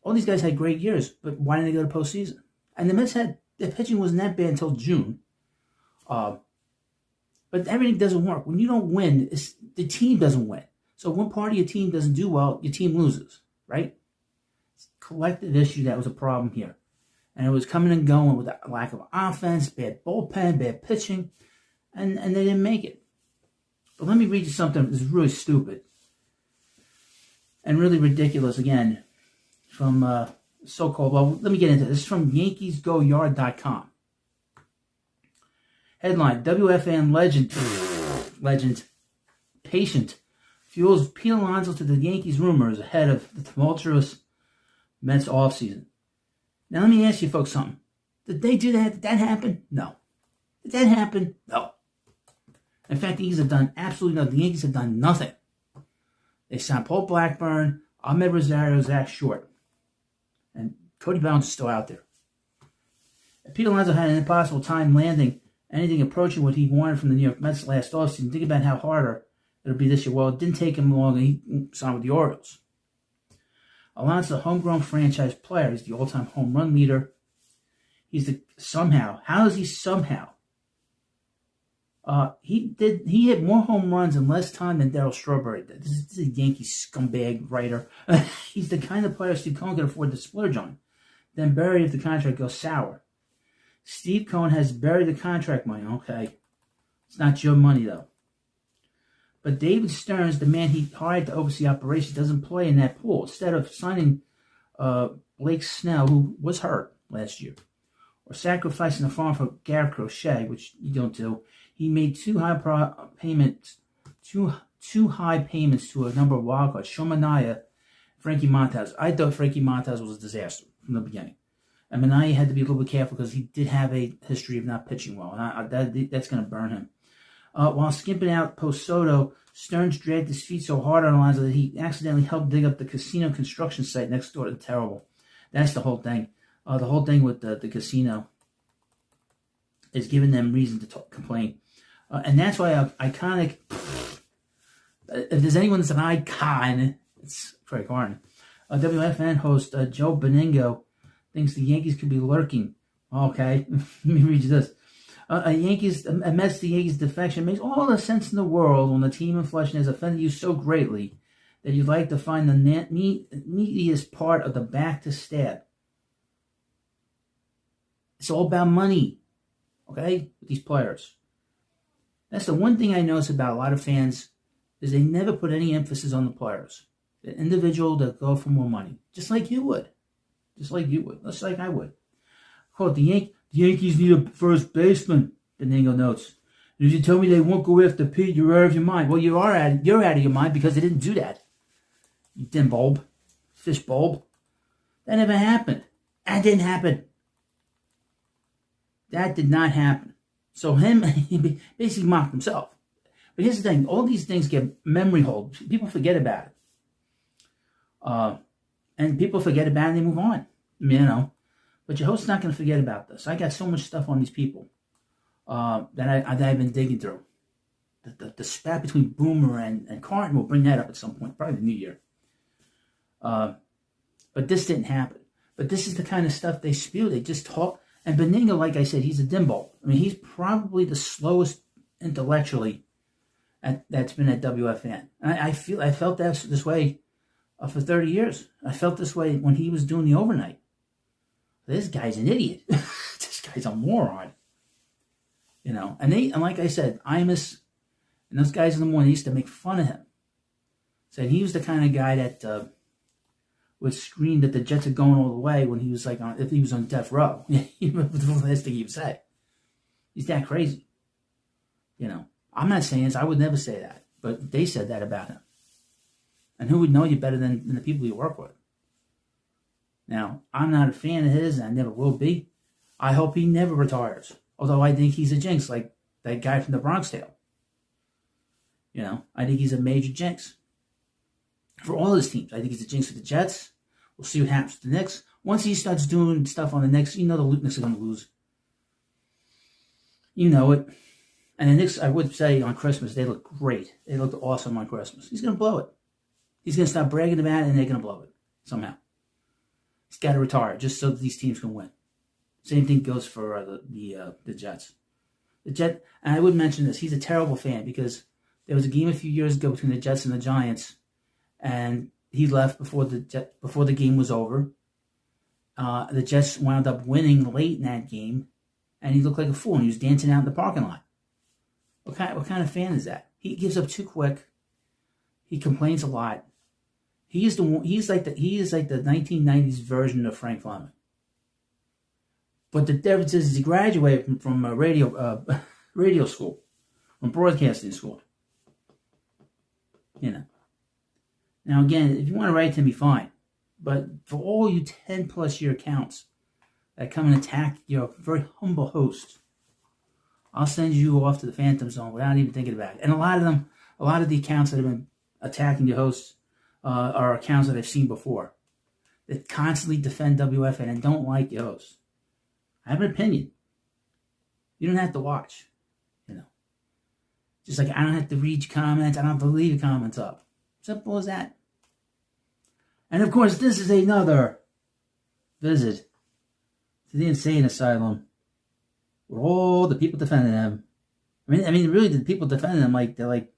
All these guys had great years, but why didn't they go to postseason? And the Mets their pitching wasn't that bad until June. But everything doesn't work. When you don't win, the team doesn't win. So when part of your team doesn't do well, your team loses, right? It's a collective issue that was a problem here. And it was coming and going with a lack of offense, bad bullpen, bad pitching, and they didn't make it. But let me read you something that's really stupid and really ridiculous, again, from so-called, well, let me get into this. This is from YankeesGoYard.com. Headline, WFAN legend, patient, fuels Pete Alonso to the Yankees rumors ahead of the tumultuous Mets offseason. Now, let me ask you folks something. Did they do that? Did that happen? No. Did that happen? No. In fact, the Yankees have done absolutely nothing. The Yankees have done nothing. They signed Paul Blackburn, Ahmed Rosario, Zach Short. And Cody Bellinger is still out there. If Pete Alonso had an impossible time landing anything approaching what he wanted from the New York Mets last offseason, think about how harder it'll be this year. Well, it didn't take him long, and he signed with the Orioles. Alonso, a homegrown franchise player. He's the all-time home run leader. He hit more home runs in less time than Darryl Strawberry did. This is a Yankee scumbag writer. He's the kind of player Steve Cohen can afford to splurge on, then bury if the contract goes sour. Steve Cohen has buried the contract money. Okay. It's not your money, though. But David Stearns, the man he hired to oversee operations, doesn't play in that pool. Instead of signing Blake Snell, who was hurt last year, or sacrificing the farm for Garrett Crochet, which you don't do, he made too high payments to a number of wildcards. Shomanaya, Frankie Montas. I thought Frankie Montas was a disaster from the beginning. And Minaya had to be a little bit careful because he did have a history of not pitching well. And that's going to burn him. While skimping out post Soto, Stearns dragged his feet so hard on Alonso that he accidentally helped dig up the casino construction site next door to Terrible. That's the whole thing. The whole thing with the casino is giving them reason to complain. And that's why iconic, if there's anyone that's an icon, it's Craig Carton. WFAN host Joe Beningo thinks the Yankees could be lurking. Okay, let me read you this. A Mets to Yankees defection makes all the sense in the world when the team in Flushing has offended you so greatly that you'd like to find the neatest part of the back to stab. It's all about money, okay, with these players. That's the one thing I notice about a lot of fans is they never put any emphasis on the players. The individual that go for more money, just like you would. Just like I would. Quote, the Yankees need a first baseman, Beningo notes. And if you tell me they won't go after Pete, you're out of your mind. Well, you're out of your mind because they didn't do that. You dim bulb. Fish bulb. That never happened. That didn't happen. That did not happen. So he basically mocked himself. But here's the thing. All these things get memory hold. People forget about it. And people forget about it and they move on. You know. But your host's not going to forget about this. I got so much stuff on these people that I've been digging through. The spat between Boomer and Carton, we'll bring that up at some point, probably the new year. But this didn't happen. But this is the kind of stuff they spew. They just talk. And Beningo, like I said, he's a dimble. I mean, he's probably the slowest intellectually that's been at WFAN. And I felt this way for 30 years. I felt this way when he was doing the overnight. This guy's an idiot. This guy's a moron. You know, and like I said, Imus and those guys in the morning used to make fun of him. Said he was the kind of guy that would scream that the Jets are going all the way when he was like if he was on death row. The last thing he would say. He's that crazy. You know, I'm not saying this. I would never say that, but they said that about him. And who would know you better than the people you work with? Now, I'm not a fan of his, and I never will be. I hope he never retires. Although I think he's a jinx, like that guy from the Bronx Tale. You know, I think he's a major jinx. For all his teams. I think he's a jinx for the Jets. We'll see what happens with the Knicks. Once he starts doing stuff on the Knicks, you know the Knicks are going to lose. You know it. And the Knicks, I would say, on Christmas, they look great. They looked awesome on Christmas. He's going to blow it. He's going to stop bragging about it, and they're going to blow it somehow. He's got to retire just so that these teams can win. Same thing goes for the Jets. And I would mention this. He's a terrible fan because there was a game a few years ago between the Jets and the Giants, and he left before the game was over. The Jets wound up winning late in that game, and he looked like a fool. And he was dancing out in the parking lot. What kind of fan is that? He gives up too quick. He complains a lot. He is like the 1990s version of Frank Fleming. But the difference is he graduated from radio school, from broadcasting school. You know. Now again, if you want to write to me, fine. But for all you 10+ year accounts that come and attack your very humble host, I'll send you off to the Phantom Zone without even thinking about it. And a lot of the accounts that have been attacking your hosts are accounts that I've seen before that constantly defend WFAN and don't like your host. I have an opinion. You don't have to watch, you know. Just like I don't have to read your comments, I don't have to leave your comments up. Simple as that. And of course, this is another visit to the insane asylum with all the people defending them. I mean, really, the people defending them like they're like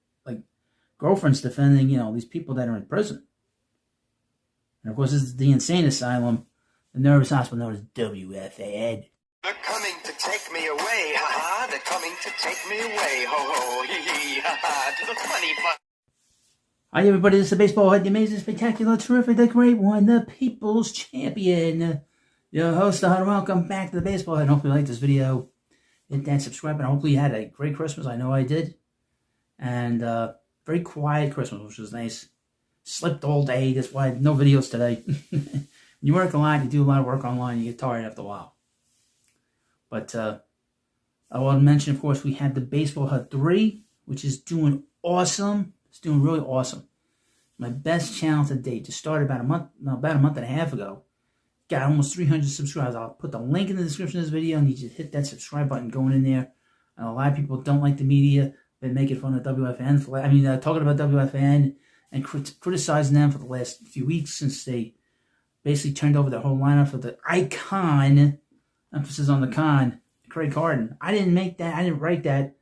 girlfriends defending, you know, these people that are in prison. And of course, this is the insane asylum, the nervous hospital known as WFAN. They're coming to take me away, ha-ha. They're coming to take me away, ho-ho, hee-hee, ha-ha, to the funny fun. Hi, everybody. This is the baseball head, the amazing, spectacular, terrific, the great one, the people's champion. Your host, welcome back to the baseball head. Hopefully you liked this video. Hit that subscribe, and hopefully you had a great Christmas. I know I did. And very quiet Christmas, which was nice. Slept all day. That's why no videos today. When you work a lot, you do a lot of work online, you get tired after a while. But I want to mention, of course, we had the Baseball Hut 3, which is doing awesome. It's doing really awesome. My best channel to date. Just started about a month and a half ago. Got almost 300 subscribers. I'll put the link in the description of this video, and you just hit that subscribe button going in there. And a lot of people don't like the media. Been making fun of WFN. Talking about WFN and criticizing them for the last few weeks since they basically turned over their whole lineup for the icon, emphasis on the con, Craig Carton. I didn't make that. I didn't write that.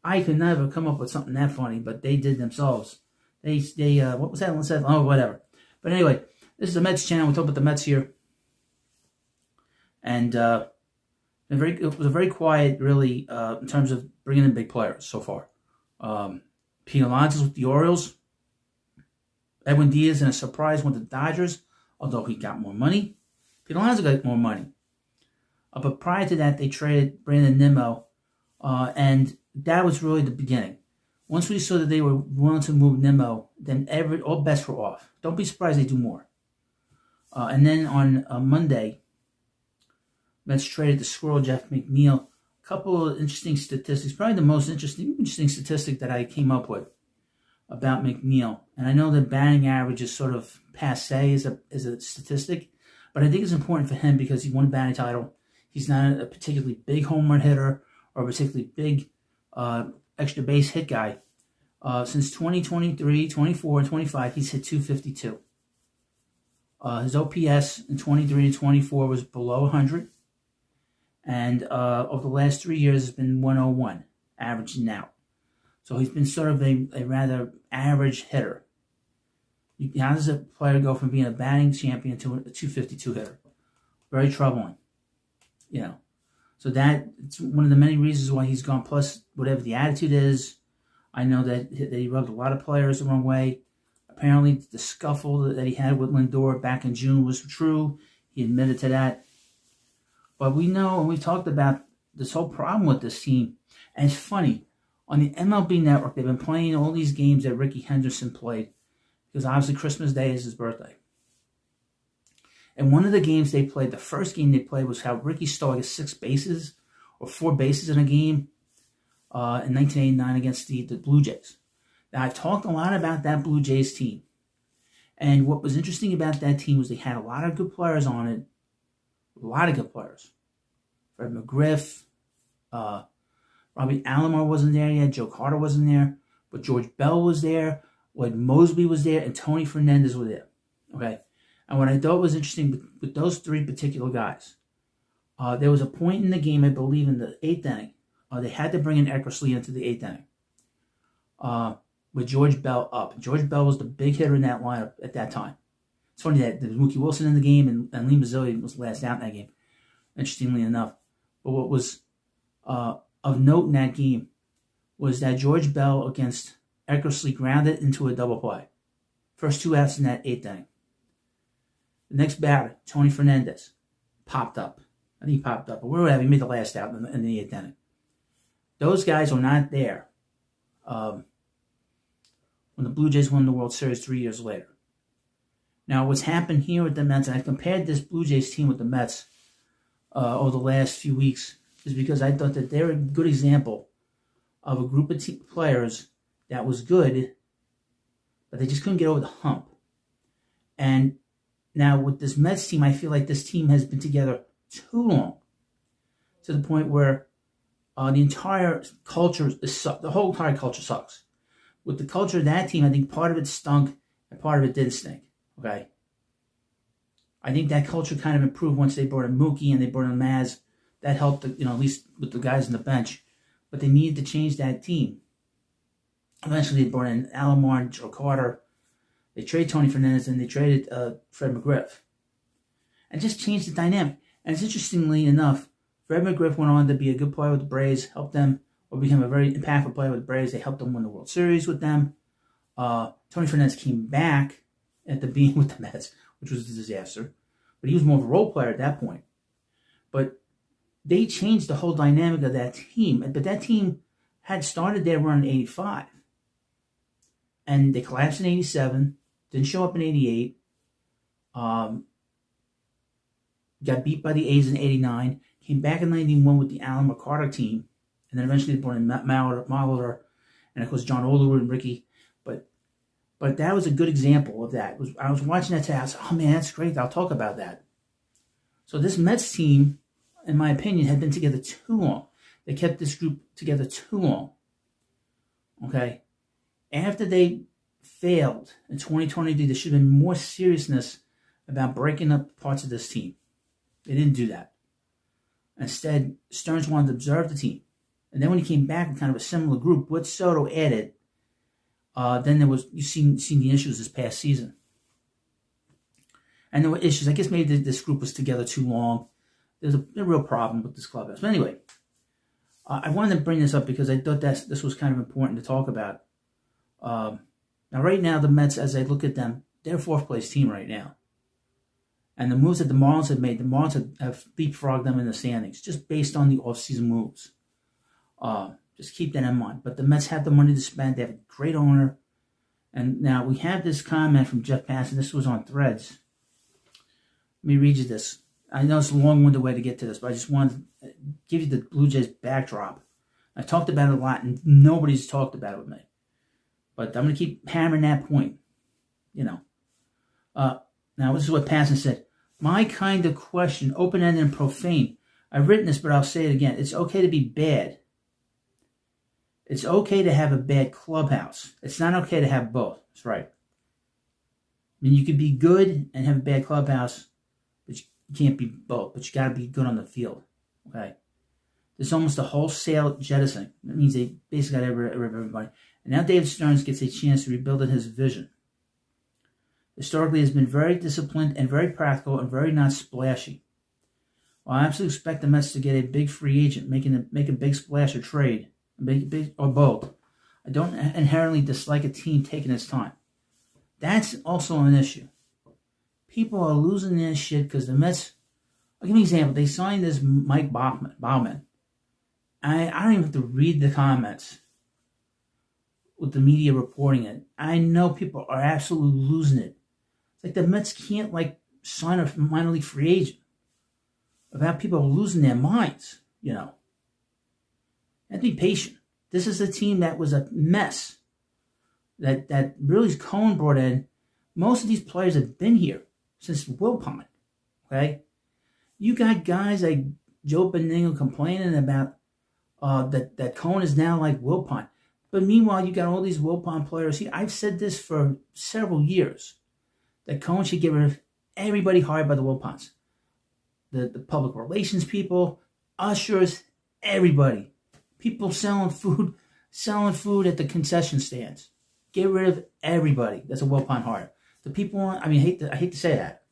I could never come up with something that funny, but they did themselves. They what was that one said? Oh, whatever. But anyway, this is the Mets channel. We'll talk about the Mets here. And it was a very quiet, really, in terms of bringing in big players so far. Pete Alonso with the Orioles. Edwin Diaz in a surprise went to the Dodgers, although he got more money. Pete Alonso got more money. But prior to that, they traded Brandon Nimmo, and that was really the beginning. Once we saw that they were willing to move Nimmo, then all bets were off. Don't be surprised they do more. And then on Monday, Mets traded the Squirrel Jeff McNeil. A couple of interesting statistics. Probably the most interesting statistic that I came up with about McNeil. And I know that batting average is sort of passé as a statistic, but I think it's important for him because he won a batting title. He's not a particularly big home run hitter or a particularly big extra base hit guy. Since 2023, 24, and 25, he's hit 252. His OPS in 23 and 24 was below 100. And over the last 3 years, it's been 101, averaging out. So he's been sort of a rather average hitter. How does a player go from being a batting champion to a 252 hitter? Very troubling. You know. So it's one of the many reasons why he's gone, plus whatever the attitude is. I know that he rubbed a lot of players the wrong way. Apparently, the scuffle that he had with Lindor back in June was true. He admitted to that. But we know, and we've talked about this whole problem with this team. And it's funny, on the MLB Network, they've been playing all these games that Ricky Henderson played. because obviously Christmas Day is his birthday. And one of the games they played, the first game they played was how Ricky stole, I guess, 6 bases or 4 bases in a game in 1989 against the Blue Jays. Now, I've talked a lot about that Blue Jays team. And what was interesting about that team was they had a lot of good players on it. A lot of good players. Fred McGriff, Robbie Alomar wasn't there yet. Joe Carter wasn't there. But George Bell was there. Lloyd Mosby was there. And Tony Fernandez was there. Okay? And what I thought was interesting with those 3 particular guys, there was a point in the game, I believe in the 8th inning, they had to bring in Eckersley into the 8th inning with George Bell up. George Bell was the big hitter in that lineup at that time. It's funny that there was Mookie Wilson in the game and Lee Mazzilli was last out in that game, interestingly enough. But what was of note in that game was that George Bell against Eckersley grounded into a double play. First 2 outs in that 8th inning. The next batter, Tony Fernandez, popped up. I think he popped up, but whatever, he made the last out in the 8th inning. Those guys are not there when the Blue Jays won the World Series 3 years later. Now, what's happened here with the Mets, and I've compared this Blue Jays team with the Mets over the last few weeks, is because I thought that they're a good example of a group of players that was good, but they just couldn't get over the hump. And now with this Mets team, I feel like this team has been together too long, to the point where the entire culture, the whole entire culture sucks. With the culture of that team, I think part of it stunk and part of it didn't stink. Okay, I think that culture kind of improved once they brought in Mookie and they brought in Maz. That helped, at least with the guys on the bench. But they needed to change that team. Eventually, they brought in Alomar and Joe Carter. They traded Tony Fernandez and they traded Fred McGriff. And just changed the dynamic. And it's interestingly enough, Fred McGriff went on to be a good player with the Braves, helped them, or became a very impactful player with the Braves. They helped them win the World Series with them. Tony Fernandez came back at the being with the Mets, which was a disaster. But he was more of a role player at that point. But they changed the whole dynamic of that team. But that team had started their run in 85. And they collapsed in 87. Didn't show up in 88. Got beat by the A's in 89. Came back in 91 with the Allen McCarter team. And then eventually they brought in Molitor. And of course John Olerud and Ricky. But that was a good example of that. I was watching that today. I was like, oh man, that's great. I'll talk about that. So this Mets team, in my opinion, had been together too long. They kept this group together too long. Okay? After they failed in 2023, there should have been more seriousness about breaking up parts of this team. They didn't do that. Instead, Stearns wanted to observe the team. And then when he came back with kind of a similar group, with Soto added, then there was, you've seen the issues this past season. And there were issues. I guess maybe this group was together too long. There's a real problem with this clubhouse. But anyway, I wanted to bring this up because I thought this was kind of important to talk about. Now, right now, the Mets, as I look at them, they're a 4th place team right now. And the moves that the Marlins have made, the Marlins have leapfrogged them in the standings, just based on the offseason moves. Just keep that in mind. But the Mets have the money to spend. They have a great owner. And now we have this comment from Jeff Passan. This was on Threads. Let me read you this. I know it's a long-winded way to get to this, but I just wanted to give you the Blue Jays backdrop. I talked about it a lot, and nobody's talked about it with me. But I'm going to keep hammering that point. Now, this is what Passan said. My kind of question, open-ended and profane. I've written this, but I'll say it again. It's okay to be bad. It's okay to have a bad clubhouse. It's not okay to have both. That's right. I mean, you can be good and have a bad clubhouse, but you can't be both. But you got to be good on the field. Okay? There's almost a wholesale jettisoning. That means they basically got rid of everybody. And now David Stearns gets a chance to rebuild his vision. Historically, has been very disciplined and very practical and very not splashy. Well, I absolutely expect the Mets to get a big free agent, make a big splash or trade, or both. I don't inherently dislike a team taking its time. That's also an issue. People are losing their shit because the Mets. I'll give you an example. They signed this Mike Baumann. I don't even have to read the comments. with the media reporting it. I know people are absolutely losing it. It's like the Mets can't sign a minor league free agent without people losing their minds, And be patient. This is a team that was a mess that really Cohen brought in. Most of these players have been here since Wilpon, okay? You got guys like Joe Benigno complaining about that Cohen is now like Wilpon. But meanwhile, you got all these Wilpon players here. I've said this for several years, that Cohen should get rid of everybody hired by the Wilpons. The public relations people, ushers, everybody. People selling food at the concession stands. Get rid of everybody that's a Wilpon hire. The people, I hate to say that,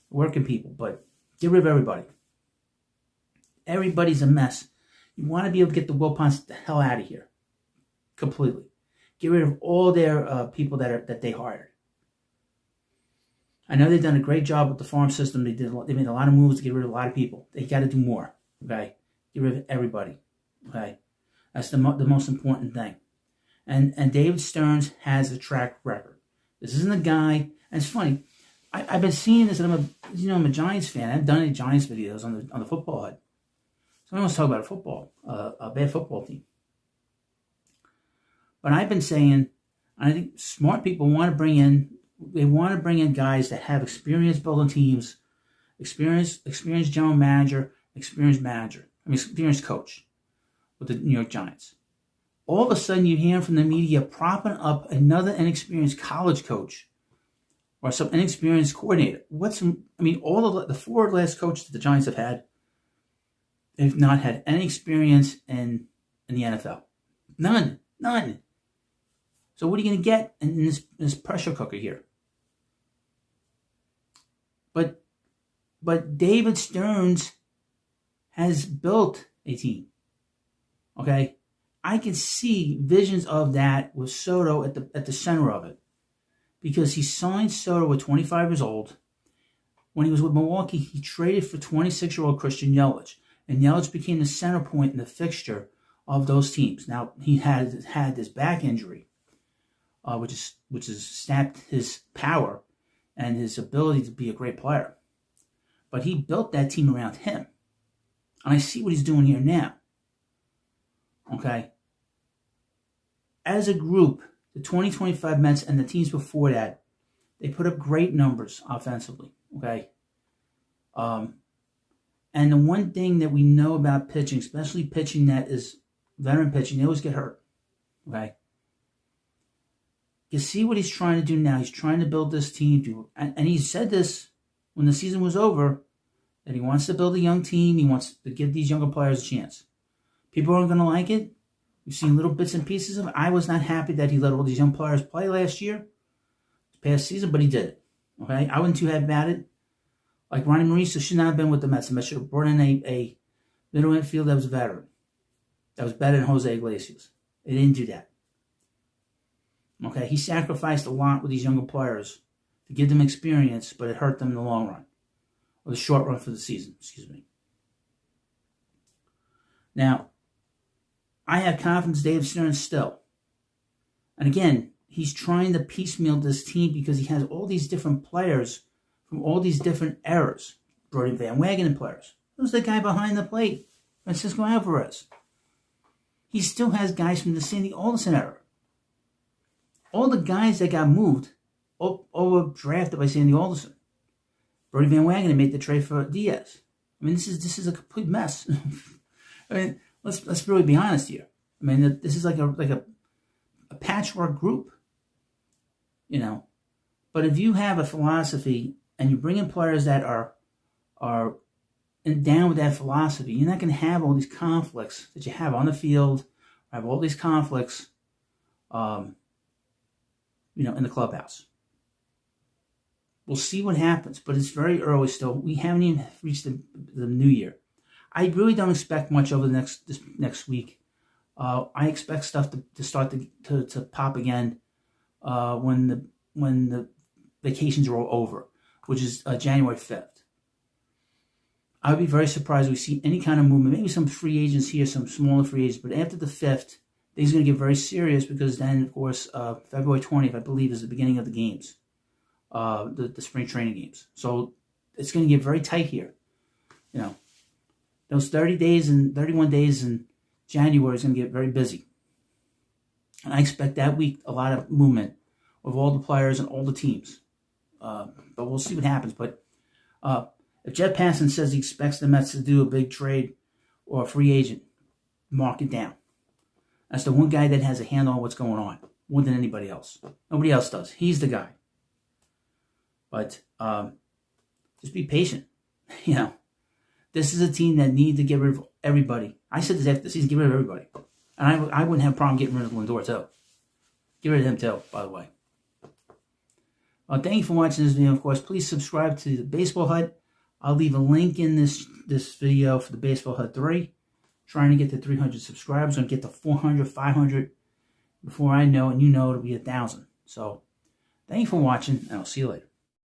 working people, but get rid of everybody. Everybody's a mess. You want to be able to get the Wilpons the hell out of here, completely. Get rid of all their people that they hired. I know they've done a great job with the farm system. They made a lot of moves to get rid of a lot of people. They got to do more. Okay, get rid of everybody. Okay, that's the most important thing. And David Stearns has a track record. This isn't a guy. And it's funny. I've been seeing this, and I'm a Giants fan. I've done any Giants videos on the football hut. So I want to talk about a bad football team. But I've been saying, I think smart people want to bring in guys that have experience building teams, experienced general manager, experienced coach with the New York Giants. All of a sudden, you hear from the media propping up another inexperienced college coach or some inexperienced coordinator. All of the four last coaches that the Giants have had, they've not had any experience in the NFL. None. So what are you going to get in this pressure cooker here? But David Stearns has built a team. Okay? I can see visions of that with Soto at the center of it. Because he signed Soto at 25 years old. When he was with Milwaukee, he traded for 26-year-old Christian Yelich. And Yelich became the center point and the fixture of those teams. Now, he had this back injury, which has snapped his power and his ability to be a great player. But he built that team around him. And I see what he's doing here now. Okay? As a group, the 2025 Mets and the teams before that, they put up great numbers offensively. Okay? And the one thing that we know about pitching, especially pitching that is veteran pitching, they always get hurt. Okay? You see what he's trying to do now. He's trying to build this team. And he said this when the season was over, that he wants to build a young team. He wants to give these younger players a chance. People aren't going to like it. We've seen little bits and pieces of it. I was not happy that he let all these young players play last year, past season, but he did it. Okay? I wasn't too happy about it. Like Ronnie Mauricio should not have been with the Mets. The Mets should have brought in a middle infield that was a veteran, that was better than Jose Iglesias. They didn't do that. Okay? He sacrificed a lot with these younger players to give them experience, but it hurt them in the long run, or the short run for the season. Excuse me. Now, I have confidence in David Stearns still. And again, he's trying to piecemeal this team because he has all these different players from all these different eras. Brody Van Wagenen players. Who's the guy behind the plate? Francisco Alvarez. He still has guys from the Sandy Alderson era. All the guys that got moved over drafted by Sandy Alderson. Brody Van Wagenen made the trade for Diaz. This is a complete mess. Let's really be honest here. This is like a patchwork group, But if you have a philosophy and you bring in players that are down with that philosophy, you're not going to have all these conflicts that you have on the field. Have all these conflicts, in the clubhouse. We'll see what happens, but it's very early still. We haven't even reached the new year. I really don't expect much over this next week. I expect stuff to start to pop again when the vacations are all over, which is January 5th. I would be very surprised if we see any kind of movement. Maybe some free agents here, some smaller free agents, but after the 5th, things are going to get very serious because then, of course, February 20th, I believe, is the beginning of the games, the spring training games. So it's going to get very tight here. You know, those 30 days and 31 days in January is going to get very busy. And I expect that week a lot of movement of all the players and all the teams. But we'll see what happens. But if Jeff Passan says he expects the Mets to do a big trade or a free agent, mark it down. That's the one guy that has a handle on what's going on more than anybody else. Nobody else does. He's the guy. But just be patient. You know, this is a team that needs to get rid of everybody. I said this after the season, get rid of everybody. And I wouldn't have a problem getting rid of Lindor, too. Get rid of him, too, by the way. Thank you for watching this video. Of course, please subscribe to the Baseball Hut. I'll leave a link in this video for the Baseball Hut 3. Trying to get to 300 subscribers. I'm going to get to 400, 500 before I know, and you know it'll be 1,000. So, thank you for watching, and I'll see you later.